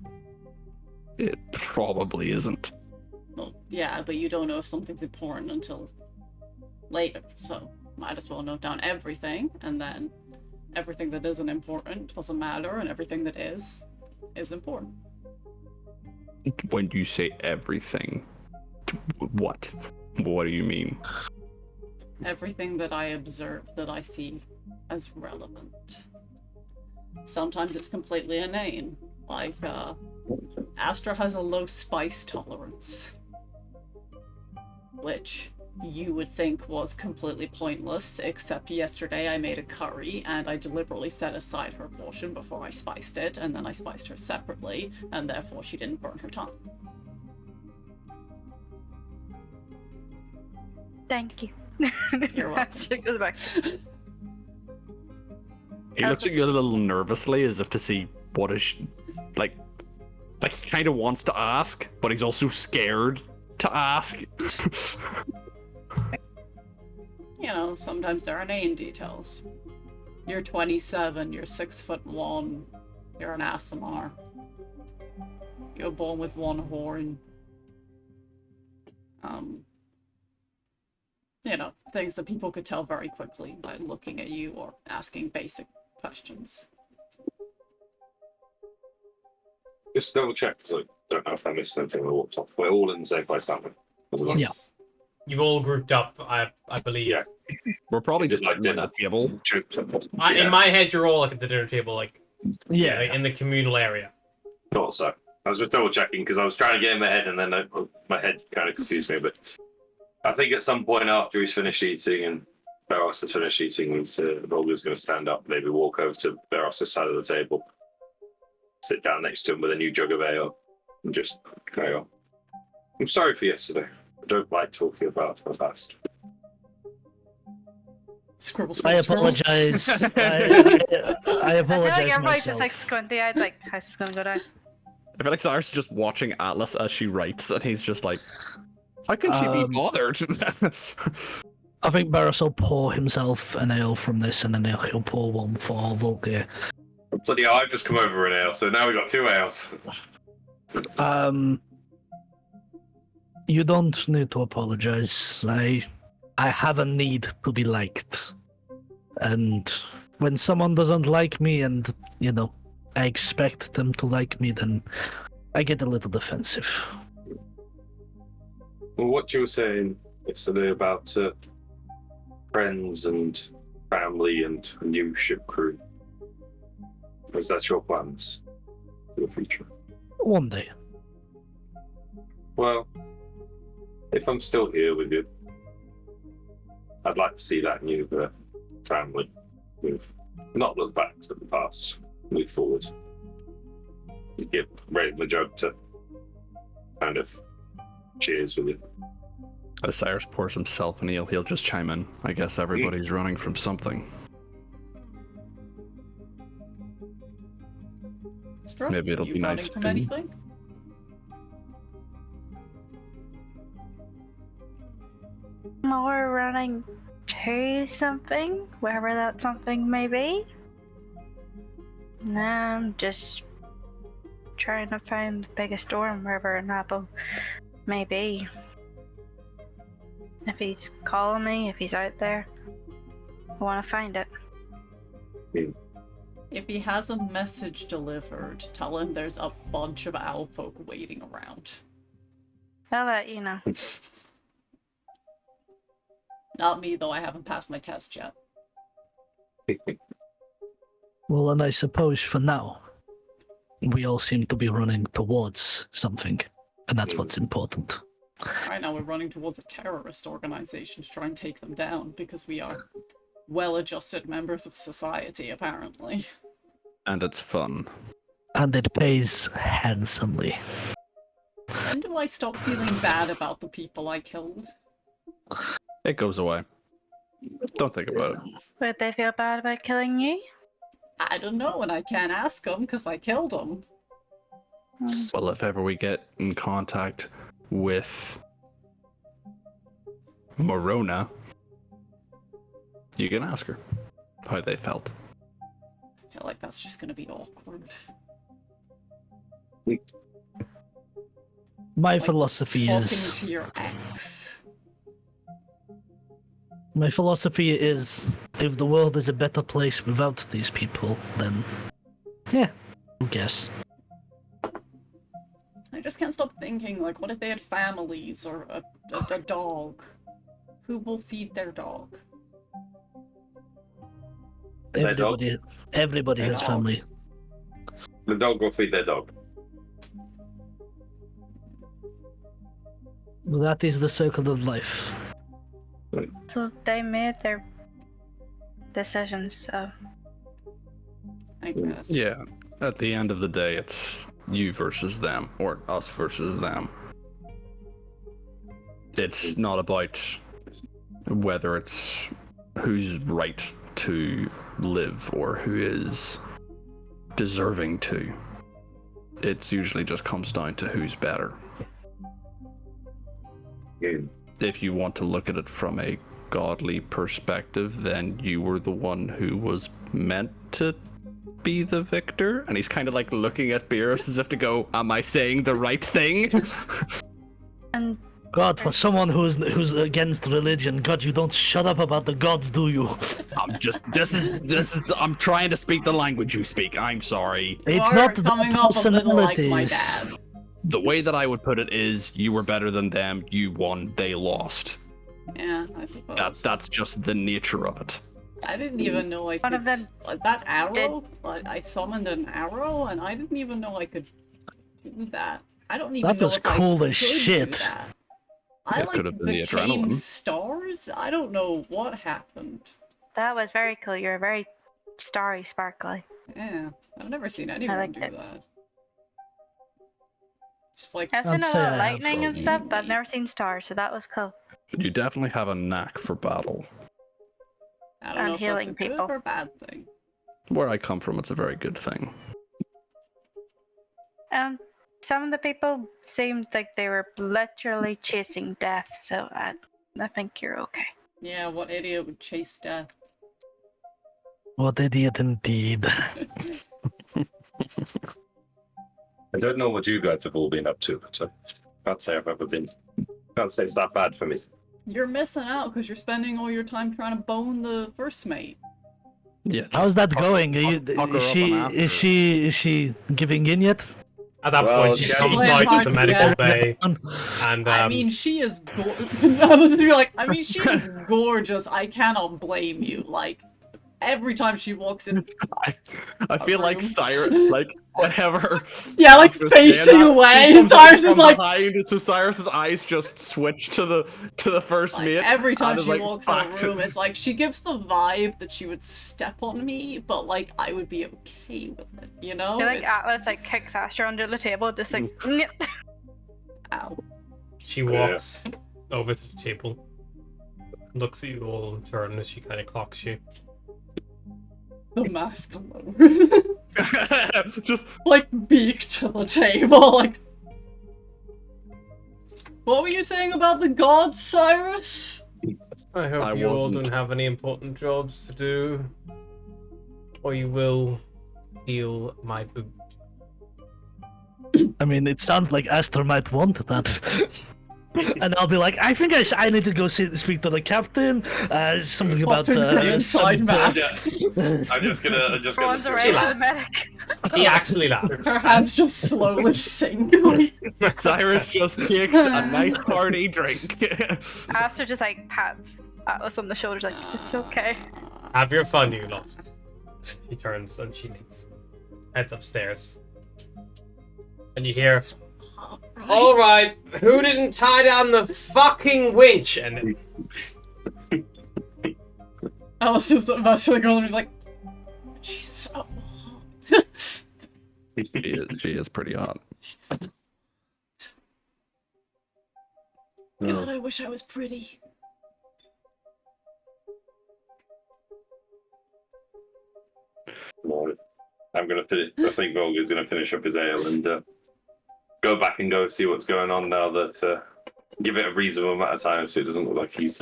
It probably isn't. Well, yeah, but you don't know if something's important until later, so might as well note down everything, and then everything that isn't important doesn't matter, and everything that is important. When you say everything, what? What do you mean? Everything that I observe, that I see as relevant. Sometimes it's completely inane, like, Astra has a low spice tolerance, which you would think was completely pointless, except yesterday I made a curry and I deliberately set aside her portion before I spiced it, and then I spiced her separately, and therefore she didn't burn her tongue. Thank you. You're welcome. She goes back. He looks at you a little nervously, as if to see what is like he kind of wants to ask, but he's also scared to ask. You know, sometimes there are inane details. You're 27, you're 6'1", you're an Asimar. You're born with one horn. You know, things that people could tell very quickly by looking at you or asking basic questions. Just double check, because I don't know if I missed anything or walked off. We're all in the same place, aren't we? Yes. You've all grouped up, I believe. Yeah. We're probably Is it just like sitting at the table. Yeah. In my head, you're all like at the dinner table, like Yeah. in the communal area. Thought so. I was just double checking because I was trying to get in my head, and then my head kind of confused me. But I think at some point after he's finished eating and Beros has finished eating, Volga's going to stand up, maybe walk over to Beros' side of the table, sit down next to him with a new jug of ale, and just carry on. I'm sorry for yesterday. I don't like talking about my past. Scribble, I scribble, scribble. apologize. I I feel apologize like everybody's myself. just like squinty eyed, like, how's this gonna go down? I feel like Cyrus is just watching Atlas as she writes, and he's just like, how can she be bothered? I think Barris will pour himself an ale from this, and then he'll pour one for Volker. Bloody hell, I've just come over an ale, so now we've got 2 ales. You don't need to apologize. I have a need to be liked. And when someone doesn't like me and, you know, I expect them to like me, then I get a little defensive. Well, what you were saying yesterday about friends and family and a new ship crew, is that your plans for the future? One day. Well, if I'm still here with you, I'd like to see that new family move. Not look back to the past, move forward. Raise my jug to kind of cheers with you. As Cyrus pours himself an ale, he'll just chime in. I guess everybody's running from something. Struck. Maybe it'll You be running nice from to- anything? More running to something, wherever that something may be. No, I'm just trying to find the biggest storm wherever an apple may be. If he's calling me, if he's out there, I want to find it. If he has a message delivered, tell him there's a bunch of owl folk waiting around. I'll let you know. Not me, though. I haven't passed my test yet. Well, and I suppose for now, we all seem to be running towards something, and that's what's important. Right now we're running towards a terrorist organization to try and take them down because we are well-adjusted members of society, apparently. And it's fun. And it pays handsomely. When do I stop feeling bad about the people I killed? It goes away. Don't think about it. Would they feel bad about killing you? I don't know, and I can't ask them because I killed them. Well, if ever we get in contact with Morona, you can ask her how they felt. I feel like that's just gonna be awkward. My Like, philosophy talking is to your ex. if the world is a better place without these people, then yeah, who cares? I just can't stop thinking, like, what if they had families or a dog? Who will feed their dog? Their dog? Everybody Their has dog. family. The dog will feed their dog. That is the circle of life. So they made their decisions, so I guess. Yeah, at the end of the day, it's you versus them, or us versus them. It's not about whether it's who's right to live or who is deserving to. It usually just comes down to who's better. Yeah. If you want to look at it from a godly perspective, then you were the one who was meant to be the victor. And he's kind of like looking at Beerus as if to go, am I saying the right thing? and God, for someone who's against religion, God, you don't shut up about the gods, do you? I'm trying to speak the language you speak. I'm sorry. You It's are not the coming off a little like my personalities. dad. The way that I would put it is, you were better than them, you won, they lost. Yeah, I suppose. That's just the nature of it. I didn't even know I could. One of them like, that arrow. Like, I summoned an arrow, and I didn't even know I could do that. I don't even That know was if cool I as could do shit. that. I It could like have been the became adrenaline. stars. I don't know what happened. that was very cool. You're very starry, sparkly. Yeah, I've never seen anyone liked do it. that. Just like I've seen I'd a say lot I of have. lightning and stuff, but I've never seen stars, so that was cool. You definitely have a knack for battle. I don't and know if that's a healing good people. or bad thing. Where I come from, it's a very good thing. Some of the people seemed like they were literally chasing death, so I think you're okay. Yeah, what idiot would chase death? What idiot indeed. I don't know what you guys have all been up to, but I can't say I've ever been. Can't say it's that bad for me. You're missing out because you're spending all your time trying to bone the first mate. Yeah. How's that going? Is she giving in yet? At that Well, point, she she comes actually- out of the medical Yeah. bay, and I mean, she is you're like, I mean, she is gorgeous. I cannot blame you. Like, every time she walks in, I feel like room. Cyrus, like whenever. yeah, like Cyrus facing saying that, away, she and comes Cyrus from is like, behind, so Cyrus's eyes just switch to the first like, mate. every time and is she like, walks in back a to- room, it's like she gives the vibe that she would step on me, but like I would be okay with it, you know? I feel like It's- Atlas like kicks Asher under the table, just like Ow. she walks over to the table, looks at you all in turn as she kind of clocks you. The mask alone. just like beak to the table, like. What were you saying about the gods, Cyrus? I hope I you all wasn't. don't have any important jobs to do, or you will feel my boot. I mean, it sounds like Aster might want that. And I'll be like, I think I need to go speak to the captain. Something about Popping her inside some- mask. I'm just gonna runs away to the medic. He actually laughs. Her hands just slowly sink. Cyrus just takes a nice hearty drink. Asher just like pats Atlas on the shoulders, like it's okay. Have your fun, you lot. She turns and she leaves. Heads upstairs. And you hear, Right. all right, who didn't tie down the fucking winch? And Alice is eventually goes and he's like, she's so hot. She is pretty hot. God, I wish I was pretty. Well, I'm gonna finish. I think Volga's gonna finish up his ale and go back and go see what's going on now. That give it a reasonable amount of time so it doesn't look like he's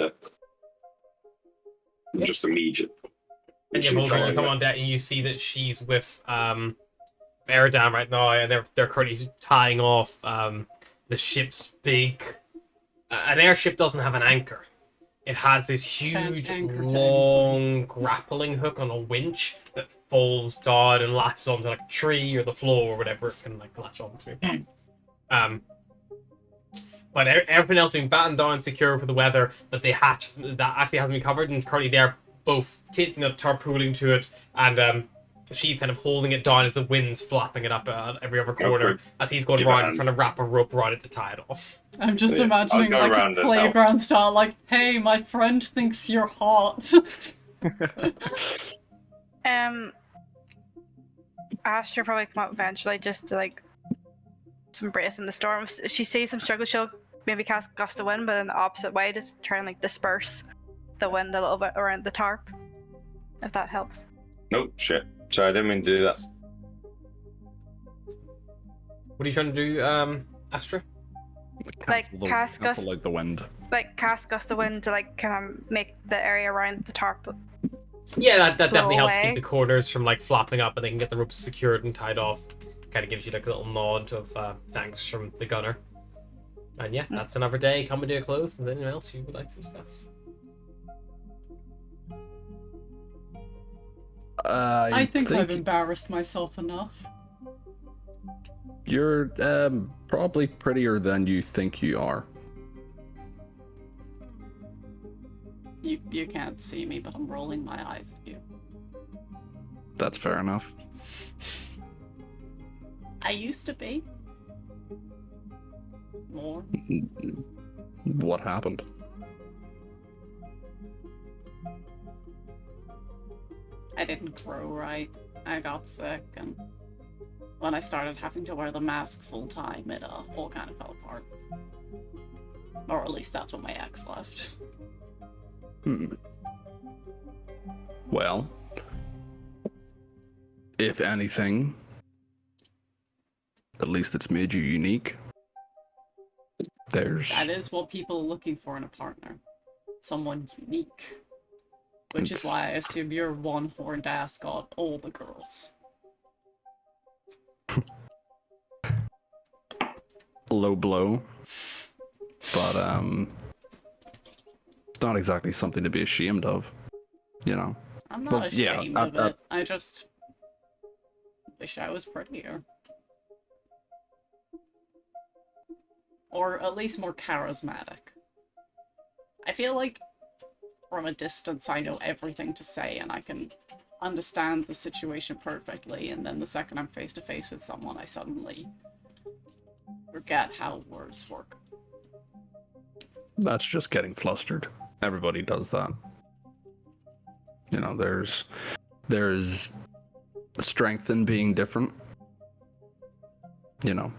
just immediate. And you come on deck and you see that she's with Eridan right now, and they're currently tying off the ship's big. An airship doesn't have an anchor. It has this huge, anchor long grappling hook on a winch that falls down and latches onto like a tree or the floor or whatever it can like latch onto. But everything else being battened down, secure for the weather. But the hatch that actually hasn't been covered, and currently they're both keeping a tarpooling to it, and she's kind of holding it down as the wind's flapping it up at every other corner as he's going around trying to wrap a rope around it to tie it off. I'm just Yeah, imagining I'll go like around a it playground style, like, hey, my friend thinks you're hot. Astra probably come up eventually just to like some brace in the storm. If she sees them struggle, she'll maybe cast gust of wind, but in the opposite way, just try and like disperse the wind a little bit around the tarp. If that helps. Nope, shit. Sorry, I didn't mean to do that. What are you trying to do, Astra? Cast like the wind. Like cast gust of wind to like kind of make the area around the tarp. Yeah, that definitely helps away. keep the corners from like flopping up, and they can get the ropes secured and tied off. Kind of gives you like a little nod of thanks from the gunner. And yeah, that's another day coming to a close. Is there anything else you would like to discuss? I think I've embarrassed myself enough. You're probably prettier than you think you are. You can't see me, but I'm rolling my eyes at you. That's fair enough. I used to be. More. What happened? I didn't grow right. I got sick, and when I started having to wear the mask full time, it all kind of fell apart. Or at least that's what my ex left. Well, if anything, at least it's made you unique. That is what people are looking for in a partner. Someone unique. Which is why I assume your one-horned ass got all the girls. Low blow. But it's not exactly something to be ashamed of, you know. I'm not ashamed of it. I just wish I was prettier. Or at least more charismatic. I feel like from a distance I know everything to say and I can understand the situation perfectly, and then the second I'm face to face with someone I suddenly forget how words work. That's just getting flustered. Everybody does that. You know, there's strength in being different. You know,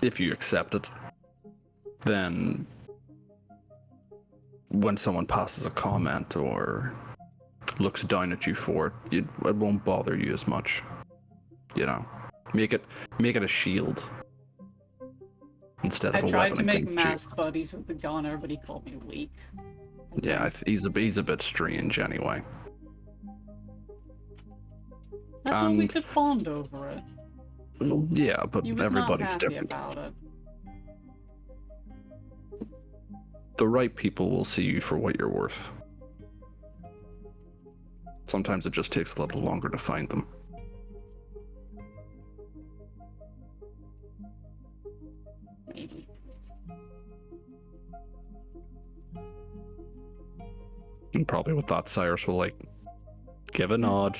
if you accept it, then when someone passes a comment or looks down at you for it, it won't bother you as much. You know, make it a shield instead of a weapon. I tried to make against you. mask buddies with the gunner, but he called me weak. Yeah, he's a bit strange anyway. I thought we could bond over it. Yeah, but He was everybody's not happy different. about it. The right people will see you for what you're worth. Sometimes it just takes a little longer to find them. Maybe. And probably with that, Cyrus will like give a nod.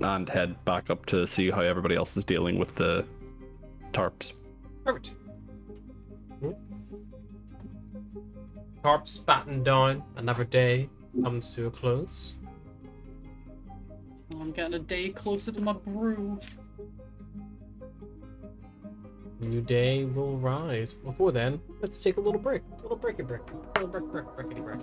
and head back up to see how everybody else is dealing with the tarps. Perfect. Tarps batten down. Another day comes to a close. I'm getting a day closer to my brew. A new day will rise. Before then, let's take a little break. A little breaky break. A little breakity break.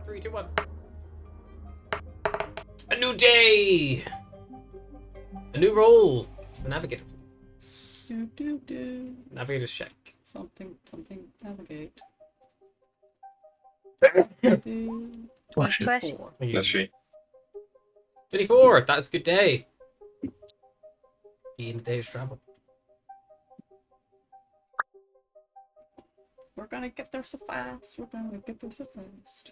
3, 2, 1. A new day! A new role. The navigator. Navigator's check. Something, navigate. Bless you. 24. Let's see. 24. That's a good day. Being the day's travel. We're gonna get there so fast. We're gonna get there so fast.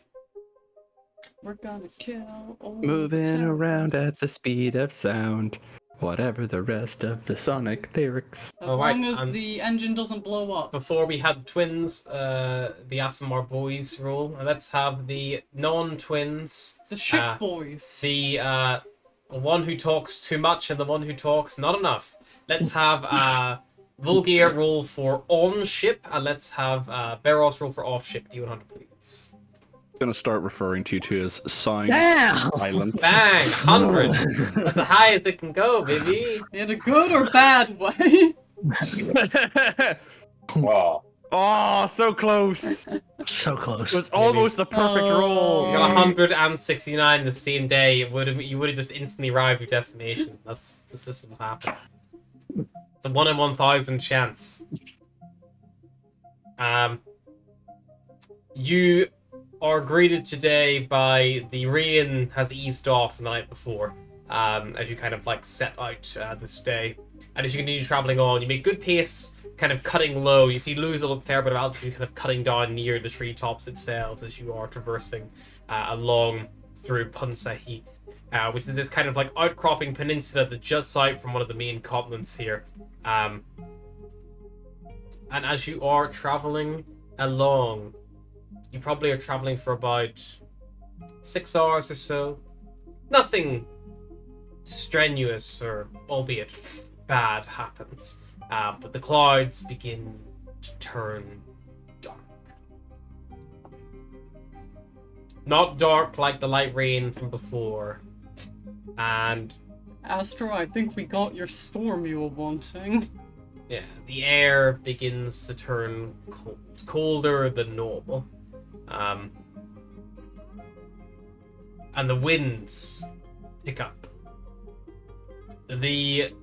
We're gonna kill all Moving around at the terrorists. speed of sound. Whatever the rest of the Sonic lyrics. As Alright, long as the engine doesn't blow up. Before we had the twins, the Asimar boys role, let's have the non-twins. The ship boys. The one who talks too much and the one who talks not enough. Let's have Vulgair roll for on-ship, and let's have Beros roll for off-ship. D100, please. I'm gonna start referring to you two as Sound Damn! Islands. Bang! 100! That's as high as it can go, baby! In a good or bad way. Wow. Oh, so close! It So close. was almost the perfect Oh. roll. You got 169 the same day. You would have just instantly arrived at your destination. That's just what happens. It's a 1 in 1,000 chance. You are greeted today by the rain has eased off the night before. As you kind of like set out this day, and as you continue traveling on, you make good pace. Kind of cutting low. You see you lose a fair bit of altitude, kind of cutting down near the treetops themselves as you are traversing along through Punsa Heath, which is this kind of like outcropping peninsula that juts out from one of the main continents here. And as you are traveling along, you probably are traveling for about 6 hours or so. Nothing strenuous or albeit bad happens. But the clouds begin to turn dark. Not dark like the light rain from before. And Astro, I think we got your storm you were wanting. yeah, the air begins to turn cold. Colder than normal. And the winds pick up. The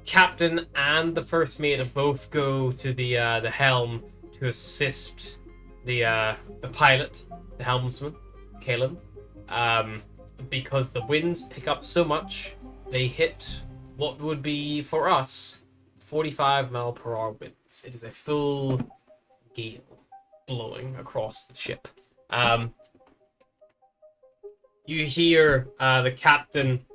captain and the first mate both go to the helm to assist the pilot, the helmsman, Kalen, because the winds pick up so much, they hit what would be for us 45-mile-per-hour winds. It is a full gale blowing across the ship. You hear the captain,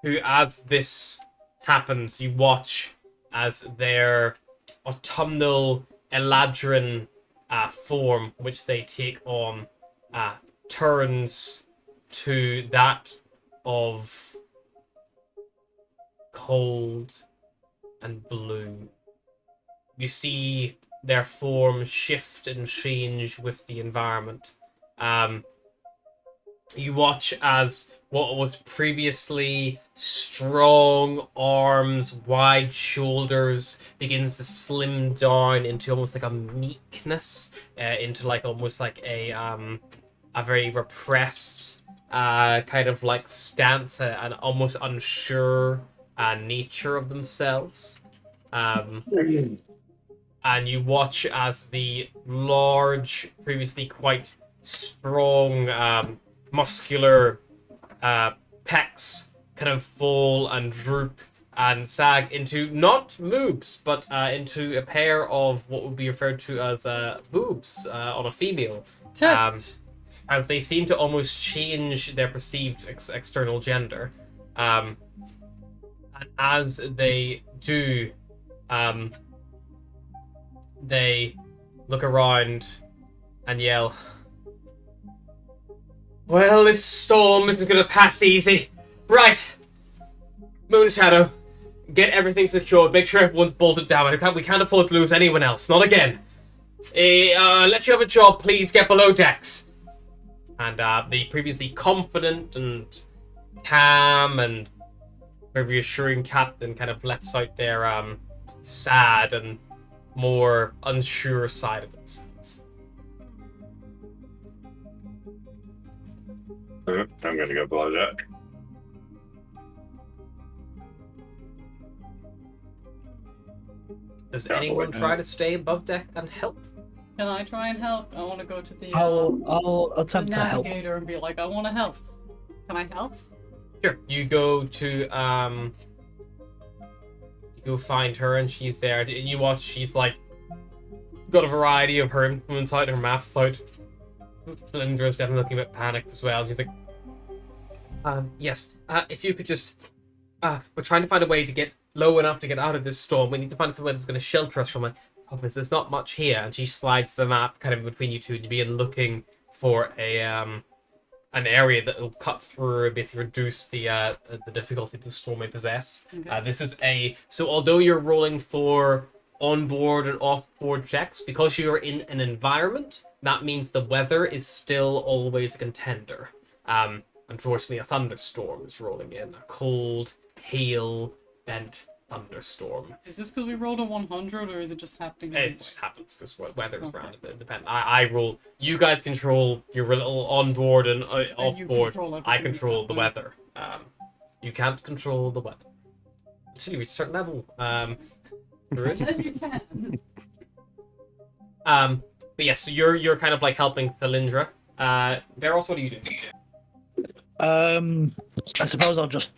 who, as this happens, you watch as their autumnal Eladrin form, which they take on, turns to that of cold and blue. You see their form shift and change with the environment. You watch as what was previously strong arms, wide shoulders, begins to slim down into almost like a meekness, into like almost like a very repressed kind of like stance, and almost unsure nature of themselves. And you watch as the large, previously quite strong, muscular pecs kind of fall and droop and sag into not moobs, but into a pair of what would be referred to as boobs on a female. Tits. As they seem to almost change their perceived external gender. And as they do, they look around and yell, "Well, this storm isn't gonna pass easy. Right. Moonshadow, get everything secured. Make sure everyone's bolted down. We can't afford to lose anyone else. Not again. Let you have a job, please get below decks." And the previously confident and calm and very reassuring captain kind of lets out their sad and more unsure side of themselves. I'm gonna go below deck. Does Yeah, anyone boy. try to stay above deck and help? Can I try and help? I want to go to the, I'll the attempt to help. navigator and be like, I want to help. Can I help? Sure. You go to you go find her, and she's there. And you watch. She's like got a variety of her influence out, her maps out. Cylindra's definitely looking a bit panicked as well. And she's like, yes. If you could just, we're trying to find a way to get low enough to get out of this storm. We need to find somewhere that's going to shelter us from it. There's not much here. And she slides the map kind of between you two, and you begin looking for a an area that will cut through and basically reduce the difficulty the storm may possess. Okay. This is so although you're rolling for on-board and off-board checks, because you're in an environment, that means the weather is still always a contender. Unfortunately, a thunderstorm is rolling in. A cold, hail-bent thunderstorm. Is this because we rolled a 100, or is it just happening? Anyway? It just happens because weather's Okay. around it. Depends. I roll. You guys control your little on-board and off-board. control I everything, control so, the yeah. weather. You can't control the weather until you reach a certain level. Rude. You can. But yes, so you're kind of like helping Thylindra. Barros, what are you doing? I suppose I'll just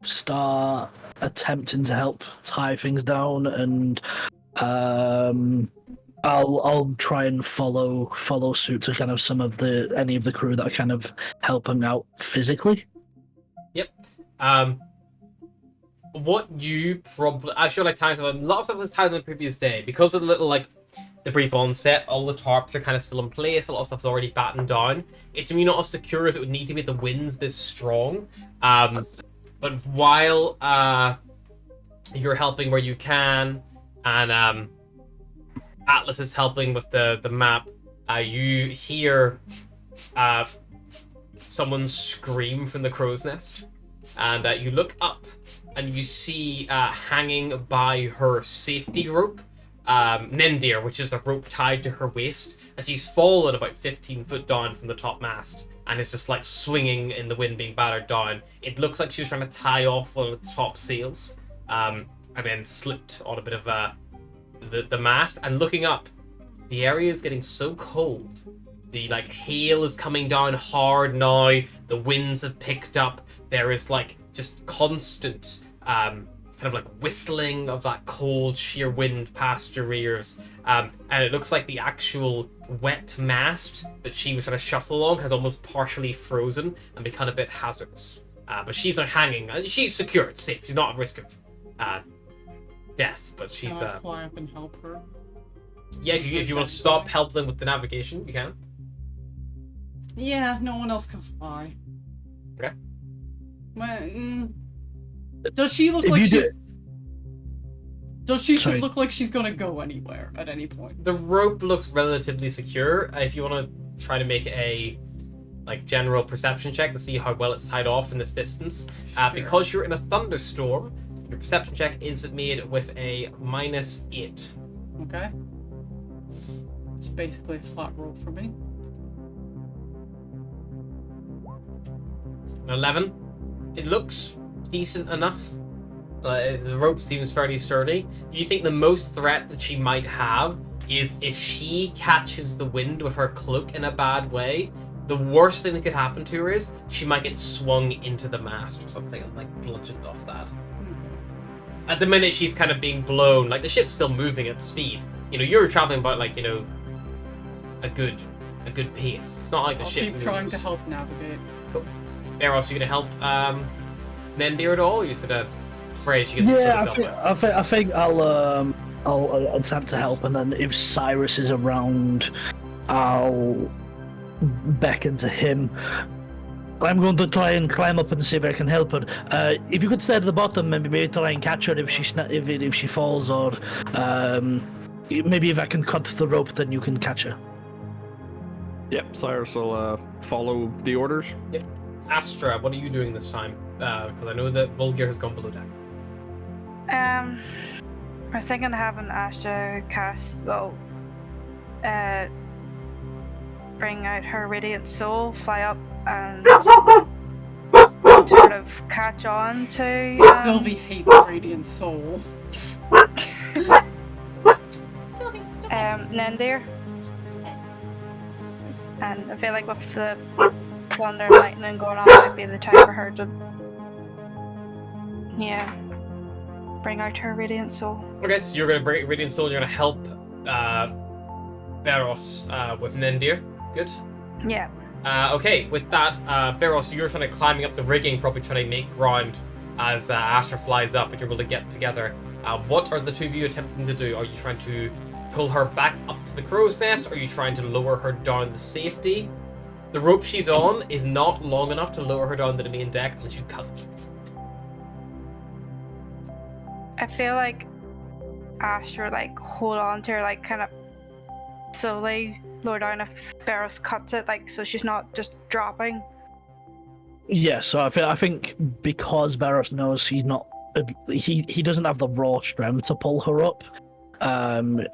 start attempting to help tie things down, and I'll try and follow suit to kind of any of the crew that kind of help him out physically. Yep. What you probably I feel like times a lot of stuff was tied on the previous day because of the little like the brief onset. All the tarps are kind of still in place. A lot of stuff's already battened down. It's maybe not as secure as it would need to be if the wind's this strong. But while you're helping where you can, and Atlas is helping with the map, you hear someone scream from the crow's nest, and you look up and you see hanging by her safety rope, Nendir, which is a rope tied to her waist, and she's fallen about 15 foot down from the top mast and is just like swinging in the wind, being battered down. It looks like she was trying to tie off one of the top sails, and then slipped on a bit of the mast. And looking up, the area is getting so cold. The like hail is coming down hard now. The winds have picked up. There is like just constant kind of like whistling of that cold sheer wind past your ears, and it looks like the actual wet mast that she was trying to shuffle along has almost partially frozen and become a bit hazardous. But she's not hanging. She's secure. It's safe. She's not at risk of death. But she's Can I fly up and help her? yeah. If you want to stop helping with the navigation, you can. Yeah, no one else can fly. Okay. Well, does she look If like you she's... do- Does she Sorry. look like she's gonna go anywhere at any point? The rope looks relatively secure. If you want to try to make a like general perception check to see how well it's tied off in this distance, Sure. because you're in a thunderstorm, your perception check is made with a -8. Okay. It's basically a flat roll for me. An 11. It looks decent enough. The rope seems fairly sturdy. Do you think the most threat that she might have is if she catches the wind with her cloak in a bad way? The worst thing that could happen to her is she might get swung into the mast or something and like bludgeoned off that. At the minute she's kind of being blown, like the ship's still moving at speed. You know, you're traveling about like, you know, a good pace. It's not like the I'll ship keep moves. trying to help navigate. Eros, you gonna help Nendir at all? Or you sort of afraid she can Yeah, sort herself out? I think I'll attempt to help, and then if Cyrus is around, I'll beckon to him. I'm going to try and climb up and see if I can help her. If you could stay at the bottom and maybe try and catch her if she falls, or maybe if I can cut the rope, then you can catch her. Yep, Cyrus will follow the orders. Yep. Astra, what are you doing this time? Because I know that Vulgar has gone below deck. I was thinking of having Astra cast, bring out her Radiant Soul, fly up and sort of catch on to Sylvie hates Radiant Soul. Nendir. And I feel like with the thunder and lightning going on, might be the time for her to, yeah, bring out her Radiant Soul. Okay, so you're gonna bring Radiant Soul. You're gonna help Beros with Nendir. Good. Yeah. Okay, with that, Beros, you're trying to climbing up the rigging, probably trying to make ground as Astra flies up, and you're able to get together. What are the two of you attempting to do? Are you trying to pull her back up to the crow's nest? Or are you trying to lower her down to safety? The rope she's on is not long enough to lower her down to the main deck unless you cut it. I feel like Asher like hold on to her, like kind of slowly lower down if Beros cuts it, like so she's not just dropping. Yeah, so I think because Barros knows he's not, he doesn't have the raw strength to pull her up.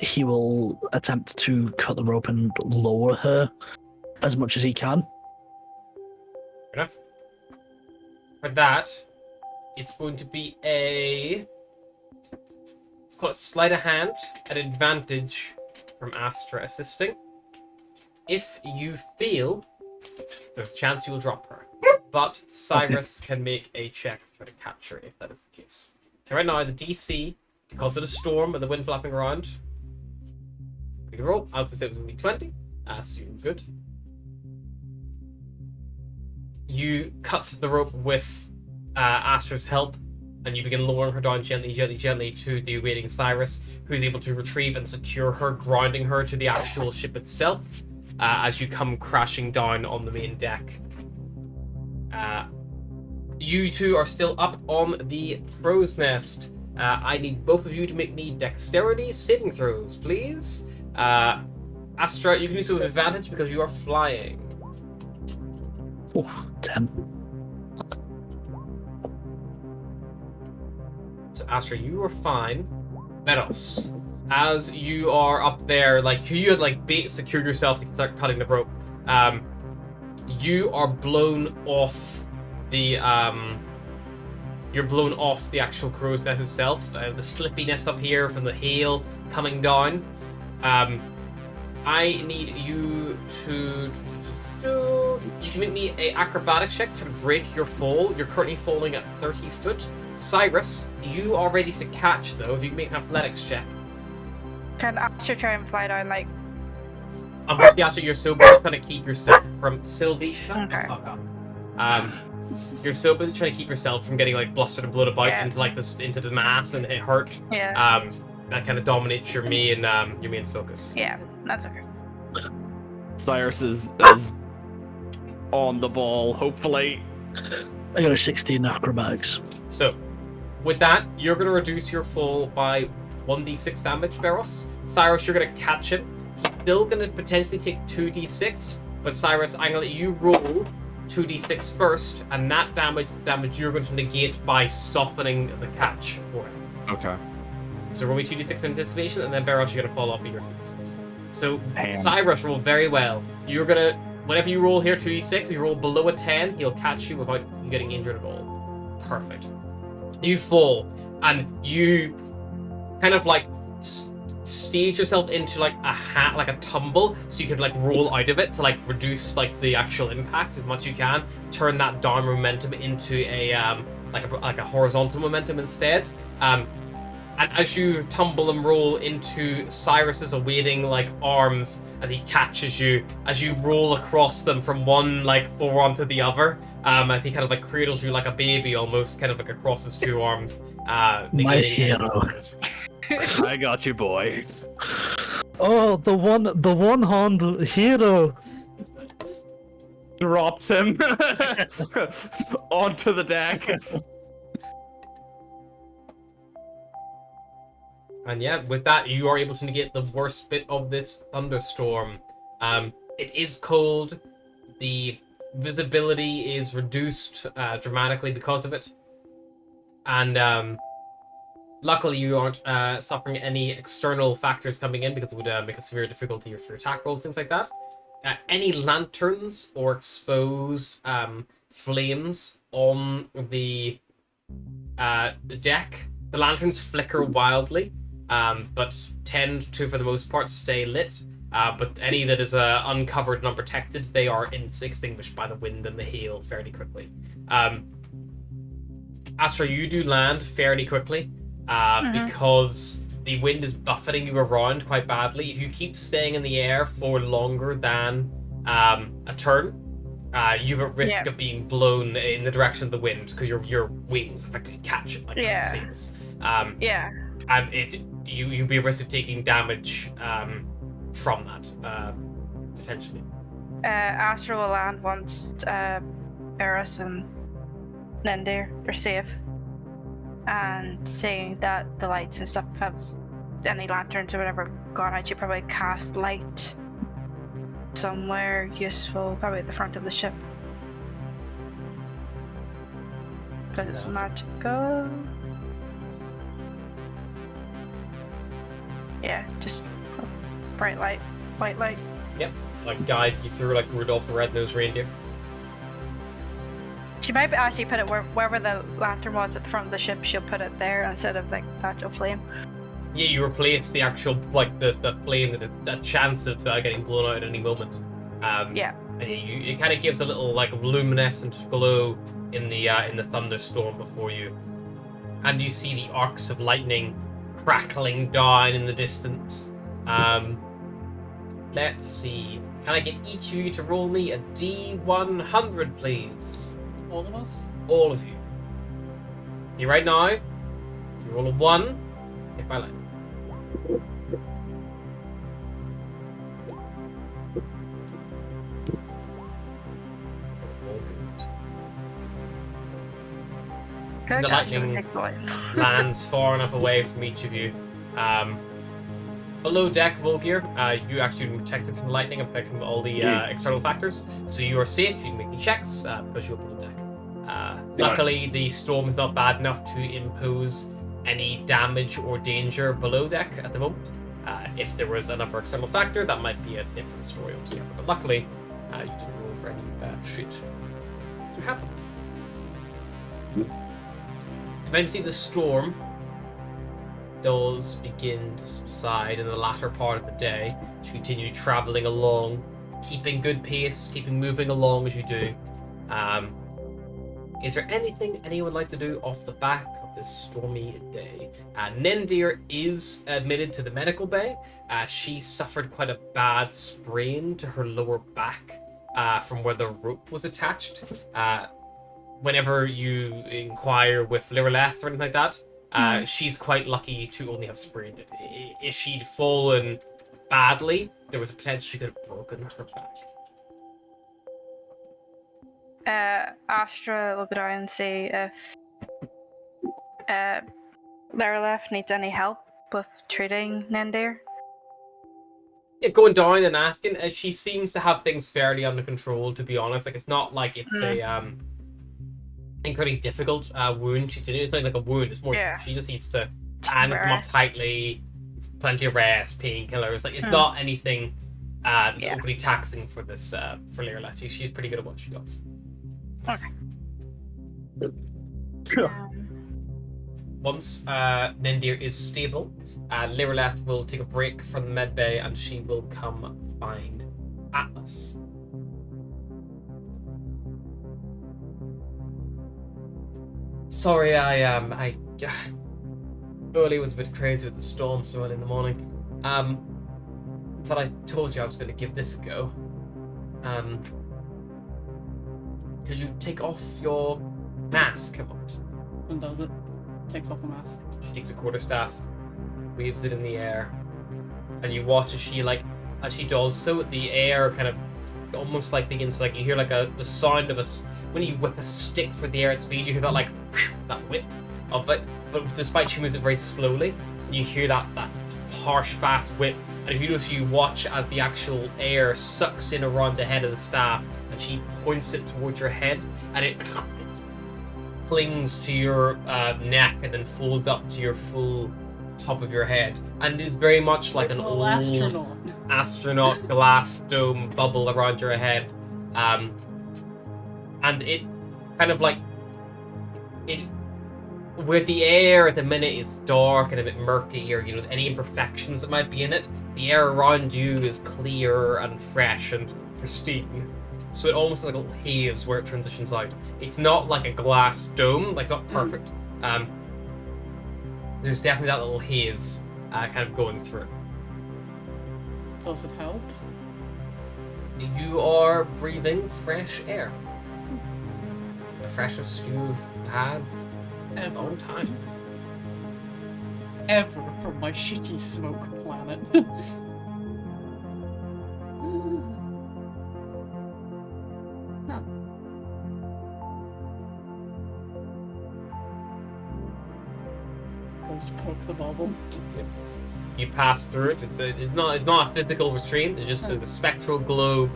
He will attempt to cut the rope and lower her as much as he can. Fair enough. For that, it's going to be a... let's call it sleight of hand at advantage from Astra assisting. If you fail, there's a chance you will drop her. But Cyrus can make a check to try to catch her if that is the case. Okay, right now, the DC, because of the storm and the wind flapping around, we can roll. I was to say it was going to be 20. Assume good. You cut the rope with Astra's help, and you begin lowering her down gently to the awaiting Cyrus, who's able to retrieve and secure her, grounding her to the actual ship itself as you come crashing down on the main deck. You two are still up on the crow's nest. I need both of you to make me dexterity saving throws, please. Astra, you can do so with advantage because you are flying. Oof, 10. So Astra, you are fine. Beros, as you are up there, like you had like secured yourself to start cutting the rope. You are blown off the you're blown off the actual crow's nest itself. The slippiness up here from the hail coming down. I need you to make me a acrobatics check to break your fall. You're currently falling at 30 foot. Cyrus, you are ready to catch though. If you can make an athletics check. Can Asher try and fly down like? Unfortunately, Asher, you're so busy trying to keep yourself from Sylvie. Shut the fuck up. You're so busy trying to keep yourself from getting like blustered and blown about into like this into the mass and it hurt. Yeah. That kind of dominates your main focus. Yeah, that's okay. Cyrus is on the ball, hopefully. I got a 16 acrobatics. So, with that, you're going to reduce your fall by 1d6 damage, Beros. Cyrus, you're going to catch him. He's still going to potentially take 2d6, but Cyrus, I'm going to let you roll 2d6 first, and that damage is damage you're going to negate by softening the catch for him. Okay. So roll me 2d6 anticipation, and then Beros, you're going to follow up with your 2d6. So, Damn. Cyrus rolled very well. You're going to, whenever you roll here 2d6, if you roll below a 10, he'll catch you without you getting injured at all. Perfect. You fall, and you kind of like stage yourself into like a tumble, so you could like roll out of it to like reduce like the actual impact as much as you can. Turn that down momentum into a like a horizontal momentum instead. And as you tumble and roll into Cyrus's awaiting like arms as he catches you, as you roll across them from one like forearm to the other, as he kind of like cradles you like a baby almost, kind of like across his two arms. My hero. I got you, boy. Oh, the one-hand hero. Drops him onto the deck. And yeah, with that, you are able to negate the worst bit of this thunderstorm. It is cold. The visibility is reduced dramatically because of it. And luckily, you aren't suffering any external factors coming in because it would make a severe difficulty for your attack rolls, things like that. any lanterns or exposed flames on the deck. The lanterns flicker wildly, but tend to, for the most part, stay lit. But any that is uncovered and unprotected, they are extinguished by the wind and the hail fairly quickly. Astra, you do land fairly quickly because the wind is buffeting you around quite badly. If you keep staying in the air for longer than a turn, you're at risk of being blown in the direction of the wind because your wings effectively catch it like it seems. And you'd be at risk of taking damage from that, potentially. Astra will land once Eris and Nendir are safe, and saying that the lights and stuff have any lanterns or whatever gone out, you probably cast light somewhere useful, probably at the front of the ship. Because it's magical. Yeah, just bright light, white light. Yep, like guide you through like Rudolph the Red-Nosed Reindeer. She might actually put it wherever the lantern was at the front of the ship. She'll put it there instead of like the actual flame. Yeah, you replace the actual like the flame with a chance of getting blown out at any moment. And it kind of gives a little like luminescent glow in the thunderstorm before you, and you see the arcs of lightning crackling down in the distance. Let's see. Can I get each of you to roll me a D100, please? All of us? All of you. See, right now, if you roll a 1, hit by lightning. Good. The lightning lands far enough away from each of you. Below deck, Volgir, you actually been protected from the lightning and protected from all the external factors, so you are safe. You can make any checks because you're below deck. Luckily, the storm is not bad enough to impose any damage or danger below deck at the moment. If there was another external factor, that might be a different story altogether. But luckily, you didn't roll for any bad shit to happen. Eventually, the storm does begin to subside in the latter part of the day. You continue traveling along, keeping good pace, keeping moving along as you do. Is there anything anyone would like to do off the back of this stormy day? Nendir is admitted to the medical bay. She suffered quite a bad sprain to her lower back from where the rope was attached. Whenever you inquire with Lireleth or anything like that, she's quite lucky to only have sprained it. If she'd fallen badly, there was a potential she could have broken her back. Astra will go down and see if Lireleth needs any help with treating Nendir. Yeah, going down and asking, she seems to have things fairly under control, to be honest. Like, it's not like it's a incredibly difficult wound. It's not like a wound, it's more she just needs to bandage them up tightly, plenty of rest, painkillers. Like, it's not anything that's overly taxing for this for Lireleth. She's pretty good at what she does. Okay. Once Nendir is stable, Lireleth will take a break from the med bay and she will come find Atlas. Sorry, I early was a bit crazy with the storm so early in the morning. But I told you I was going to give this a go. Could you take off your mask a moment? And does it? Takes off the mask. She takes a quarterstaff, waves it in the air, and you watch as she does so, the air kind of almost like begins you hear the sound of when you whip a stick for the air at speed, you hear that that whip of it. But despite she moves it very slowly, you hear that harsh, fast whip. And if you watch as the actual air sucks in around the head of the staff, and she points it towards your head, and it clings to your neck and then folds up to your full top of your head, and is very much like an old astronaut. astronaut glass dome bubble around your head. And it kind of like it where the air at the minute is dark and a bit murky, or any imperfections that might be in it, the air around you is clear and fresh and pristine. So it almost like a little haze where it transitions out. It's not like a glass dome, like it's not perfect. There's definitely that little haze kind of going through. Does it help? You are breathing fresh air. The freshest you've had in a long time. Ever from my shitty smoke planet. Huh. Goes to poke the bubble. You pass through it. It's not a physical restraint. It's just a spectral globe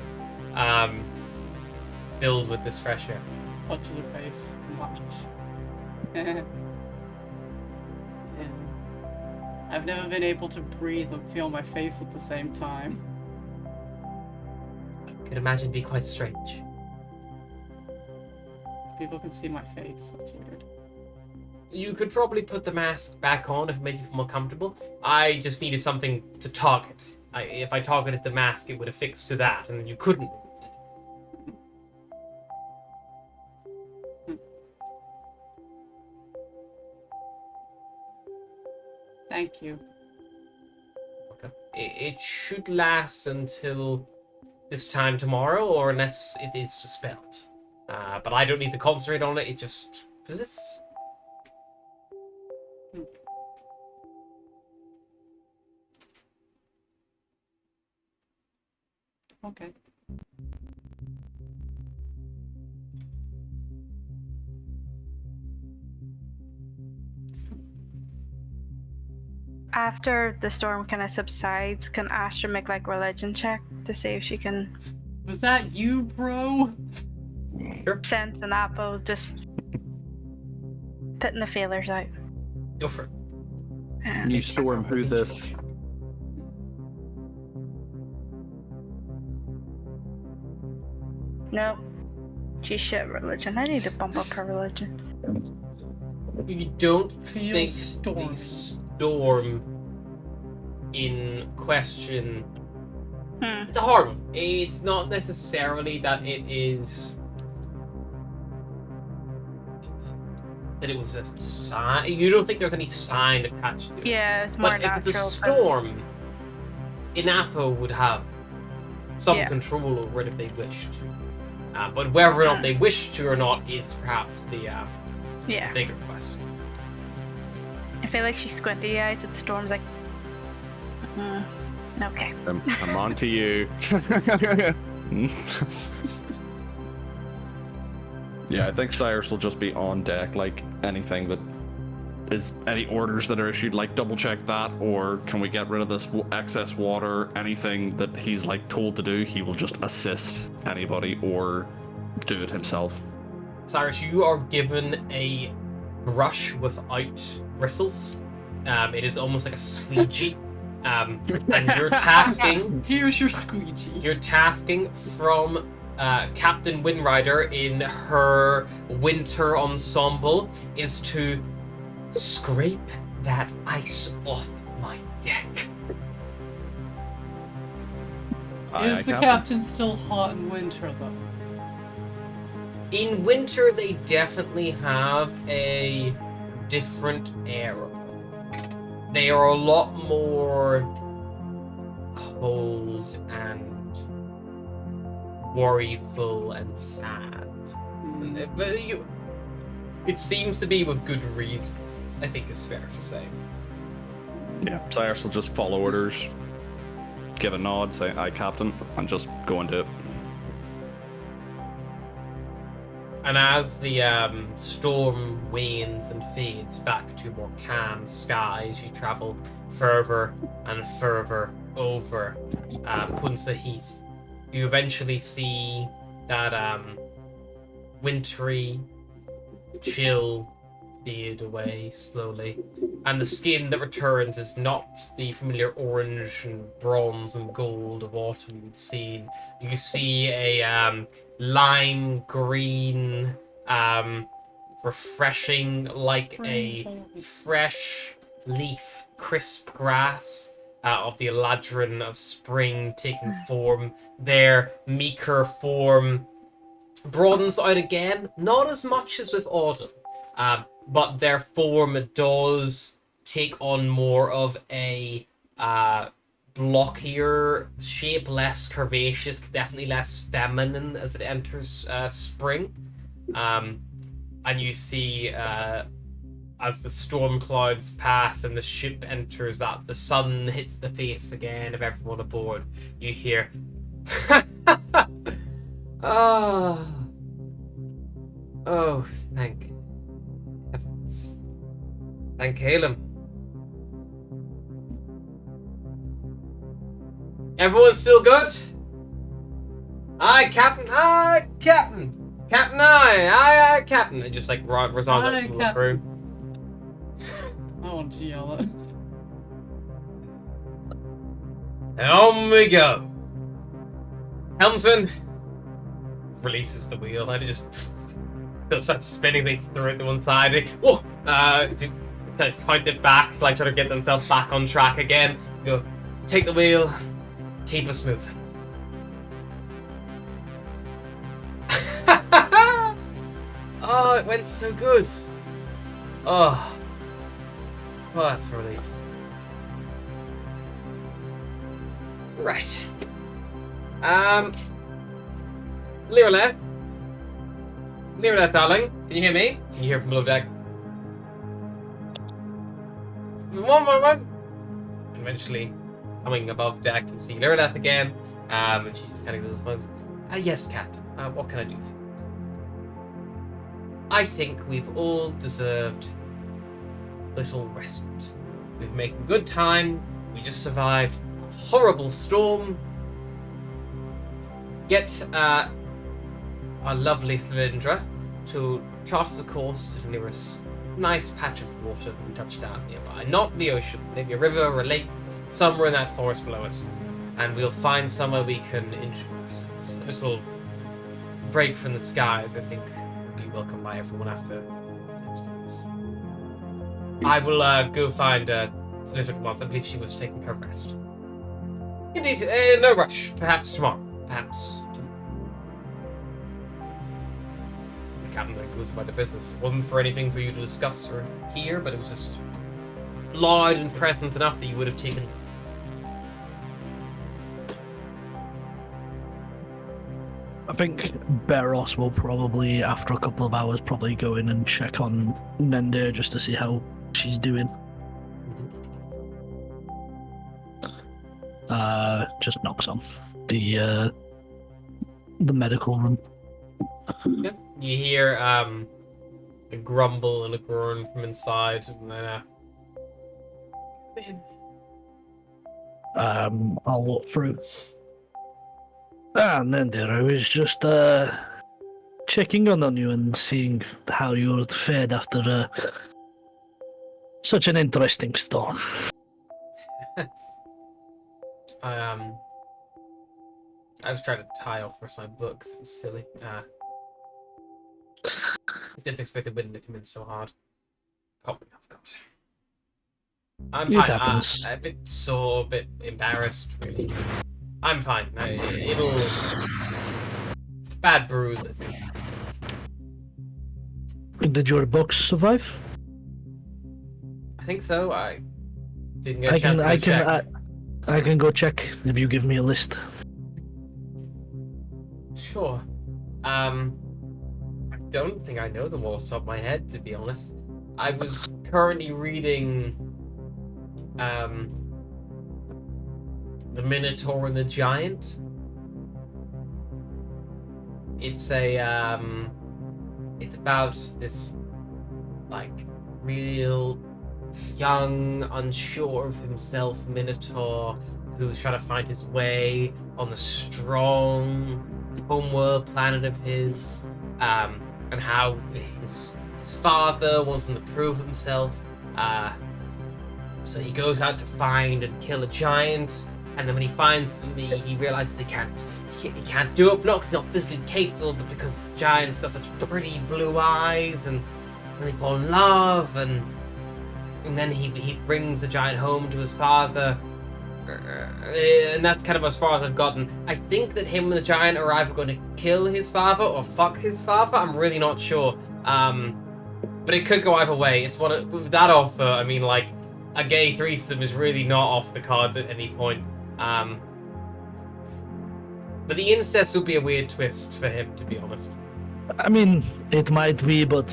filled with this fresh air. Punches her face. Laughs. Yeah. I've never been able to breathe and feel my face at the same time. I could imagine it'd be quite strange. People can see my face. That's weird. You could probably put the mask back on if it made you feel more comfortable. I just needed something to target. If I targeted the mask, it would affix to that, and you couldn't. Thank you. Okay. It should last until this time tomorrow, or unless it is dispelled. But I don't need to concentrate on it. It just persists. Okay. After the storm kind of subsides, can Astra make like religion check to see if she can Was that you, bro? sense an apple? Just putting the feelers out. Go for it. New storm, who this? Nope. She's shit religion. I need to bump up her religion. You don't Feel think stormy. the storm in question... It's a hard one. It's not necessarily that it is... that it was a sign. You don't think there's any sign attached to it. Yeah, it's more But if natural. it's a storm, Inapo would have some Yeah. control over it if they wished. But whether or not they wish to or not is perhaps the Yeah. bigger question. I feel like she's squinty eyes at the storm's like, okay. I'm on to you. Yeah, I think Cyrus will just be on deck, like anything that is any orders that are issued, like double check that, or can we get rid of this excess water? Anything that he's like told to do, he will just assist anybody or do it himself. Cyrus, you are given a brush without bristles. It is almost like a squeegee. And you're tasking Here's your squeegee. You're tasking from Captain Windrider in her winter ensemble is to scrape that ice off my deck. Is the captain still hot in winter, though? In winter, they definitely have a different era. They are a lot more cold and worryful and sad. But it seems to be with good reason, I think is fair to say. Yeah, Cyrus will just follow orders, give a nod, say aye, Captain, and just go and do it. And as the storm wanes and fades back to more calm skies, you travel further and further over Punsa Heath. You eventually see that wintry, chill fade away slowly. And the skin that returns is not the familiar orange and bronze and gold of autumn you'd seen. You see a lime green, refreshing, like a fresh leaf, crisp grass of the eladrin of spring taking form. Their meeker form broadens out again, not as much as with autumn, but their form does take on more of a blockier shape, less curvaceous, definitely less feminine as it enters spring. And you see, as the storm clouds pass and the ship enters up, the sun hits the face again of everyone aboard. You hear, ah, oh, thank heavens. Thank Halem. Everyone's still good? Aye, Captain. Aye, Captain. Captain, aye, Captain. And just like resigns up from the room. I want to yell it. And on we go. Helmsman releases the wheel and it just starts spinning. They throw it to one side. Whoa! Count it back, like trying to get themselves back on track again. Go, take the wheel, keep us moving. Oh, it went so good. Oh, that's a relief. Right. Liraleth, darling, can you hear me? Can you hear from below deck? One moment. Eventually, coming above deck, you see Liraleth again, and she just kind of goes, yes, Captain. What can I do for you? I think we've all deserved a little respite. We've been making good time. We just survived a horrible storm. Get our lovely Thalindra to chart us a course to the nearest nice patch of water and touch down nearby. Not the ocean, maybe a river or a lake, somewhere in that forest below us. And we'll find somewhere we can enjoy ourselves. A little break from the skies, I think, would be welcomed by everyone after the experience. I will go find Thalindra at once. I believe she was taking her rest. Indeed, no rush. Perhaps tomorrow. Perhaps. The captain then goes about the business. It wasn't for anything for you to discuss or hear, but it was just loud and present enough that you would have taken. I think Beros will probably, after a couple of hours, probably go in and check on Nende just to see how she's doing. Just knocks on the medical room. Yep. You hear a grumble and a groan from inside, and then I'll walk through. And then I was just checking on you and seeing how you had fared after such an interesting storm. I was trying to tie off for some books. It was silly. I didn't expect the wind to come in so hard. Caught me off guard. I'm It fine. happens. I'm a bit embarrassed, really. I'm fine. It'll... Bad bruise, I think. Did your books survive? I think so. I didn't get a chance to check. I can go check if you give me a list. Sure. I don't think I know them all off the top of my head, to be honest. I was currently reading The Minotaur and the Giant. It's it's about this, like, real young, unsure of himself Minotaur who's trying to find his way on the strong homeworld planet of his, and how his father wants him to prove himself. So he goes out to find and kill a giant, and then when he finds him, he realizes he can't do it, not because he's not physically capable, but because the giant's got such pretty blue eyes, and they fall in love, and then he brings the giant home to his father, and that's kind of as far as I've gotten. I think that him and the giant are either going to kill his father or fuck his father. I'm really not sure, but it could go either way. It's with that offer, I mean, like, a gay threesome is really not off the cards at any point. But the incest would be a weird twist for him, to be honest. I mean, it might be, but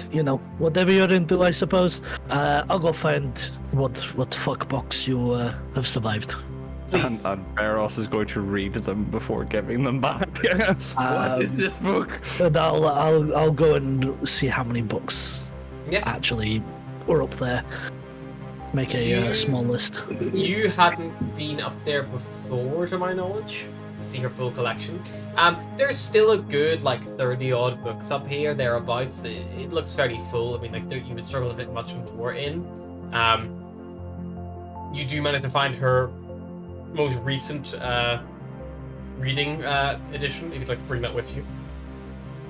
whatever you're into, I suppose. I'll go find what fuck box you have survived. Please. And Beros is going to read them before giving them back. What is this book? And I'll go and see how many books actually are up there. Make a small list. You hadn't been up there before, to my knowledge, to see her full collection. There's still a good, like, 30-odd books up here, thereabouts. It looks fairly full. I mean, like, you would struggle to fit much more in. You do manage to find her most recent reading edition, if you'd like to bring that with you.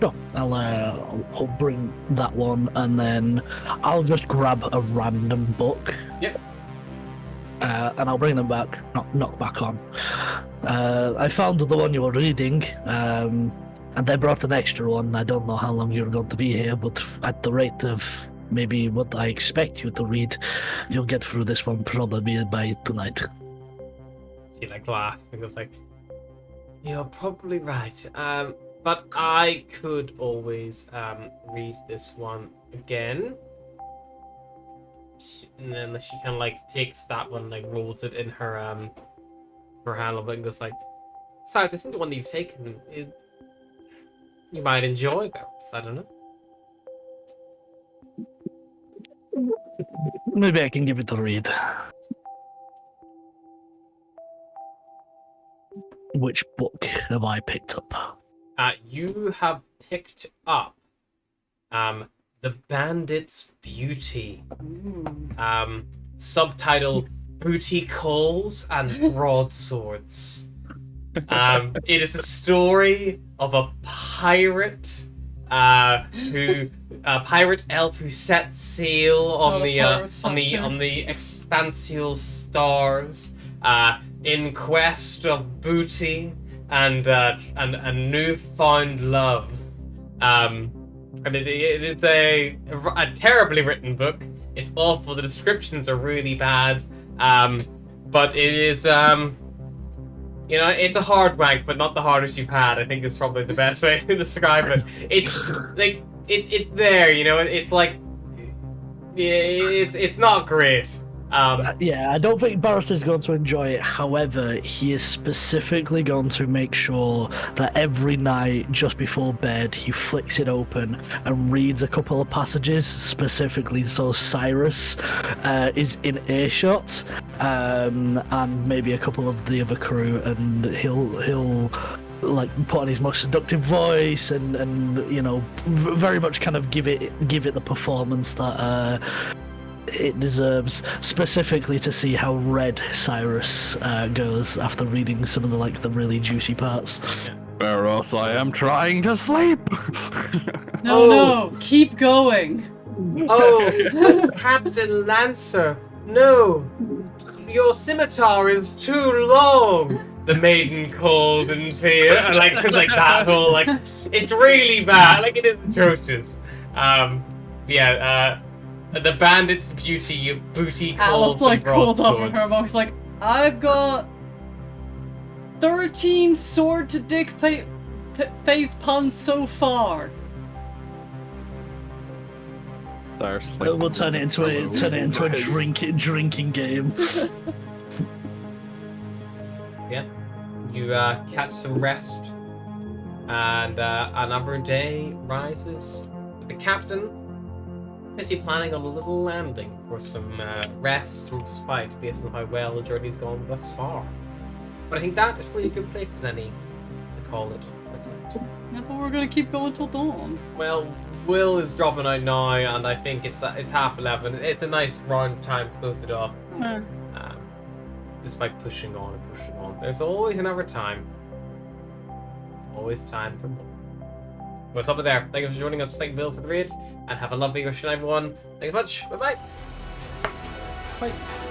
Sure, I'll bring that one, and then I'll just grab a random book. Yep. And I'll bring them back, knock back on. I found the one you were reading, and they brought an extra one. I don't know how long you're going to be here, but at the rate of maybe what I expect you to read, you'll get through this one probably by tonight. She, like, laughs and goes like, "You're probably right. But I could always read this one again." And then she kind of, like, takes that one, like, rolls it in her hand a little bit and goes like, "Besides, I think the one that you've taken, you might enjoy, Beros. I don't know." Maybe I can give it a read. Which book have I picked up? You have picked up The Bandit's Beauty. Subtitle, Booty Calls and Broadswords. It is a story of a pirate pirate elf who set sail on the expansial stars in quest of booty and newfound love. And it is a terribly written book. It's awful. The descriptions are really bad. But it is it's a hard wank, but not the hardest you've had. I think is probably the best way to describe it. It's like it's there, it's like it's not great. Yeah, I don't think Barris is going to enjoy it. However, he is specifically going to make sure that every night, just before bed, he flicks it open and reads a couple of passages, specifically so Cyrus is in earshot, and maybe a couple of the other crew, and he'll like put on his most seductive voice and very much kind of give it the performance that it deserves, specifically to see how red Cyrus goes after reading some of the really juicy parts. Beros, I am trying to sleep. No, keep going. Oh, Captain Lancer, no, your scimitar is too long. The maiden called in fear, and like that whole it's really bad. Like, it is atrocious. The Bandit's Beauty, booty calls and called up in broadswords. her box like, "I've got 13 sword to dick face puns so far." Cyrus, We'll turn it into a drinking game. Yeah, you catch some rest, and another day rises. The captain is planning on a little landing for some rest and respite based on how well the journey's gone thus far. But I think that is really a good place as any to call it. I thought we were gonna keep going till dawn. Well, Will is dropping out now, and I think it's 11:30. It's a nice round time to close it off. Uh, Just by pushing on and pushing on. There's always another time. There's always time for more. We'll stop it there. Thank you for joining us. Thank you, Bill, for the raid, and have a lovely rest of everyone. Thanks much. Bye bye. Bye.